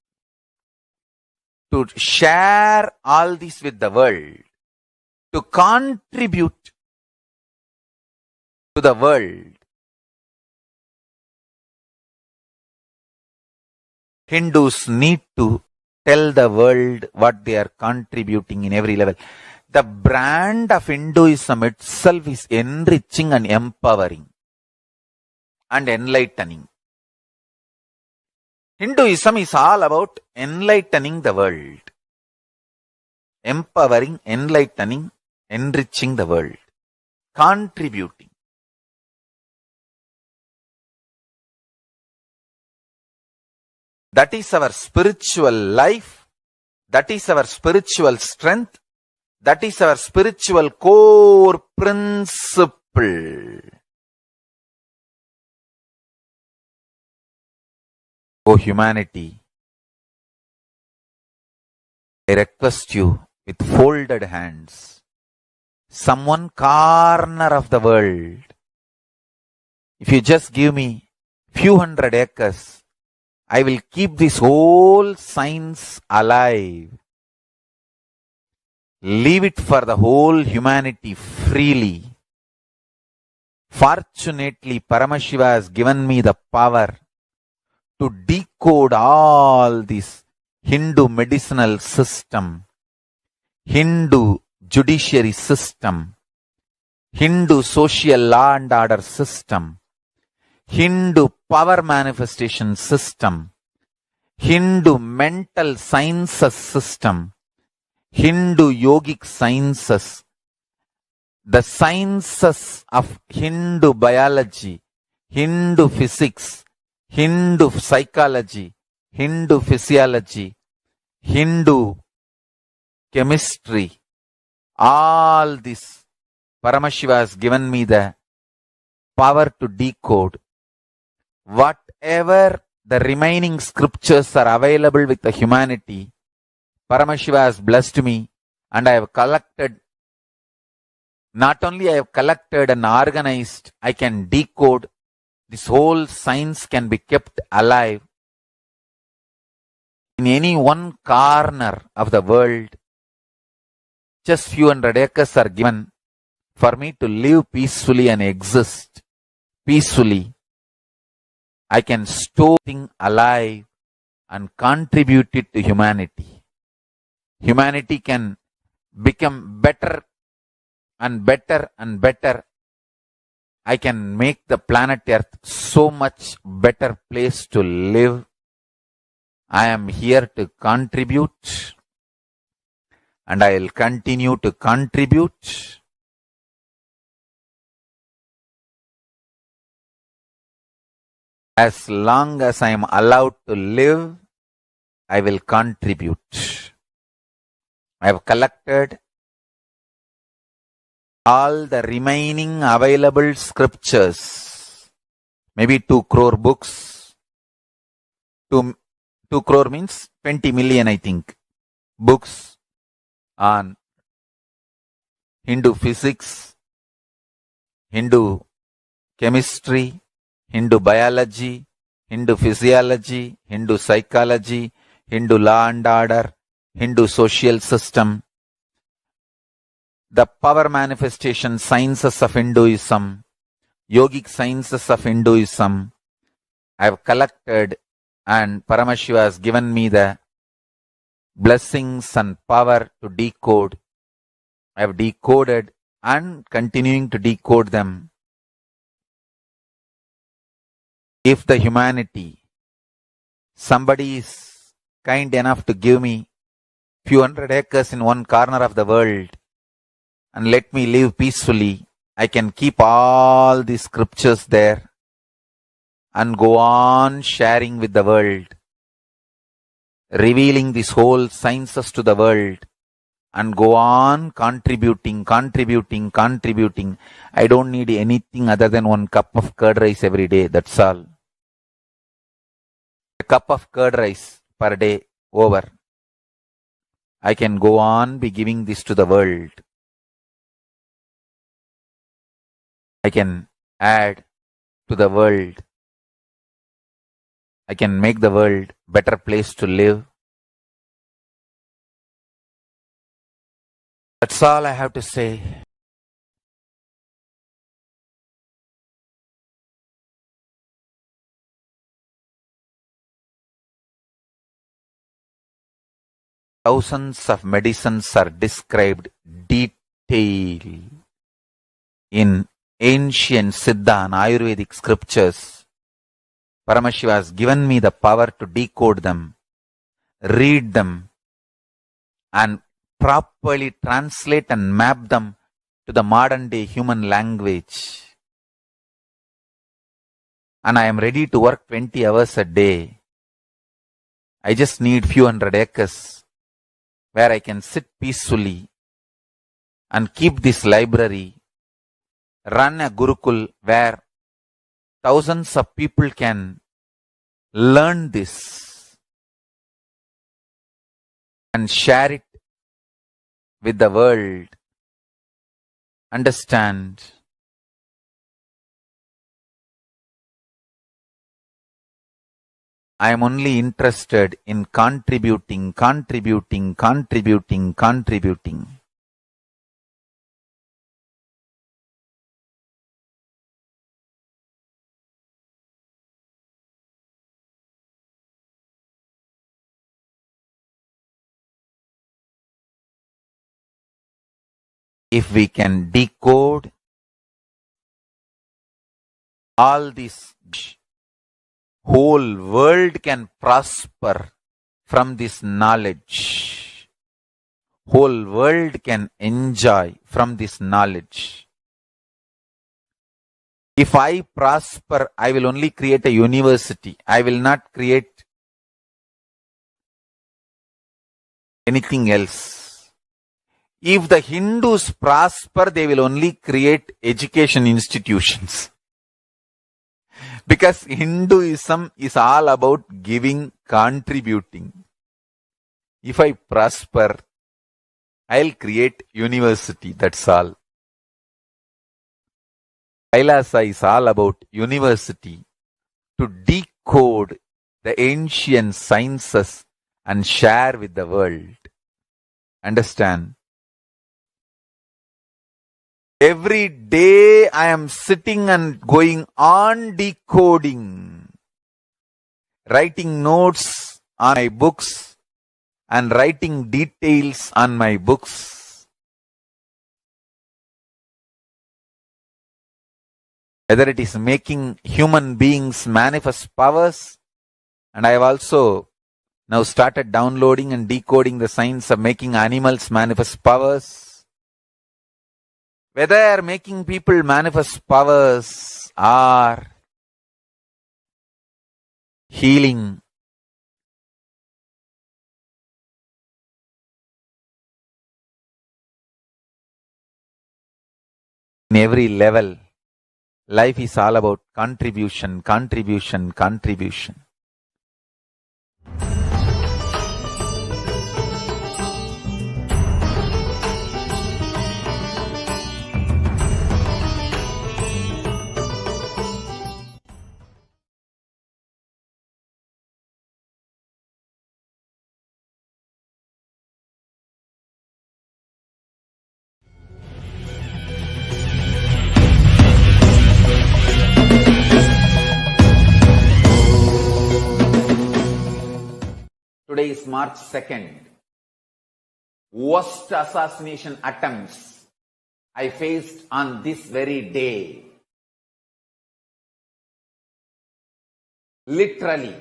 To share all this with the world, to contribute to the world. Hindus need to tell the world what they are contributing in every level. The brand of Hinduism itself is enriching and empowering and enlightening. Hinduism is all about enlightening the world. Empowering, enlightening, enriching the world. Contributing. That is our spiritual life. That is our spiritual strength. That is our spiritual core principle. O humanity, I request you with folded hands, some one corner of the world, if you just give me few hundred acres, I will keep this whole science alive. Leave it for the whole humanity freely. Fortunately, Paramashiva has given me the power to decode all this Hindu medicinal system, Hindu judiciary system, Hindu social law and order system, Hindu power manifestation system, Hindu mental sciences system, Hindu yogic sciences, the sciences of Hindu biology, Hindu physics, Hindu psychology, Hindu physiology, Hindu chemistry, all this Paramashiva has given me the power to decode. Whatever the remaining scriptures are available with the humanity, Paramashiva has blessed me, and I have collected, not only I have collected and organized, I can decode. This whole science can be kept alive in any one corner of the world. Just few hundred acres are given for me to live peacefully and exist peacefully. I can store things alive and contribute it to humanity. Humanity can become better and better and better. I can make the planet Earth so much better place to live. I am here to contribute, and I will continue to contribute. As long as I am allowed to live, I will contribute. I have collected all the remaining available scriptures, maybe 2 crore books. 2 crore means 20 million, I think, books on Hindu physics, Hindu chemistry, Hindu biology, Hindu physiology, Hindu psychology, Hindu law and order, Hindu social system, the power manifestation sciences of Hinduism, yogic sciences of Hinduism. I have collected, and Paramashiva has given me the blessings and power to decode. I have decoded and continuing to decode them. If the humanity, somebody is kind enough to give me few hundred acres in one corner of the world and let me live peacefully, I can keep all the scriptures there and go on sharing with the world, revealing these whole sciences to the world, and go on contributing. I don't need anything other than 1 cup of curd rice every day, that's all. A cup of curd rice per day, over. I can go on be giving this to the world. I can add to the world. I can make the world a better place to live. That's all I have to say. Thousands of medicines are described detail in ancient Siddha and Ayurvedic scriptures. Paramashiva has given me the power to decode them, read them, and properly translate and map them to the modern day human language. And I am ready to work 20 hours a day. I just need few hundred acres where I can sit peacefully and keep this library, run a Gurukul where thousands of people can learn this and share it with the world. Understand? I am only interested in contributing. If we can decode all this, whole world can prosper from this knowledge. Whole world can enjoy from this knowledge. If I prosper, I will only create a university. I will not create anything else. If the Hindus prosper, they will only create education institutions. Because Hinduism is all about giving, contributing. If I prosper, I'll create university, that's all. Kailasa is all about university, to decode the ancient sciences and share with the world. Understand? Every day I am sitting and going on decoding, writing notes on my books and writing details on my books. Whether it is making human beings manifest powers, and I have also now started downloading and decoding the science of making animals manifest powers. Whether making people manifest powers or healing, in every level. Life is all about contribution, contribution, contribution. Today is March 2nd. Worst assassination attempts I faced on this very day. Literally,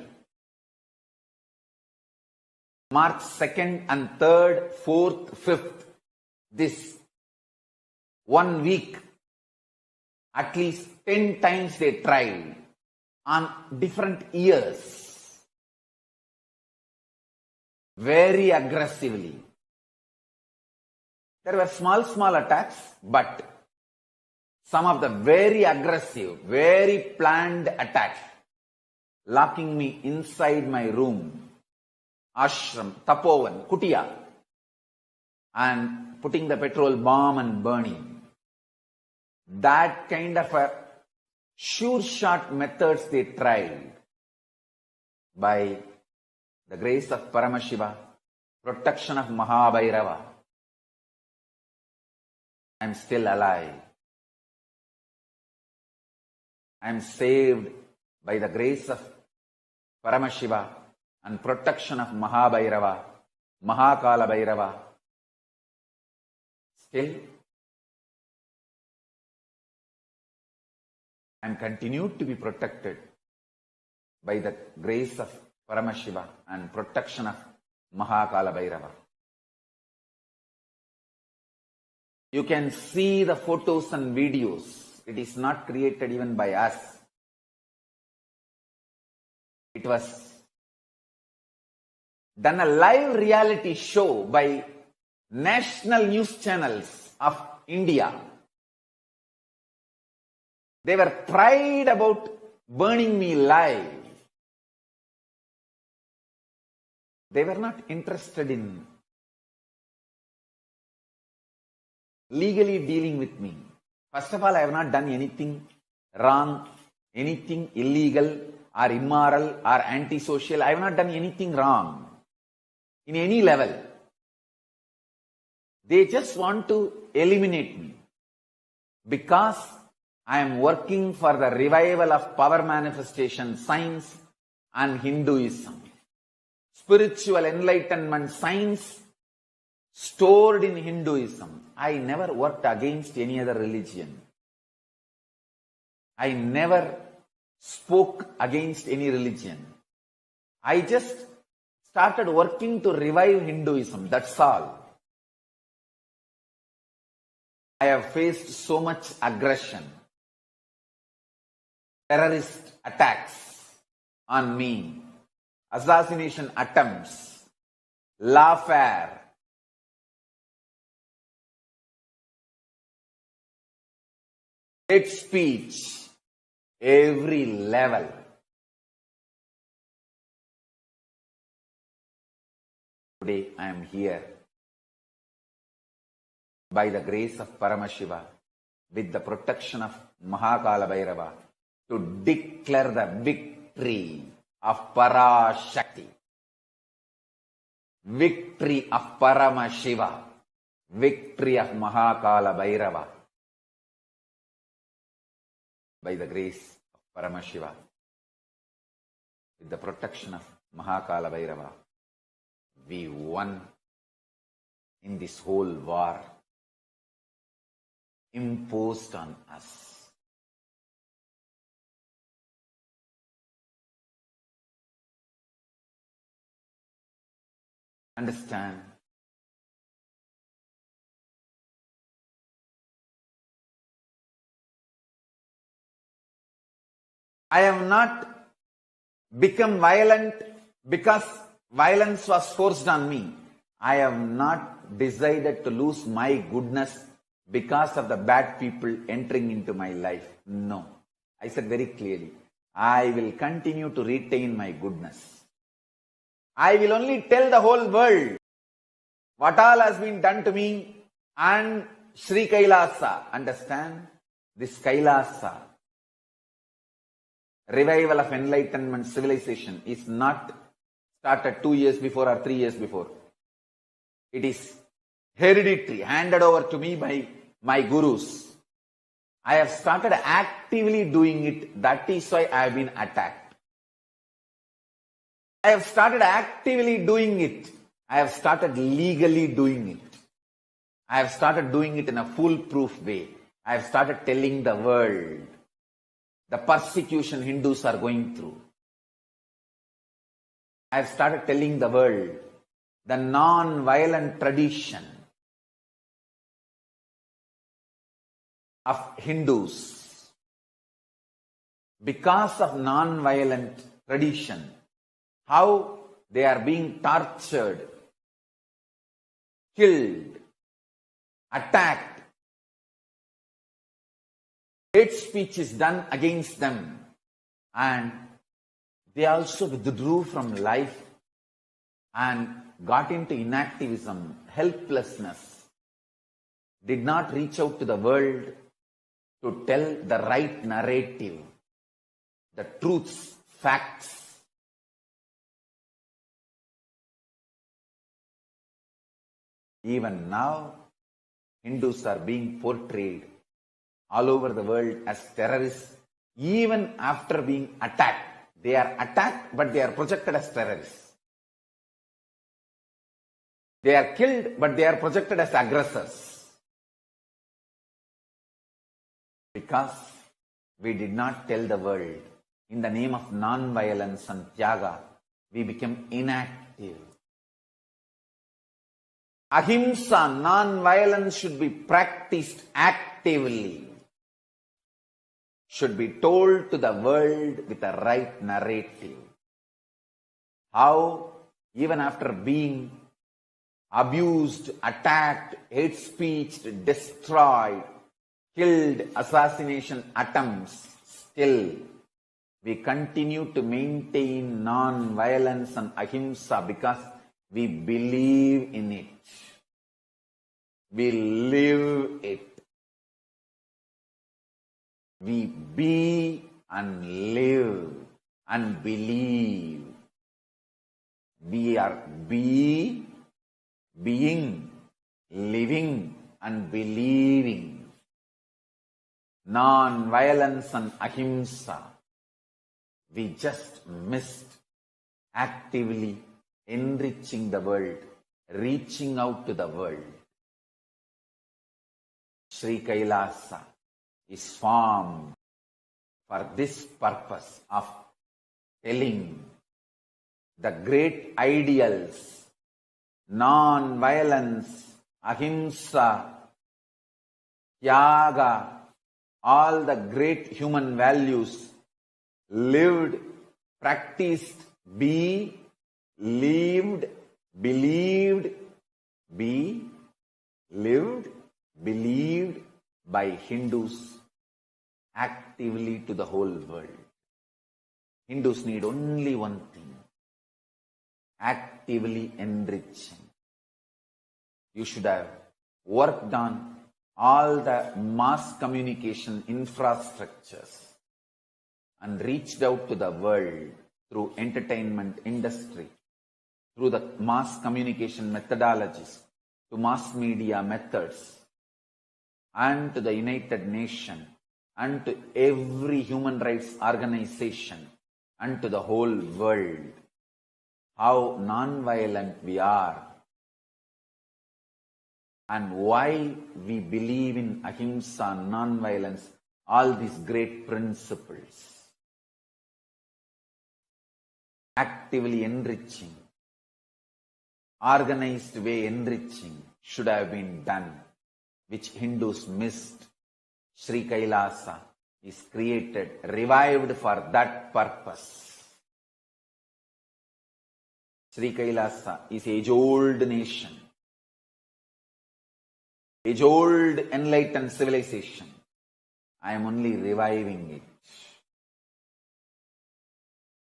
March 2nd and 3rd, 4th, 5th, this 1 week, at least 10 times they tried on different years. Very aggressively. There were small attacks, but some of the very aggressive, very planned attacks, locking me inside my room, ashram, tapovan, kutia, and putting the petrol bomb and burning. That kind of a sure shot methods they tried. By the grace of Paramashiva, protection of Mahabhairava, I am still alive. I am saved by the grace of Paramashiva and protection of Mahabhairava, Mahakala Bhairava. Still, I am continued to be protected by the grace of Paramashiva and protection of Mahakala Bhairava. You can see the photos and videos. It is not created even by us. It was done a live reality show by national news channels of India. They were pride about burning me live. They were not interested in legally dealing with me. First of all, I have not done anything wrong, anything illegal or immoral or antisocial. I have not done anything wrong in any level. They just want to eliminate me because I am working for the revival of power manifestation science and Hinduism. Spiritual enlightenment science stored in Hinduism. I never worked against any other religion. I never spoke against any religion. I just started working to revive Hinduism. That's all. I have faced so much aggression, terrorist attacks on me, assassination attempts, lawfare, hate speech, every level. Today I am here by the grace of Paramashiva, with the protection of Mahakala Bhairava, to declare the victory of Parashakti, victory of Paramashiva, victory of Mahakala Bhairava. By the grace of Paramashiva, with the protection of Mahakala Bhairava, we won in this whole war imposed on us. Understand? I am not
become violent because violence was forced on me. I have not decided to lose my goodness because of the bad people entering into my life. No. I said very clearly, I will continue to retain my goodness. I will only tell the whole world what all has been done to me and Sri Kailasa. Understand? This Kailasa, revival of enlightenment civilization, is not started 2 years before or 3 years before. It is hereditary, handed over to me by my gurus. I have started actively doing it. That is why I have been attacked. I have started actively doing it. I have started legally doing it. I have started doing it in a foolproof way. I have started telling the world the persecution Hindus are going through. I have started telling the world the non-violent tradition of Hindus. Because of non-violent tradition, how they are being tortured, killed, attacked. Hate speech is done against them, and they also withdrew from life and got into inactivism, helplessness, did not reach out to the world to tell the right narrative, the truths, facts. Even now, Hindus are being portrayed all over the world as terrorists, even after being attacked. They are attacked, but they are projected as terrorists. They are killed, but they are projected as aggressors. Because we did not tell the world, in the name of non-violence and tyaga, we became inactive. Ahimsa, non-violence, should be practiced actively. Should be told to the world with the right narrative. How, even after being abused, attacked, hate speech, destroyed, killed, assassination attempts, still we continue to maintain non-violence and ahimsa because we believe in it. We live it. We be and live and believe. We are being, living and believing. Non-violence and ahimsa. We just missed actively enriching the world, reaching out to the world. Sri Kailasa is formed for this purpose of telling the great ideals, non-violence, ahimsa, tyaga, all the great human values lived, practiced, be, lived, believed, be, lived, believed by Hindus actively to the whole world. Hindus need only one thing: actively enriching. You should have worked on all the mass communication infrastructures and reached out to the world through entertainment industry, through the mass communication methodologies, to mass media methods, and to the United Nations, and to every human rights organization, and to the whole world, how non-violent we are, and why we believe in ahimsa, non-violence, all these great principles. Actively enriching, organized way enriching should have been done, which Hindus missed. Sri Kailasa is created, revived for that purpose. Sri Kailasa is age-old nation, age-old enlightened civilization. I am only reviving it.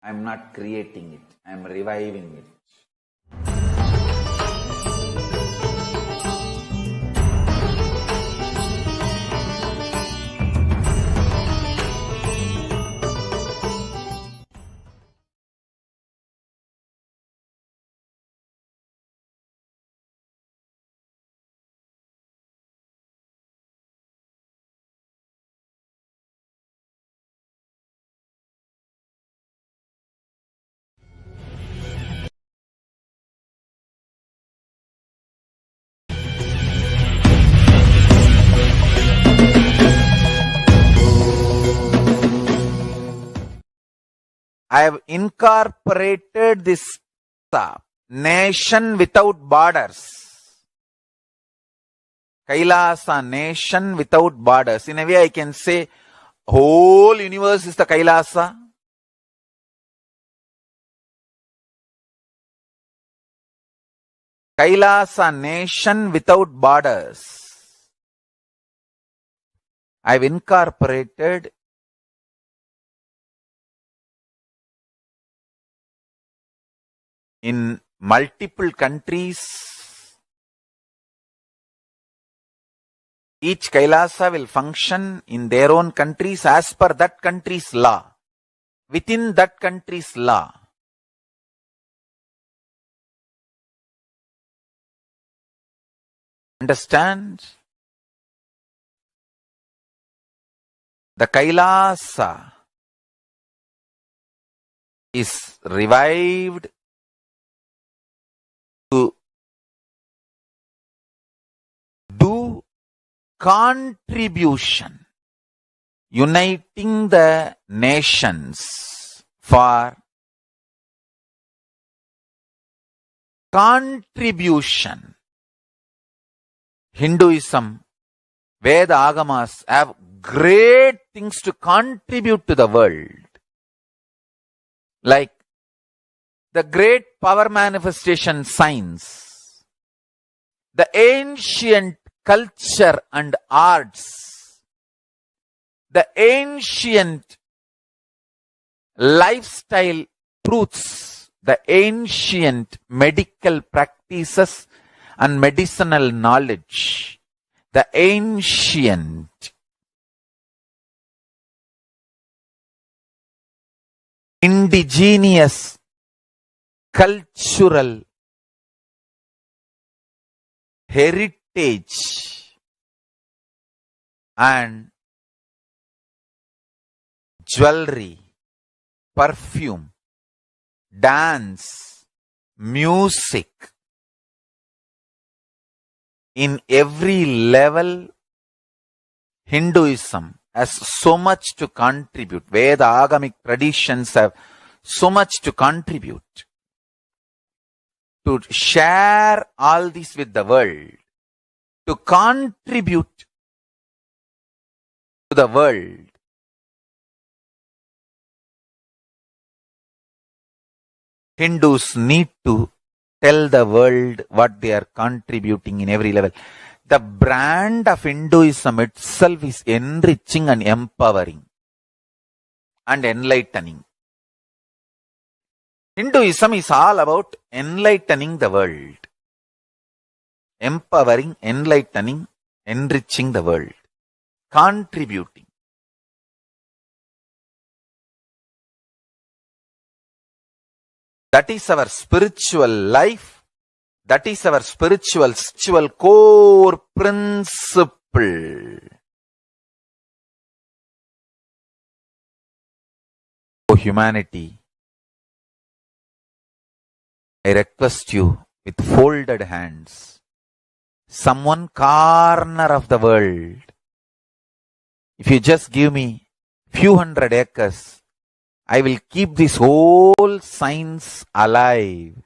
I am not creating it. I am reviving it. I have incorporated this nation without borders. Kailasa, nation without borders. In a way, I can say whole universe is the Kailasa. Kailasa, nation without borders. I have incorporated in multiple countries. Each Kailasa will function in their own countries as per that country's law, within that country's law. Understand? The Kailasa is revived to do contribution, uniting the nations for contribution. Hinduism, Veda Agamas have great things to contribute to the world. Like the great power manifestation science, the ancient culture and arts, the ancient lifestyle truths, the ancient medical practices and medicinal knowledge, the ancient indigenous cultural heritage and jewelry, perfume, dance, music. In every level, Hinduism has so much to contribute. Veda Agamic traditions have so much to contribute. To share all this with the world, to contribute to the world. Hindus need to tell the world what they are contributing in every level. The brand of Hinduism itself is enriching and empowering and enlightening. Hinduism is all about enlightening the world. Empowering, enlightening, enriching the world. Contributing. That is our spiritual life. That is our spiritual core principle. O humanity, I request you with folded hands, some one corner of the world, if you just give me few hundred acres, I will keep this whole science alive.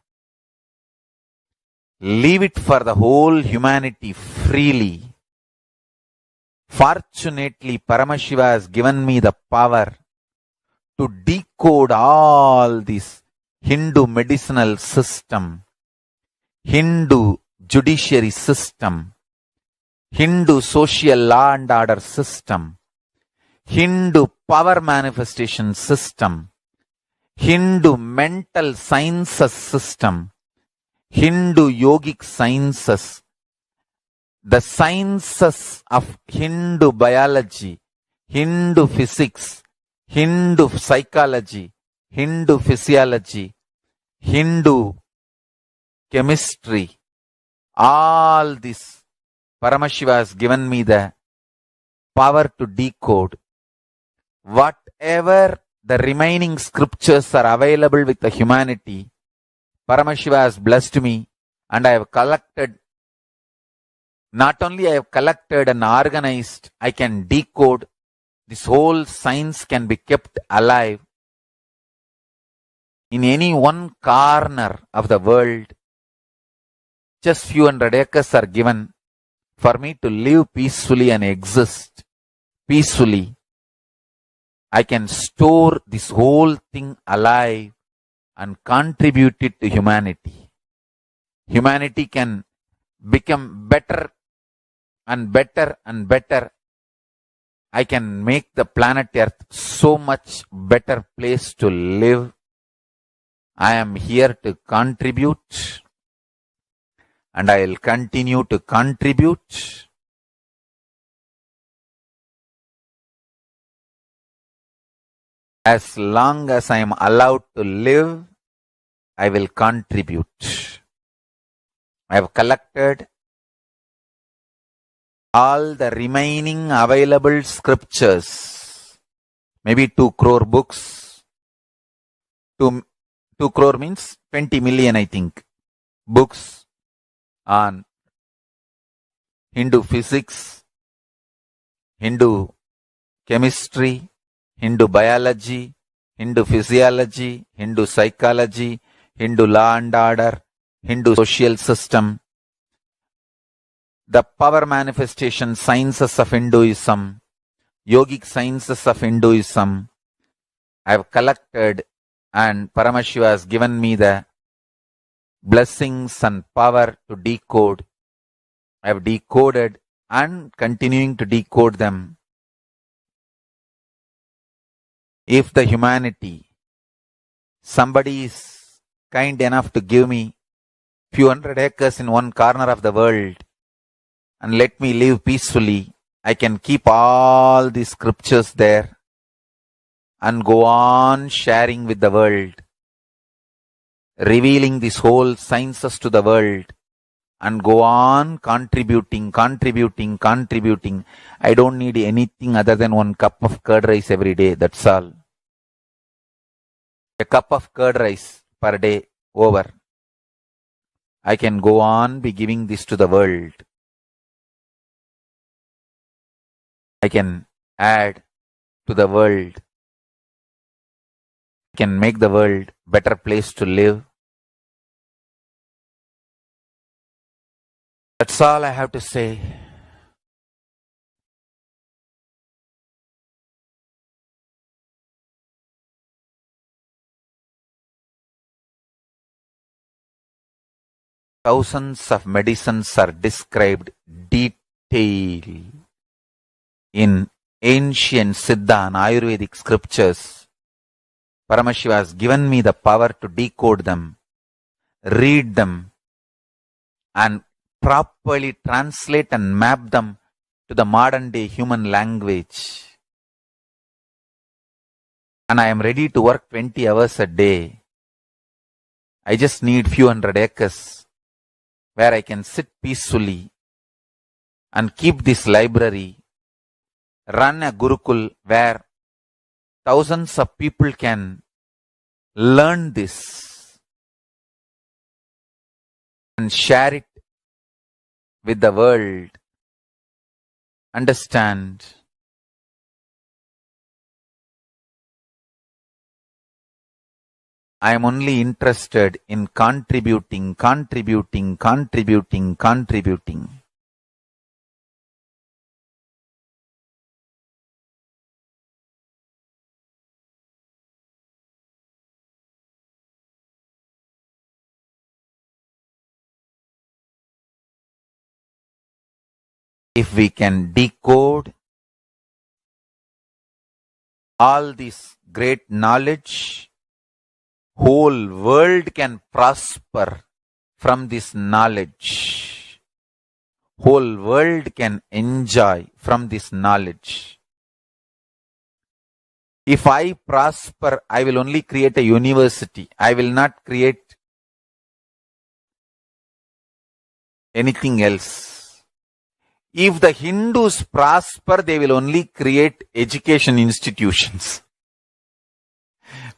Leave it for the whole humanity freely. Fortunately, Paramashiva has given me the power to decode all these
Hindu medicinal system, Hindu judiciary system, Hindu social law and order system, Hindu power manifestation system, Hindu mental sciences system, Hindu yogic sciences, the sciences of Hindu biology, Hindu physics, Hindu psychology, Hindu physiology, Hindu chemistry, all this Paramashiva has given me the power to decode. Whatever the remaining scriptures are available with the humanity, Paramashiva has blessed me, and I have collected, not only I have collected and organized, I can decode. This whole science can be kept alive in any one corner of the world. Just few hundred acres are given for me to live peacefully and exist peacefully. I can store this whole thing alive and contribute it to humanity. Humanity can become better and better and better. I can make the planet Earth so much better place to live. I am here to contribute, and I will continue to contribute. As long as I am allowed to live, I will contribute. I have collected all the remaining available scriptures, maybe 2 crore books. 2 crore means 20 million, I think, books on Hindu physics, Hindu chemistry, Hindu biology, Hindu physiology, Hindu psychology, Hindu law and order, Hindu social system, the power manifestation sciences of Hinduism, yogic sciences of Hinduism. I have collected, and Paramashiva has given me the blessings and power to decode. I have decoded and continuing to decode them. If the humanity, somebody is kind enough to give me few hundred acres in one corner of the world and let me live peacefully, I can keep all these scriptures there and go on sharing with the world, revealing this whole sciences to the world, and go on contributing. I don't need anything other than 1 cup of curd rice every day. That's all. A cup of curd rice per day, over. I can go on be giving this to the world. I can add to the world. I can make the world better place to live. That's all I have to say. Thousands of medicines are described detail in ancient Siddha and Ayurvedic scriptures. Paramashiva has given me the power to decode them, read them, and properly translate and map them to the modern day human language. And I am ready to work 20 hours a day. I just need few hundred acres where I can sit peacefully and keep this library, run a Gurukul where thousands of people can learn this and share it with the world, understand. I am only interested in contributing. if we can decode all this great knowledge, whole world can prosper from this knowledge. Whole world can enjoy from this knowledge. If I prosper, I will only create a university. I will not create anything else. If the Hindus prosper, they will only create education institutions.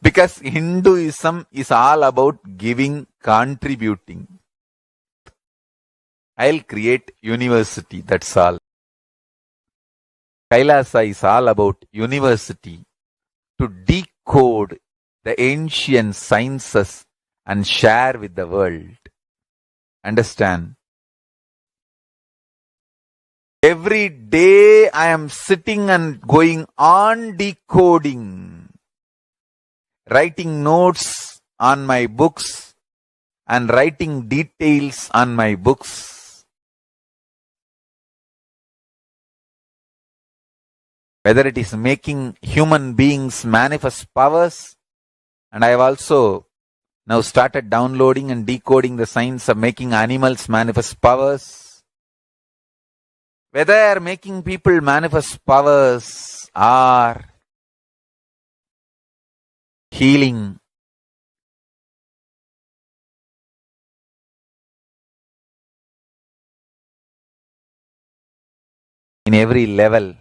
Because Hinduism is all about giving, contributing. I'll create university, that's all. Kailasa is all about university to decode the ancient sciences and share with the world. Understand? Every day I am sitting and going on decoding, writing notes on my books and writing details on my books. Whether it is making human beings manifest powers, and I have also now started downloading and decoding the science of making animals manifest powers. Whether making people manifest powers or healing, in every level,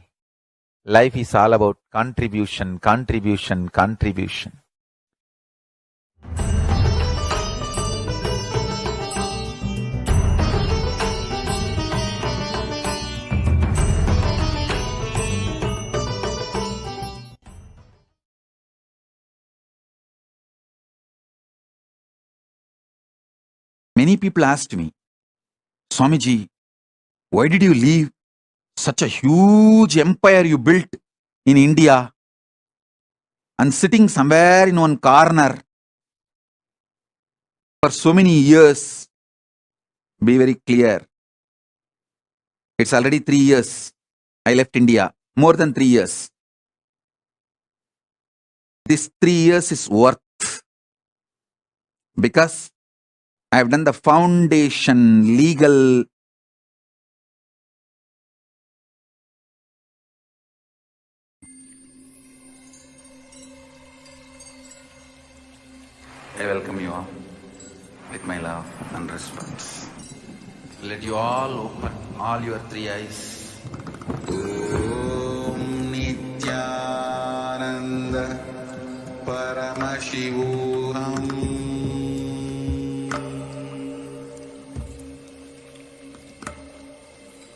life is all about contribution, contribution, contribution.
Many people asked me, Swamiji, why did you leave such a huge empire you built in India and sitting somewhere in one corner for so many years? Be very clear. It's already 3 years. I left India. More than 3 years. This 3 years is worth because I have done the foundation, legal. I welcome you all with my love and respect. Let you all open all your 3 eyes. Om Nithyananda Paramashivam.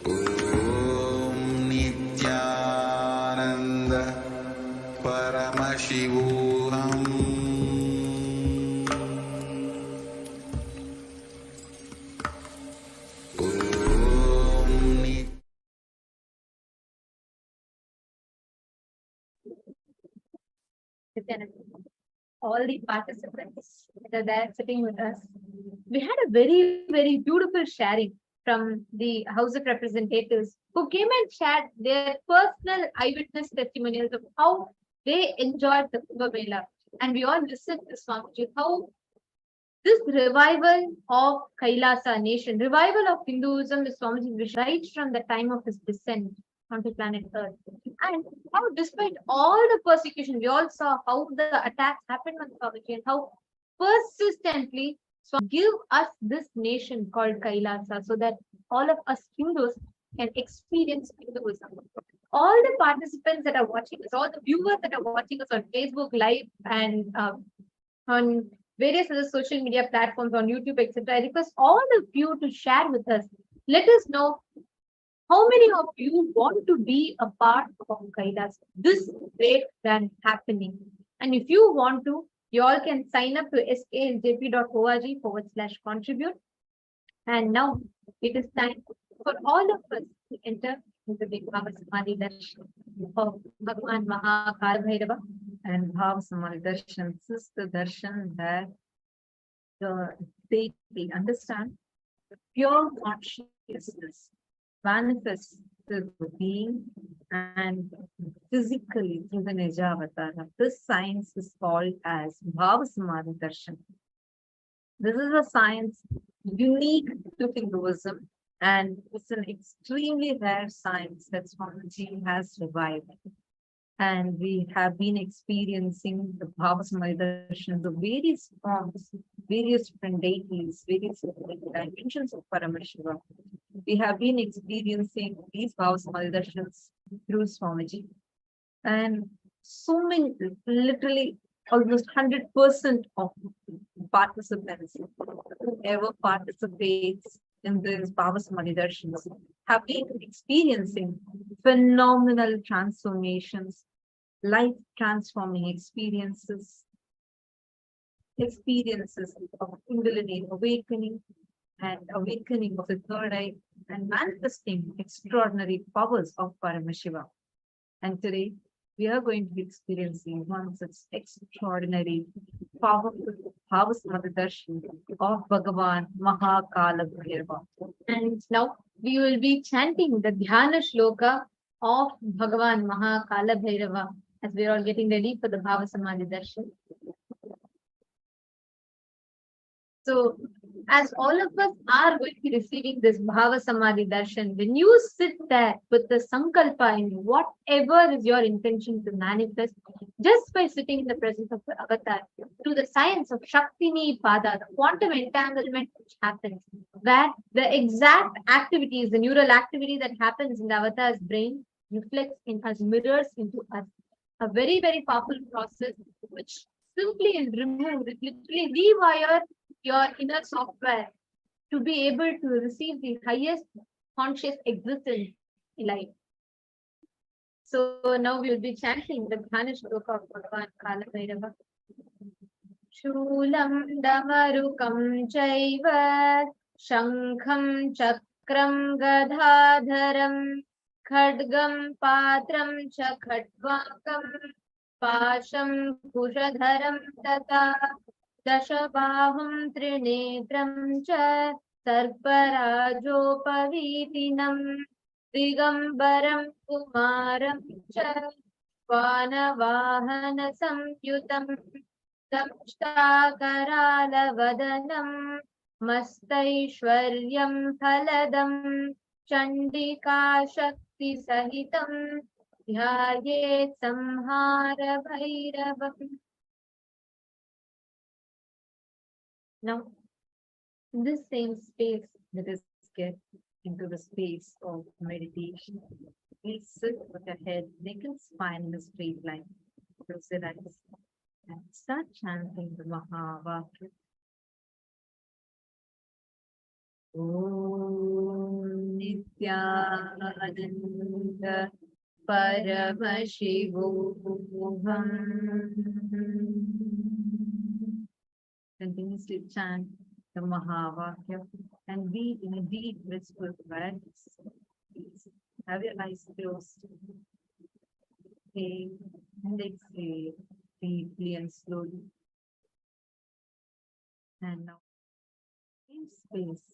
Om Nithyananda Paramashivam.
All the participants that are there sitting with us. We had a very, very beautiful sharing from the House of Representatives who came and shared their personal eyewitness testimonials of how they enjoyed the Kumbh Mela. And we all listened to Swamiji, how this revival of Kailasa nation, revival of Hinduism is Swamiji's wish right from the time of his descent onto planet Earth. And how despite all the persecution, we all saw how the attacks happened on Swamiji and how persistently Swami give us this nation called Kailasa so that all of us Hindus can experience Hinduism. All the participants that are watching us, all the viewers that are watching us on Facebook Live and on various other social media platforms, on YouTube, etc. I request all of you to share with us. Let us know how many of you want to be a part of Kailas, this great grand happening. And if you want to, you all can sign up to skljp.org/contribute. And now it is time for all of us to enter into the Bhava Samadhi Darshan of Bhagavan Mahakal Bhairava and Bhava Samadhi Darshan. This is the darshan that they understand pure consciousness manifests the being and physically through the Nijavatara. This science is called as Bhava Samadhi Darshan. This is a science unique to Hinduism, and it's an extremely rare science that Swamiji has revived. And we have been experiencing the Bhava Samadhi Darshan, the various forms, various different deities, various different dimensions of Paramashivam. We have been experiencing these Bhava Samadhi Darshans through Swamiji. And so many, literally almost 100% of participants, whoever participates in these Bhava Samadhi Darshans, have been experiencing phenomenal transformations, life transforming experiences of Kundalini awakening and awakening of the third eye and manifesting extraordinary powers of Paramashiva. And today we are going to be experiencing one such extraordinary, powerful Bhavasamadhi darshan of Bhagavan Mahakala Bhairava. And now we will be chanting the Dhyana Shloka of Bhagavan Mahakala Bhairava as we are all getting ready for the Bhavasamadhi darshan. So, as all of us are going to be receiving this Bhava Samadhi Darshan, when you sit there with the Sankalpa in whatever is your intention to manifest, just by sitting in the presence of the avatar, through the science of Shaktini Pada, the quantum entanglement which happens, where the exact activities, the neural activity that happens in the avatar's brain reflects in us, mirrors into us. A very, very powerful process which simply and remove, it literally rewire your inner software to be able to receive the highest conscious existence in life. So now we will be chanting the Dhyana Shloka of Bhagavan Kala Bhairava. Shulam Damarukam Chaiva Shankham Chakram Gadadharam Khadgam Patram Cha Khatwakam Pasham Kushadharam Tata Dashabahum Trinetram Cha Sarparajopavitinam Digambaram Kumaram Cha Vanavahana Samyutam Damshtakarala Vadanam Mastaishwaryam Phaladam Chandika Shakti Sahitam Dhyayet Samhara Bhairavam. Now, in this same space, let us get into the space of meditation. Please sit with your head, neck and spine in a straight line. Close your eyes and start chanting the Mahavakya. Om Nithyananda Paramashivam. Continuously chant the Mahavakya and be in a deep, blissful awareness. Please have your eyes closed. Inhale and exhale deeply and slowly. And now, in space,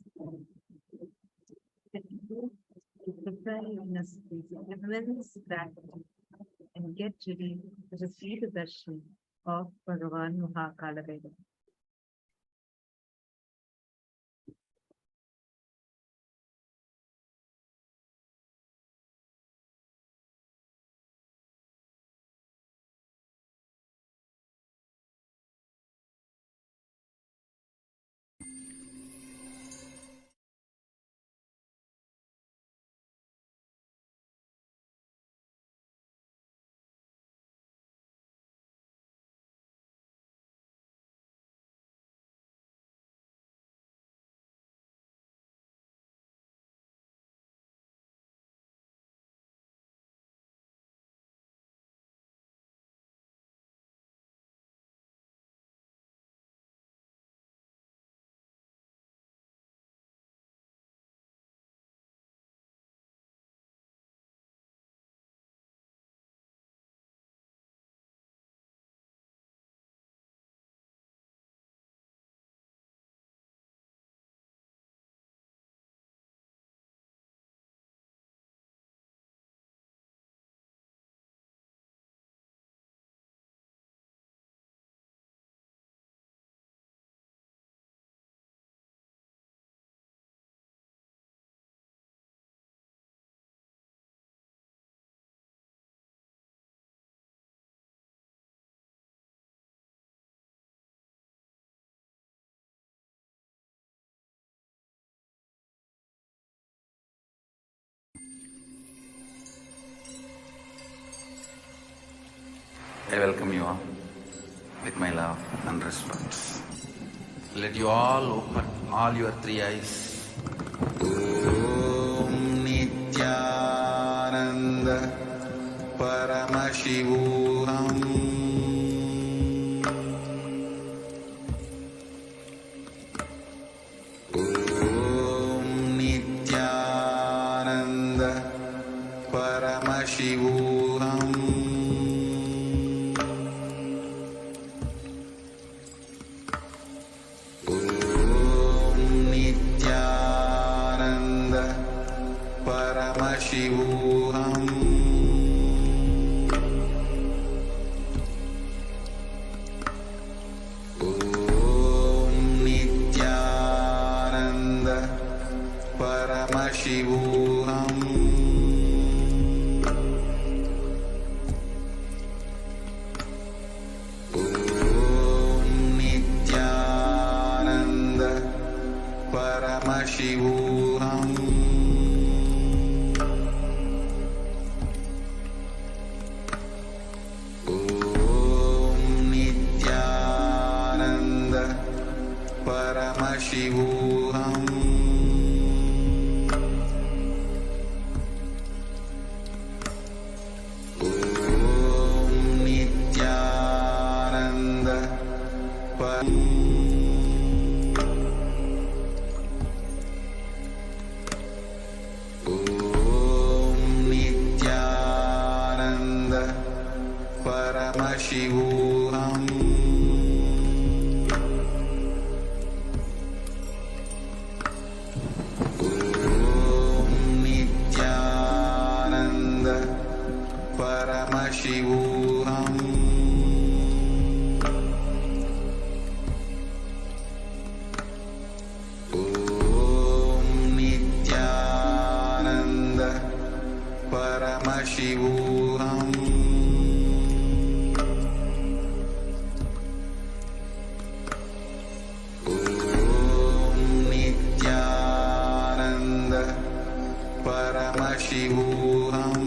prepare your inner space with immense gratitude and get ready to receive the darshan of Bhagavan Mahakala Bhairava.
I welcome you all with my love and respect. Let you all open all your three eyes. Om Nithyananda Paramashivam. Om Nithyananda Paramashivam. Paramashivam. Om Nithyananda Paramashivam. Om Nithyananda Paramashivam. Paramashivam. Om Nithyananda Om Nithyananda Paramashivam. Paramashivam. Om Nithyananda Paramashivam. Om Nithyananda Paramashivam.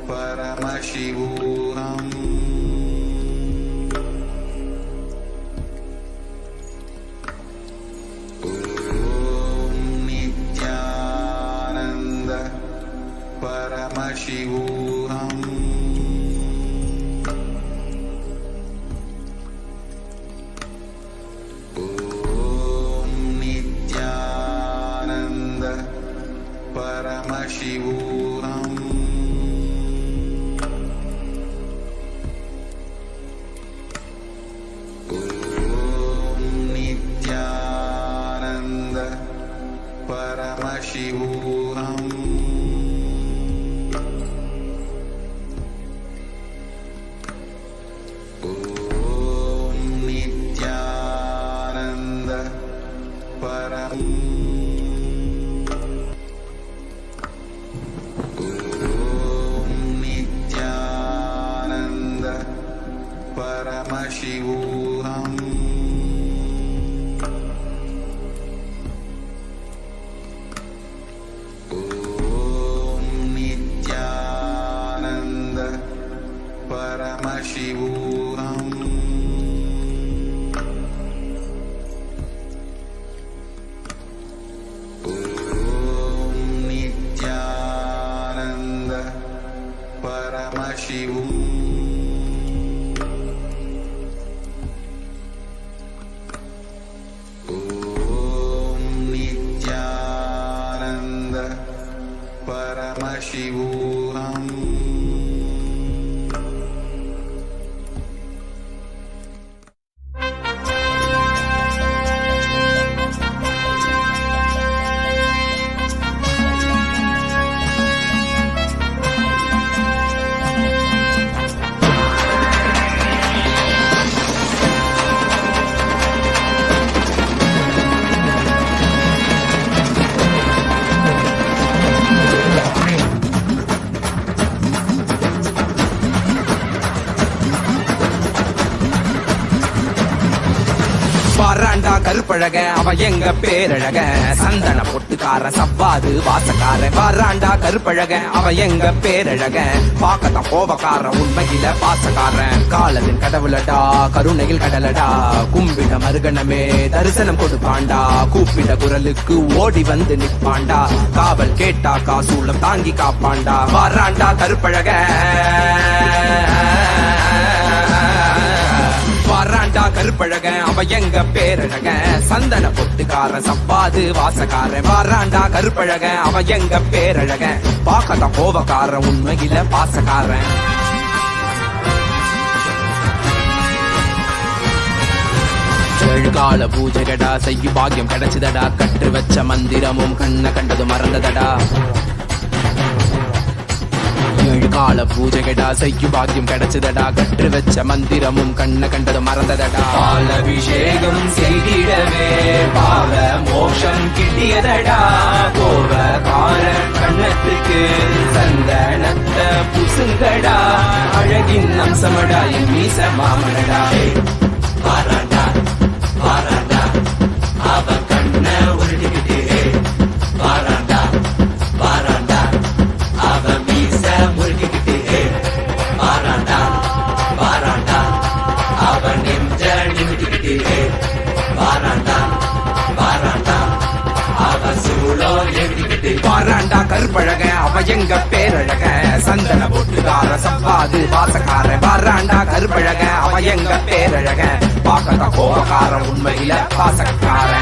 Paramashivam. Om Nithyananda Paramashivam. Om Nithyananda Paramashivam. Paramashivam. Om Nithyananda Om Nithyananda Paramashivam. Paramashivam. Om Nithyananda Paramashivam. Om Nithyananda Paramashivam.
கருப்பழக அவ எங்க பேரழக சந்தன பொட்டுக்கார சவ்வாது வாசக்கார வராண்டா கருப்பழக அவ எங்க பேரழக பாக்கத்தான் கோபக்கார உண்மையில பாசக்காரன் காலத்தின் கடவுளடா கருணையில் கடலடா கும்பிட மருகணமே தரிசனம் கொடுப்பாண்டா கூப்பிட குரலுக்கு ஓடி வந்து நிற்பாண்டா காவல் கேட்டா காசூலம் தாங்கி காப்பாண்டா வராண்டா கருப்பழக வராண்டா கருப்பழக அவ எங்க பேரழக சந்தன பொட்டுக்கார சப்பாது வாசக்கார வராண்டா கருப்பழக அவ எங்க பேரழக பாக்கத்தான் கோபக்கார உண்மையில பாசக்காரன் ஏழுகால பூஜைகடா செய்யும் பாக்கியம் கிடைச்சதடா கற்று வச்ச மந்திரமும் கண்ண கண்டது மறந்ததடா ஏழுகால பூஜைகடா செய்யும் பாக்கியம் கிடைச்சதடா கற்று வச்ச மந்திரமும் கண்ண கண்டது மறந்ததடா பாலபிஷேகம் செய்திடவே பாவ மோஷம் கிட்டியதடா கோபக்கார கண்ணத்துக்கு சந்தனத்த புசுங்கடா அழகின் அம்சமடா என் மீச மாமனடா வாராண்டா வாராண்டா அவ கண்ண உருட்டிக்கிட்டே வாராண்டா வாராண்டா அவ மீச முருகிக்கிட்டே வாராண்டா வாராண்டா அவ நெஞ்ச நிமிட்டிக்கிட்டே வாராண்டா வாராண்டா அவ சூழோ எழுதிக்கிட்டே வாராண்டா கருப்பழக அவ எங்க பேரழக சந்தன பொட்டுக்கார சப்பாது வாசக்கார வராண்டா கருப்பழக அவ எங்க பேரழக பாக்கத்தா கோபக்கார உண்மையில பாசக்கார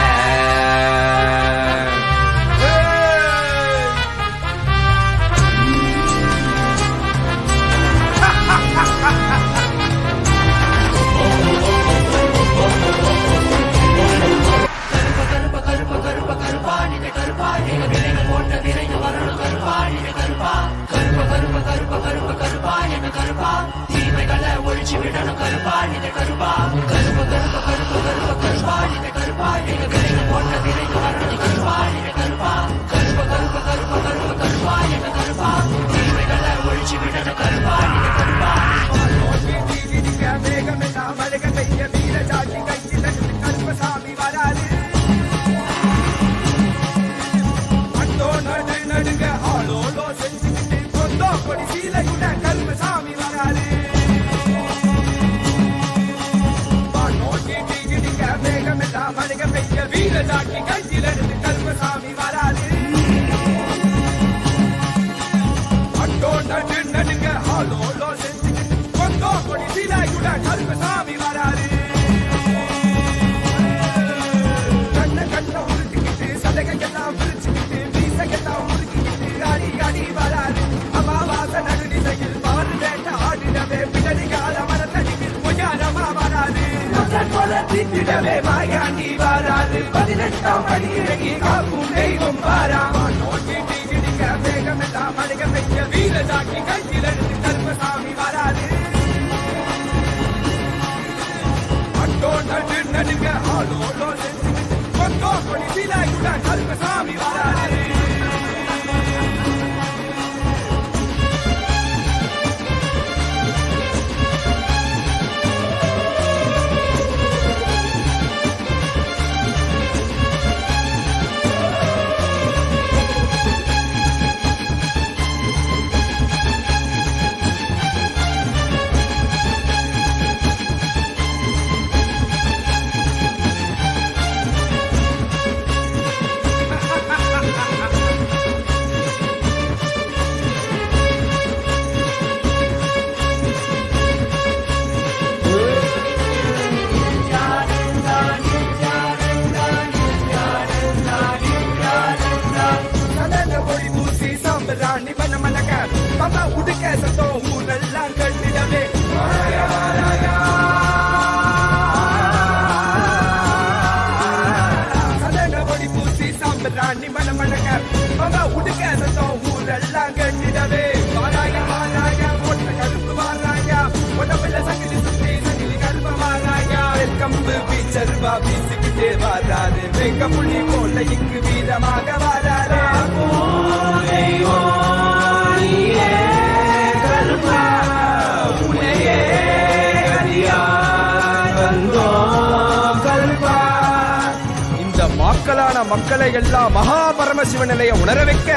மக்களை எல்லாம் மகா பரமசிவ நிலைய உணர வைக்க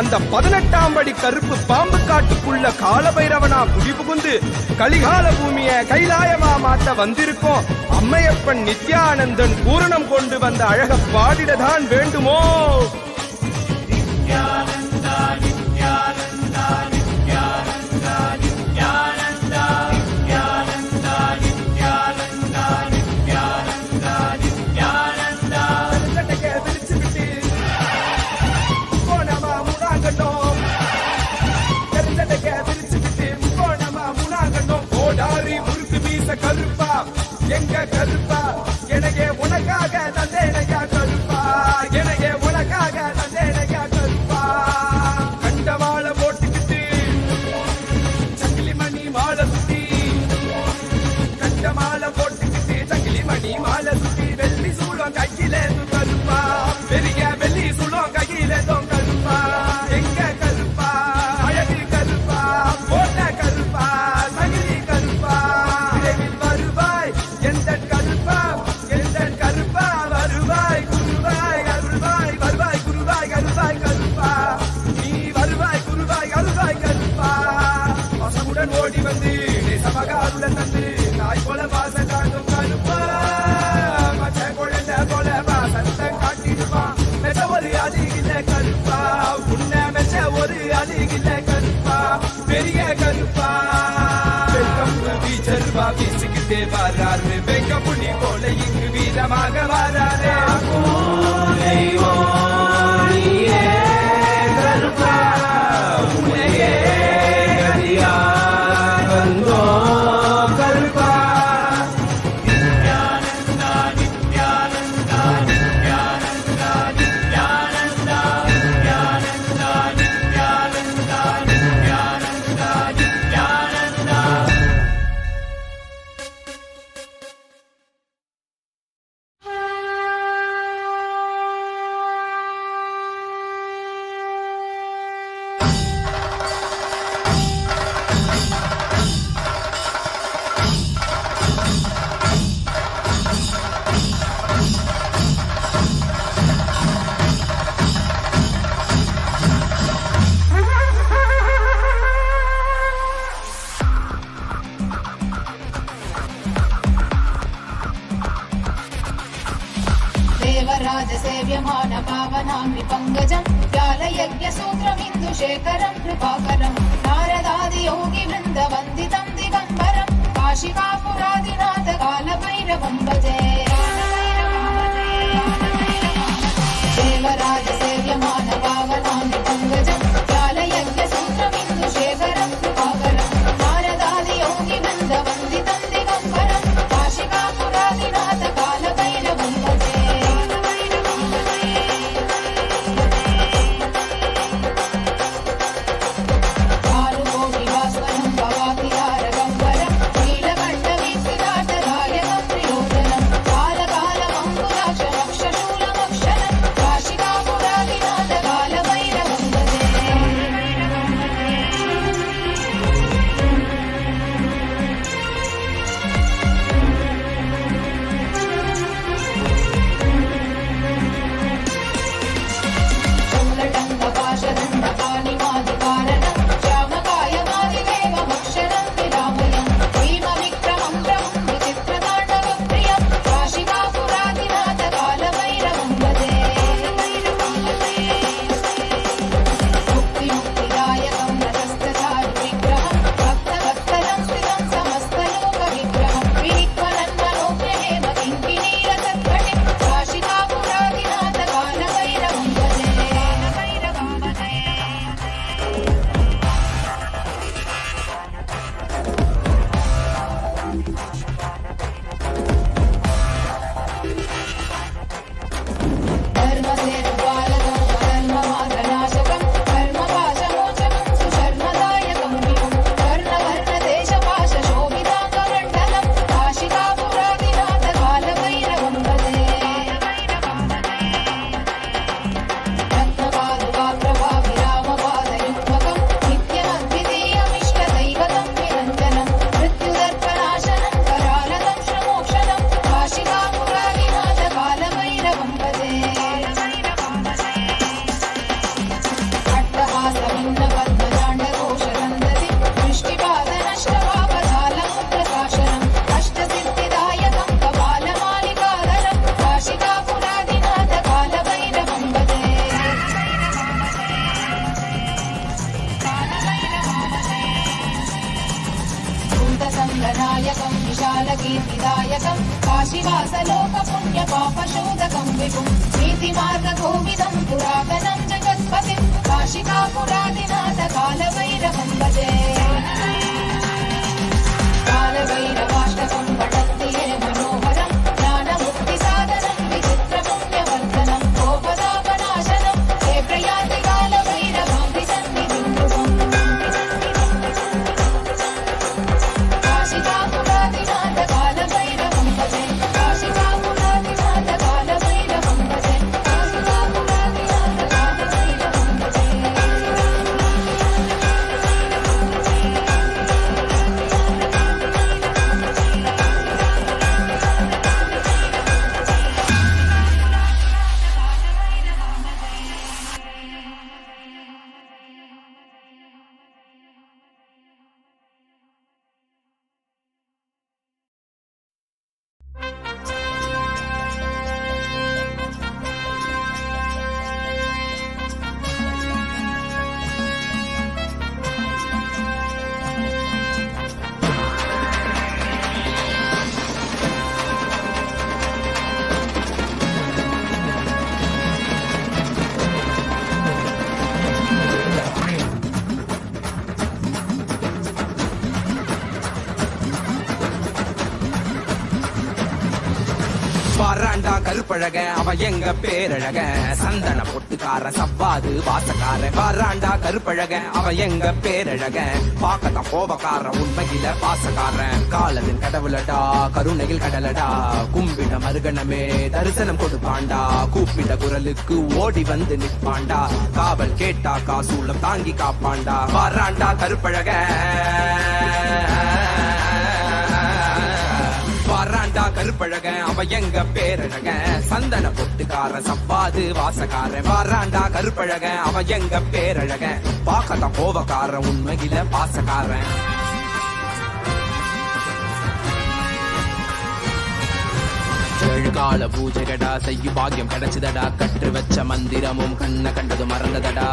அந்த 18ஆம் படி கருப்பு பாம்பு காட்டுக்குள்ள காலபைரவனா குடிபுகுந்து கலிகால பூமிய கைலாயமா மாத்த வந்திருக்கோம். அம்மையப்பன் நித்யானந்தன் பூரணம் கொண்டு வந்த அழக பாடிடதான் வேண்டுமோ? நித்யானந்தா நித்யானந்தா நித்யானந்தா நித்யானந்தா நித்யானந்தா நித்யானந்தா நித்யானந்தா நித்யானந்தா சட்டக்கே விரிச்சு விட்டு போனமா முனாகட்டும். சட்டக்கே விரிச்சு விட்டு போனமா முனாகட்டும். ஓடாரி முறுக்கு மீச கருப்பா எங்க கருப்பா எனக்கே உனக்காக தந்தேனையா கருப்பா எனக்கே உனக்காக தந்தேனையா கருப்பா. கண்டவாள போட்டுக்கிட்டு சங்கிலி மணி மாலை சுத்தி கண்ட மாலை போட்டுக்கிட்டு சங்கிலி மணி மாலை சுத்தி வெள்ளி சூளம் கையில கருப்பா பெரிய வெள்ளி சூளம் கையில கருப்பா எங்க கருப்பா அழகு கருப்பா போட்ட கருப்பா சங்கிலி கருப்பா விரைவில் வருவாய் எந்த கருப்பா எந்த கருப்பா வருவாய் குருவாய் அருள்வாய் வருவாய் குருவாய் அருள்வாய் கருப்பா நீ வருவாய் குருவாய் அருள்வாய் கருப்பா. பசமுடன் ஓடி வந்து நேசமகாருடன் தந்து தாய் போல பாச காட்டும் கருப்பா மச்ச குழந்தை போல பாசத்தை காட்டிடுவான். மெச்ச ஒரு அதிகில கருப்பா உன்னை மெச்ச ஒரு அதிகில கருப்பா பெரிய கருப்பா. வீச்சருவா வீசுகிட்டே வராரு வெங்க புண்ணி போல இங்கு வீரமாக வராரு. கருப்பா உன்னையே கதியார் வந்தோ கருப்பா. நித்யானந்தா நித்யானந்தா நித்யானந்தா நித்யானந்தா நித்யானந்தா நித்யானந்தா நித்யானந்தா நித்யானந்தா.
देवराजसेव्यमान पावनाम्बि पङ्कजम् व्यालयज्ञसूत्रमिन्दुशेखरम् कृपाकरम् नारदादियोगिवृन्दवन्दितम् दिगम्बरम् काशिकापुरादिनाथ कालभैरवम् भजे. देवराजसेव्यमान पावनाम्बि पङ्कजम् व्यालयज्ञसूत्रमिन्दुशेखरम् कृपाकरम् नारदादियोगिवृन्दवन्दितम् दिगम्बरम् काशिकापुरादिनाथ कालभैरवम् भजे. विशालकीर्तिदायकं काशीवासलोकपुण्यपापशोधकं विभुं नीतिमार्गकोविदं पुरातनं जगत्पतिं काशिकापुरादिनाथ कालभैरवं भजे कालभैरवाष्टकं पठन्ति ये मनोहरं ज्ञानमुक्तिसाधनं विचित्रपुण्यवर्धनं कोपदापनाशनं हे प्रयान्ति कालभैरवां सन्निधिं ध्रुवम् काशिकापुरादिनाथ कालभैरवं भजे काशिकापुरादिनाथ कालभैरवं भजे काशिकापुरादिनाथ कालभैरवं भजे
பாராண்டா கருப்பழக அவ எங்க பேரழக சந்தன பொட்டுக்கார சவ்வாது வாசக்கார பாராண்டா கருப்பழக அவ எங்க பேரழக பாக்கத்த கோபக்கார உண்மையில பாசக்காரன் காலவின் கடவுளடா கருணையில் கடலடா கும்பிட மருகணமே தரிசனம் கொடுப்பாண்டா கூப்பிட குரலுக்கு ஓடி வந்து நிற்பாண்டா காவல் கேட்டா காசூலம் தாங்கி காப்பாண்டா பாராண்டா கருப்பழக பாராண்டா கருப்பழக அவ எங்க பேரழக சந்தன பொட்டுக்கார சவ்வாது வாசக்கார பாராண்டா கருப்பழக அவ எங்க பேரழக பாக்கத்த கோவக்கார உண்மையில பாசக்காரன் ஏழுகால பூஜைகடா செய்யு பாக்கியம் கிடைச்சதடா கற்று வச்ச மந்திரமும் கண்ண கண்டது மறந்ததடா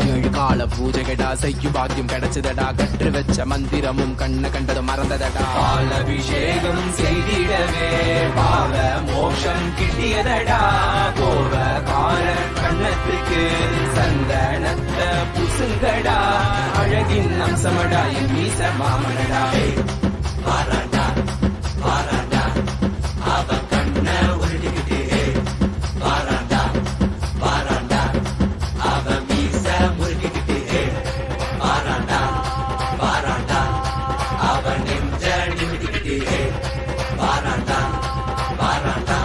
ஏழு கால பூஜைகடா செய்யும் பாக்கியம் கிடைச்சதடா கற்று வச்ச மந்திரமும் கண்ண கண்டது மறந்ததடா பாலபிஷேகம் செய்திடவே பாவ மோட்சம் கிட்டியதடா கோவக்கார கண்ணத்துக்கு சந்தனத்தை புசுங்கடா அழகின் அம்சமடா என் மீச மாமனடா பாராண்டா பாராண்டா அவ கண்ண உருட்டிக்கிட்டு பாராண்டா பாராண்டா அவ மீச முறுக்கிக்கிட்டு பாராண்டா பாராண்டா அவ நெஞ்ச நிமித்திக்கிட்டு பாராண்டா பாராண்டா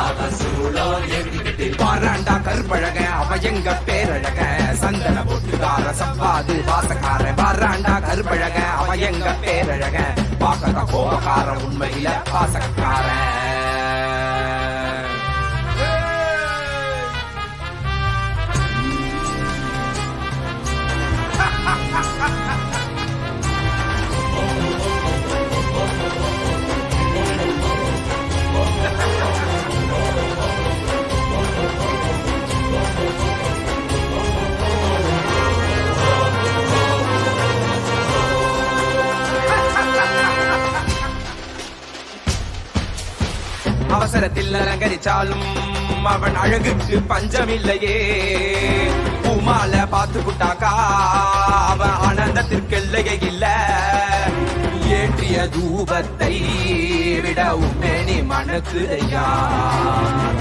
அவ சூழோ எழுதிக்கிட்டு பாராண்டா கருப்பழக அவ எங்க பேரழக சந்தன பொட்டுக்கார சவ்வாது வாசக்கார பாராண்டா கருப்பழக அவ எங்க பேரழக பாக்கத கோபக்கார உண்மையில பாசக்கார அவசரத்தில் அலங்கரிச்சாலும் அவன் அழகுக்கு பஞ்சமில்லையே பூமால பார்த்து புட்டாக்கா அவன் ஆனந்தத்திற்கெல்லையே இல்ல ஏற்றிய தூபத்தை விட உண்மைனி மணக்குதையா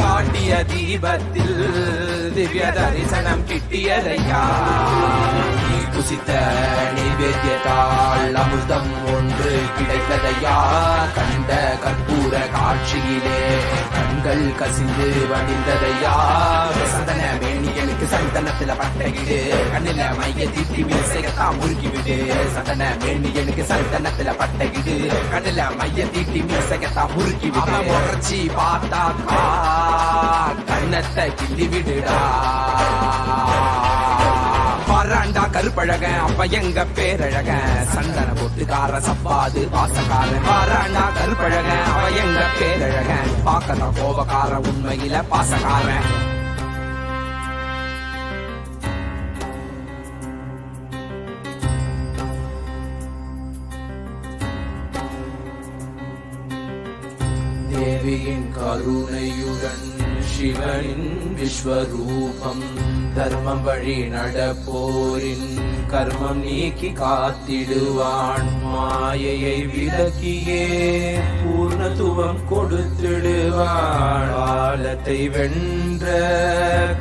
காட்டிய தீபத்தில் திவ்ய தரிசனம் கிட்டியதையா குசித்த நைவேத்தியத்தால் அமிர்தம் ஒன்று கிடைத்ததையா கண்ட கற்பூர காட்சியிலே கண்கள் கசிந்து வடிந்ததையா சந்தன மேனியனுக்கு சந்தனத்துல பட்டையிடு கண்ணில மைய தீட்டி மீசையத்தான் முறுக்கிவிடு சந்தன மேனியனுக்கு சந்தனத்துல பட்டையிடு கண்ணில மைய தீட்டி மீசையத்தான் முறுக்கிவிடு முறைச்சி பார்த்தாக்கா கண்ணத்தை கிள்ளி விடுடா பாராண்டா கருப்பழக அப்ப எங்க பேரழக சந்தன பொட்டுக்கார சவ்வாது வாசக்கார பாராண்டா கருப்பழக அவ எங்க பேரழக பாக்கற கோபக்கார உண்மையில பாசக்காரன்
தேவியின் கருணையுடன் சிவனின் விஸ்வரூபம் தர்மம் வழி நடப்போரின் கர்மம் நீக்கி காத்திடுவான் மாயையை விலக்கியே பூர்ணத்துவம் கொடுத்திடுவான் காலத்தை வென்ற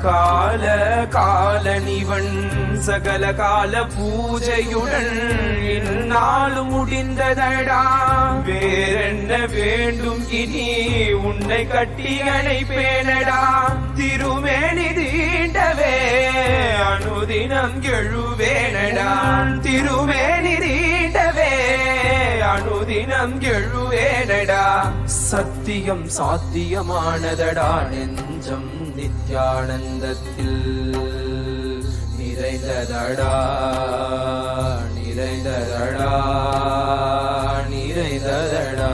கால காலனிவன் சகல கால பூஜையுடன் இந்நாளும் முடிந்ததடா வேறென்ன வேண்டும் இனி உன்னை கட்டி அணைப்பேனடா திருமேனி தீண்டவே அனுதினம் எழுவேனடா திருமேனி தீண்டவே அனுதினம் எழுவேனடா சத்தியம் சாத்தியமானதடா நெஞ்சம் நித்யானந்தத்தில் நிறைந்ததடா நிறைந்ததடா நிறைந்ததடா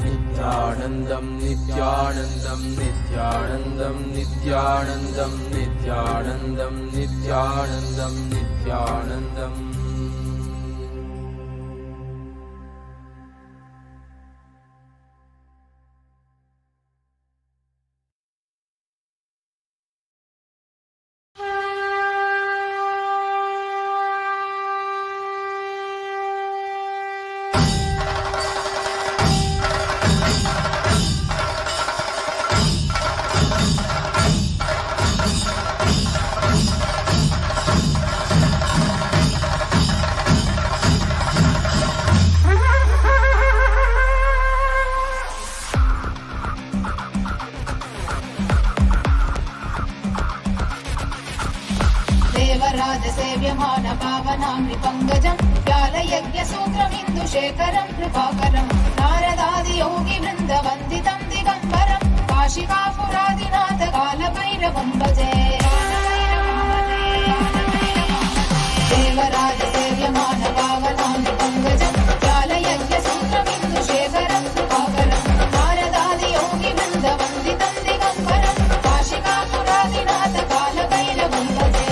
நித்யானந்தம் நித்யானந்தம் நித்யானந்தம் நித்யானந்தம் நித்யானந்தம் நித்யானந்தம் நித்யானந்தம்
सेव्यमान पावनामृपङ्गजं व्यालयज्ञसूत्रमिन्दुशेखरं कृपाकरं नारदादियोगिवृन्दवन्दितं दिगम्बरं काशिकापुरादिनाथ कालभैरवं भजे देवराज सेव्यमान पावनामृपङ्गजं व्यालयज्ञसूत्रमिन्दुशेखरं कृपाकरं नारदादियोगिवृन्दवन्दितं दिगम्बरं काशिकापुरादिनाथ कालभैरवं भजे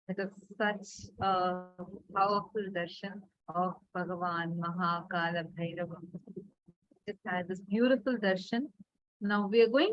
It is such a powerful darshan of Bhagavan Mahakala Bhairava. Just had this beautiful darshan. Now we are going